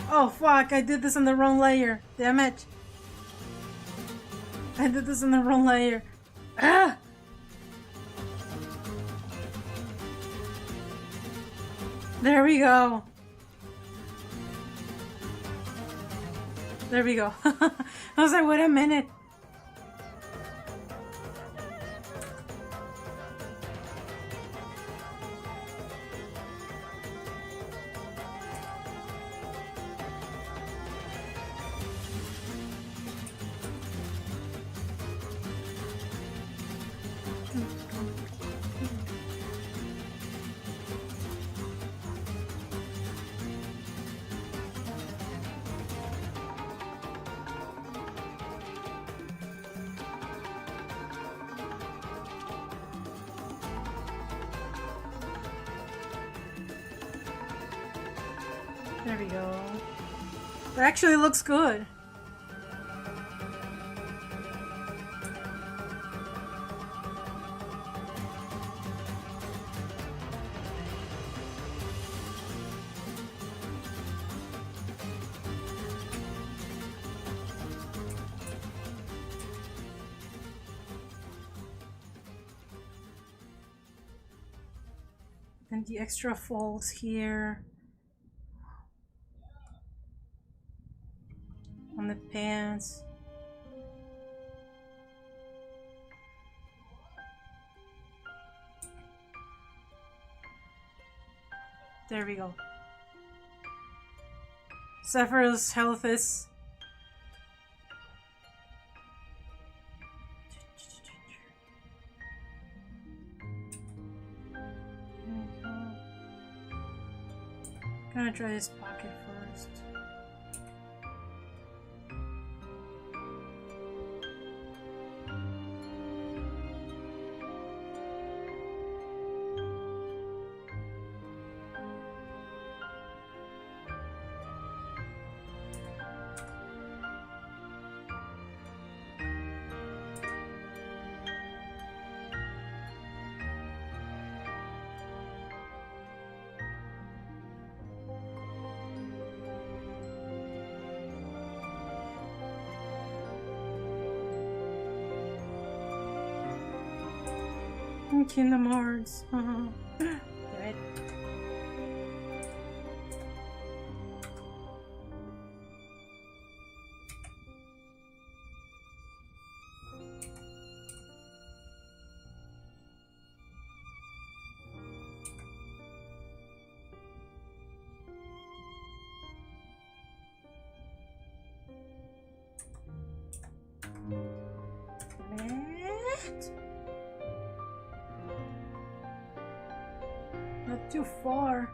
Oh fuck, I did this on the wrong layer. Damn it. I did this on the wrong layer. Ah! There we go. There we go. I was like, wait a minute. There we go. It actually looks good. And the extra folds here. On the pants. There we go. Sephiroth's health is... Gonna try this pocket first. Kingdom Hearts. Right. Too far.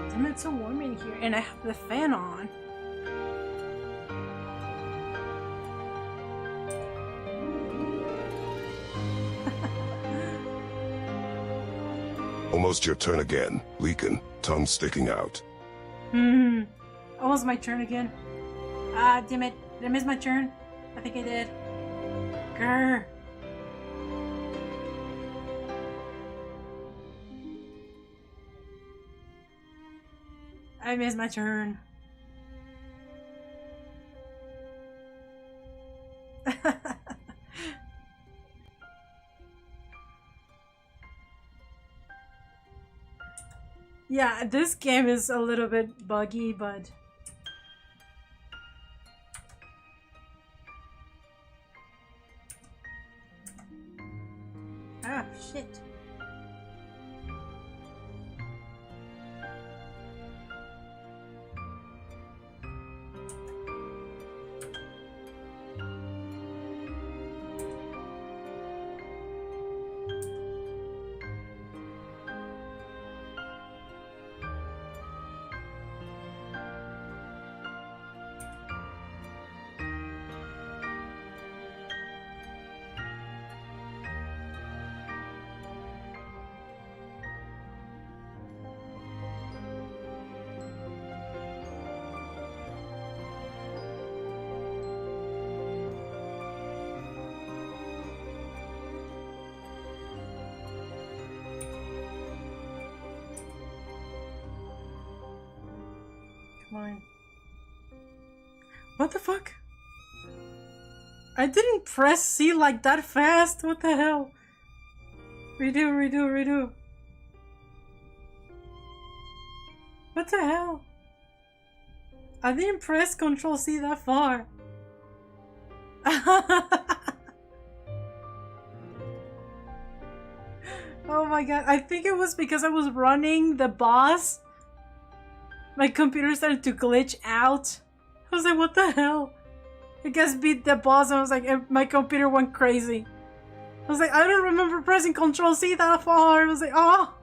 Damn, it's so warm in here, and I have the fan on. Almost your turn again, Lycan, tongue sticking out. Almost my turn again. Ah, damn it. Did I miss my turn? I think I did. Grr. I missed my turn. Yeah, this game is a little bit buggy, but... Ah, shit. Mine. What the fuck? I didn't press C like that fast. What the hell? Redo, redo, redo. What the hell? I didn't press Control C that far. Oh my god. I think it was because I was running the boss. My computer started to glitch out. I was like, what the hell? I guess beat the boss and I was like, my computer went crazy. I was like, I don't remember pressing Control C that far. I was like, oh,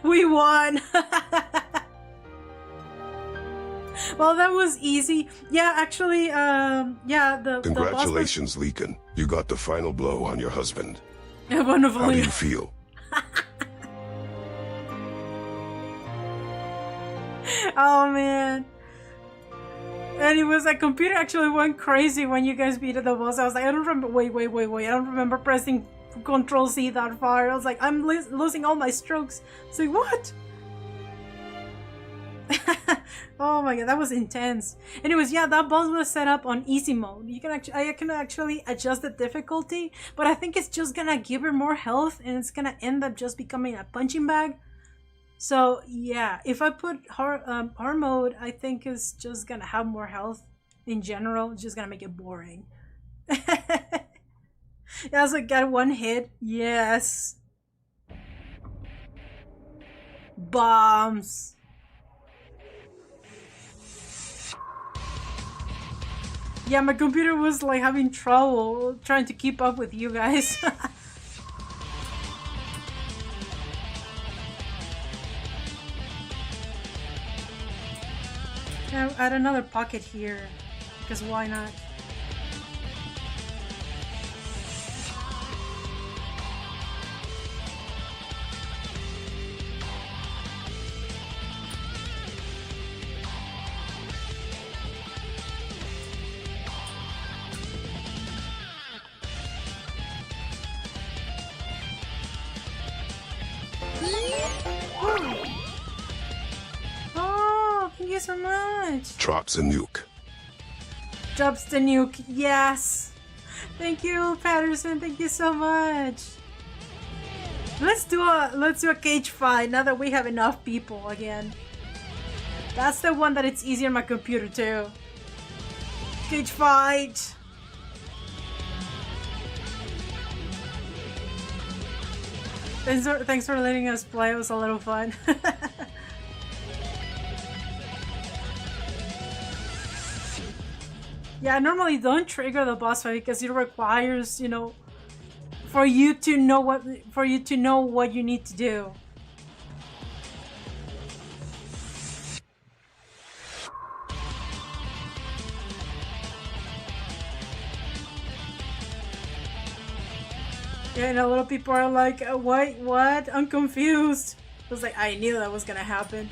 we won. Well, that was easy. Yeah, actually, yeah, Congratulations, Lycan. You got the final blow on your husband. Yeah, wonderful. How do you feel? Oh man. And it was like computer actually went crazy when you guys beat the boss. I was like, I don't remember. Wait. I don't remember pressing Control C that far. I was like, I'm losing all my strokes. It's like, what? Oh my god, that was intense. Anyways, yeah, that boss was set up on easy mode. You can actually, I can actually adjust the difficulty, but I think it's just gonna give her more health, and it's gonna end up just becoming a punching bag. So yeah, if I put hard mode, I think it's just gonna have more health in general. It's just gonna make it boring. Yeah, so got one hit. Yes. Bombs. Yeah, my computer was like having trouble trying to keep up with you guys. I'll add another pocket here, because why not? Oh, thank you so much. Drops a nuke. Drops the nuke, yes. Thank you, Patterson. Thank you so much. Let's do a cage fight now that we have enough people again. That's the one that it's easier on my computer too. Cage fight. Thanks for letting us play. It was a little fun. Yeah, I normally don't trigger the boss fight because it requires, you know, for you to know what you need to do. Yeah, and a lot of people are like, what? I'm confused. I was like, I knew that was gonna happen.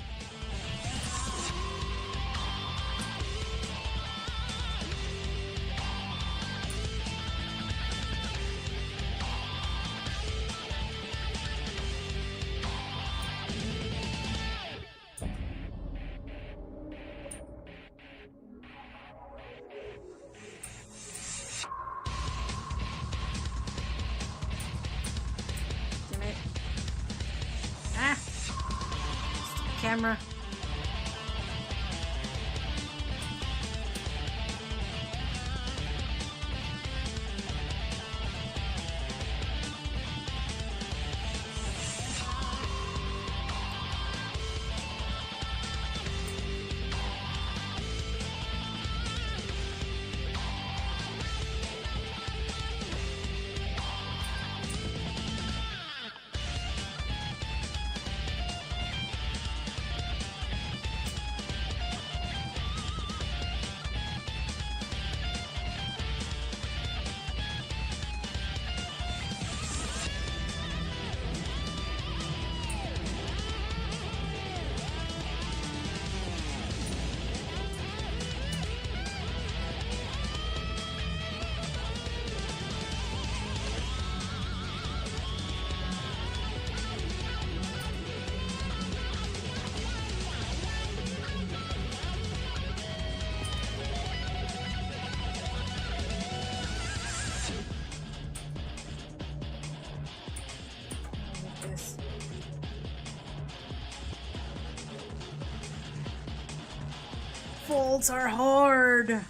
Camera. Folds are hard.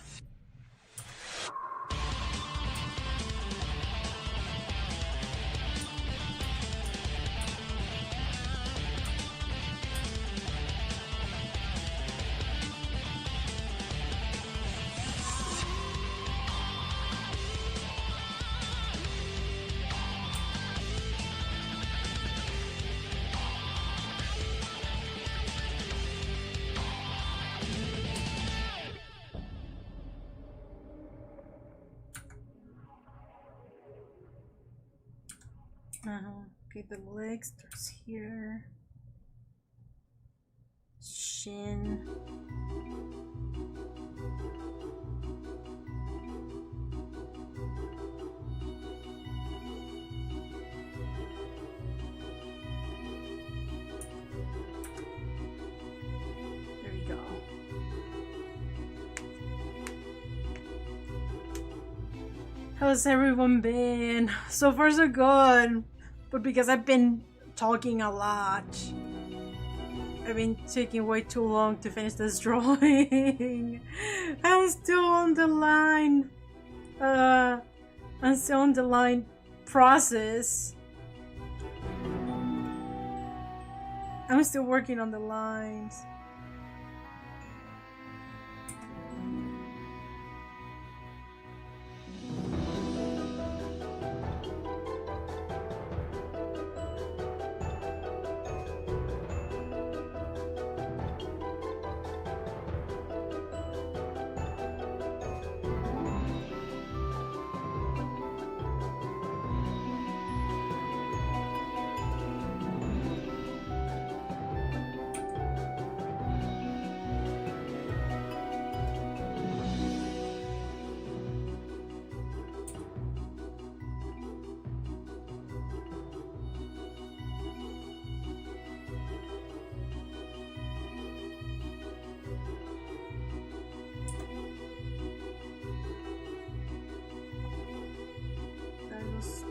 Okay, the legs starts here. Shin. There we go. How's everyone been? So far so good. But because I've been talking a lot, I've been taking way too long to finish this drawing. I'm still on the line. I'm still on the line process. I'm still working on the lines.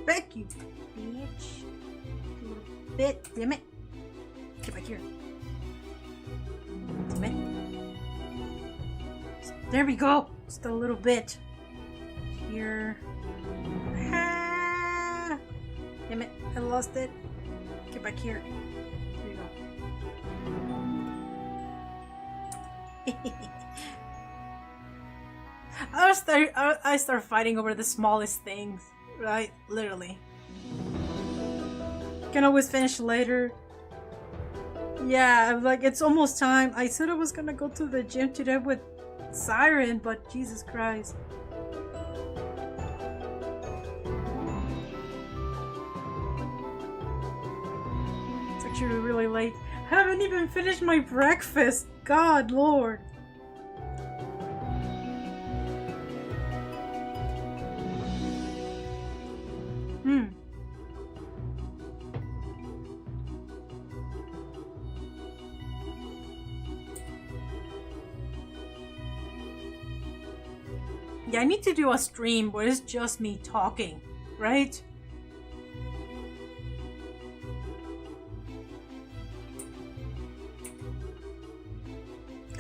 Back, you bitch. A little bit. Damn it. Get back here. Damn it. There we go. Just a little bit. Here. Ah. Damn it. I lost it. Get back here. There you go. I start fighting over the smallest things, right? Literally. Can always finish later. Yeah, like it's almost time. I said I was gonna go to the gym today with Siren, but Jesus Christ. It's actually really late. I haven't even finished my breakfast. God Lord. Yeah, I need to do a stream where it's just me talking, right?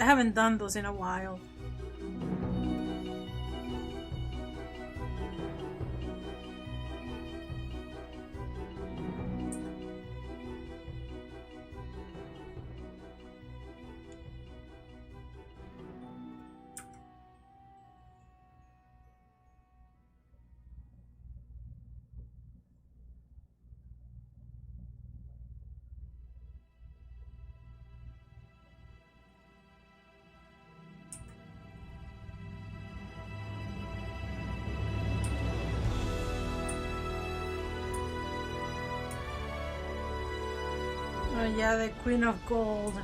I haven't done those in a while. Oh yeah, the Queen of Gold.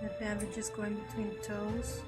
The bandage is going between toes.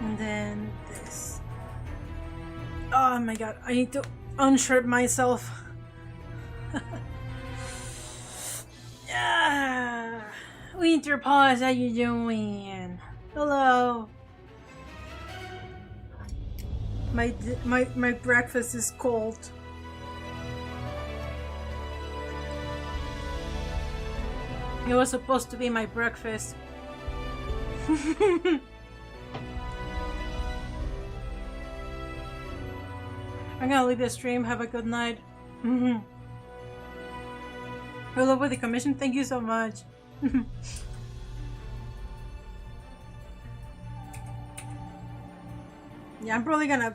And then this. Oh my god, I need to unstrip myself. Yeah. Winter Paws, how you doing? Hello. My breakfast is cold. It was supposed to be my breakfast. I'm gonna leave the stream. Have a good night. Hello with the commission. Thank you so much. Yeah, I'm probably gonna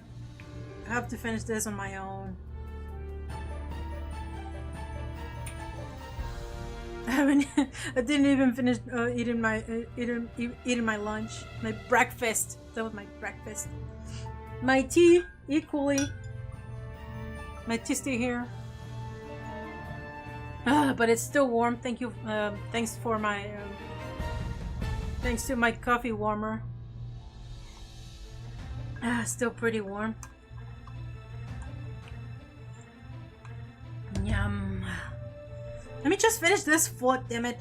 have to finish this on my own. I didn't even finish eating my lunch, my breakfast. That was my breakfast. My tea equally. My tea still here. But it's still warm. Thank you. Thanks for my. Thanks to my coffee warmer. Still pretty warm. Yum. Let me just finish this foot, damn it.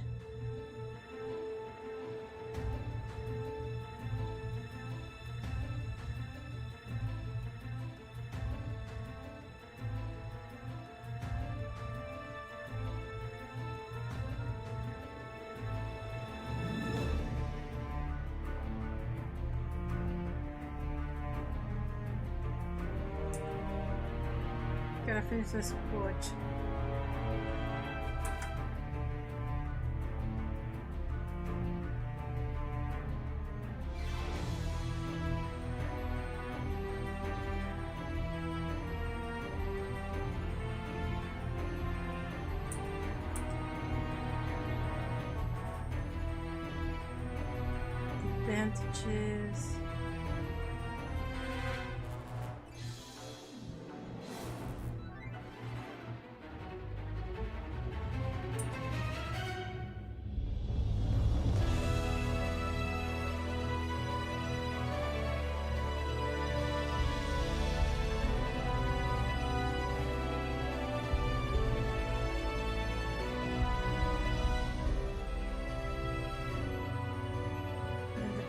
gotta finish this foot. Advantages.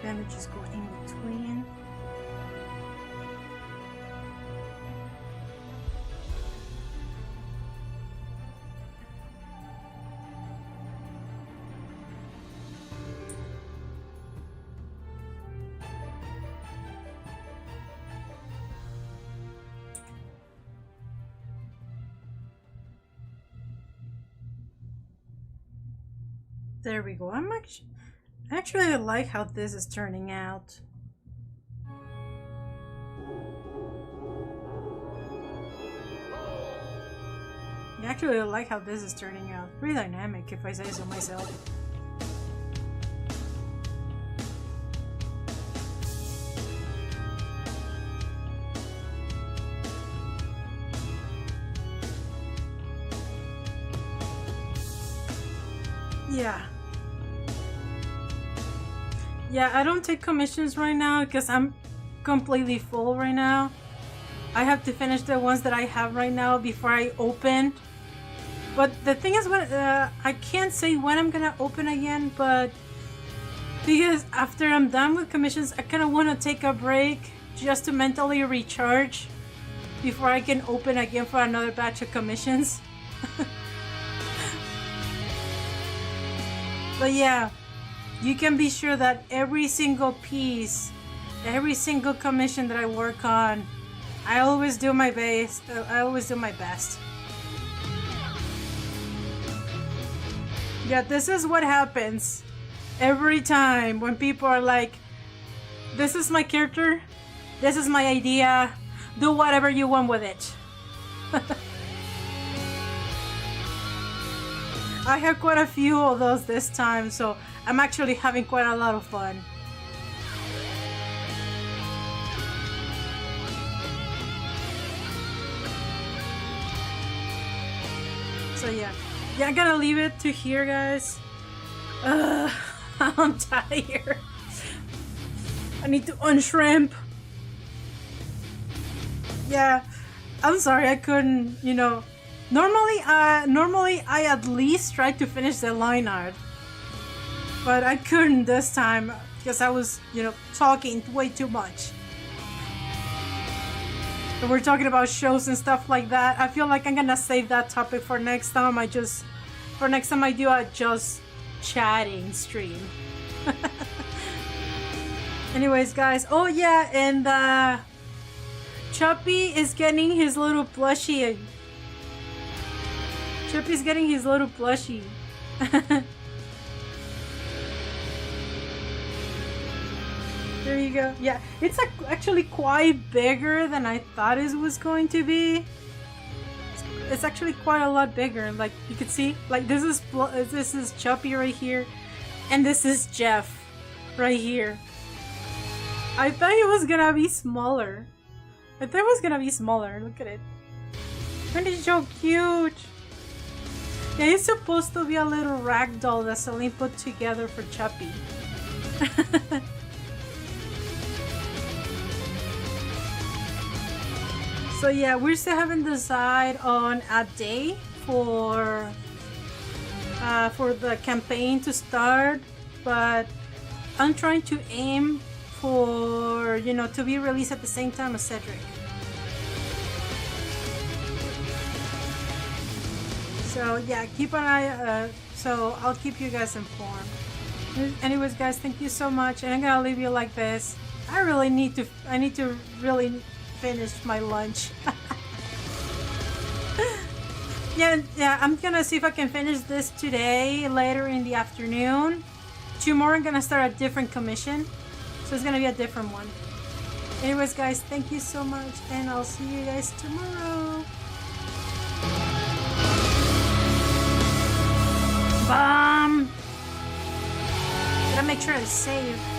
Damages go in between. There we go. Actually, I like how this is turning out. Actually, I like how this is turning out. Pretty dynamic, if I say so myself. Yeah. Yeah, I don't take commissions right now because I'm completely full right now. I have to finish the ones that I have right now before I open. But the thing is, I can't say when I'm gonna open again, but because after I'm done with commissions, I kind of want to take a break just to mentally recharge before I can open again for another batch of commissions. But yeah. You can be sure that every single piece, every single commission that I work on, I always do my best. I always do my best. Yeah, this is what happens every time when people are like, this is my character, this is my idea, do whatever you want with it. I have quite a few of those this time, so I'm actually having quite a lot of fun. So yeah, I'm gonna leave it to here, guys. I'm tired. I need to unshrimp. Yeah, I'm sorry I couldn't, you know. Normally I at least try to finish the line art. But I couldn't this time because I was, you know, talking way too much. And we're talking about shows and stuff like that. I feel like I'm gonna save that topic for next time. For next time I do a just chatting stream. Anyways, guys. Oh yeah, and Chuppy is getting his little plushie. Chuppy's getting his little plushie. There you go. Yeah, it's actually quite bigger than I thought it was going to be. It's actually quite a lot bigger. Like you can see, like this is Chuppy right here, and this is Jeff right here. I thought it was gonna be smaller. Look at it. And it's so cute. Yeah, it's supposed to be a little rag doll that Celine put together for Chuppy. So yeah, we still haven't decided on a day for the campaign to start, but I'm trying to aim for, you know, to be released at the same time as Cedric. So yeah, keep an eye. So I'll keep you guys informed. Anyways, guys, thank you so much, and I'm gonna leave you like this. I need to really finish my lunch. yeah, I'm gonna see if I can finish this today, later in the afternoon. Tomorrow I'm gonna start a different commission, so it's gonna be a different one. Anyways, guys, thank you so much, and I'll see you guys tomorrow. Gotta make sure to save.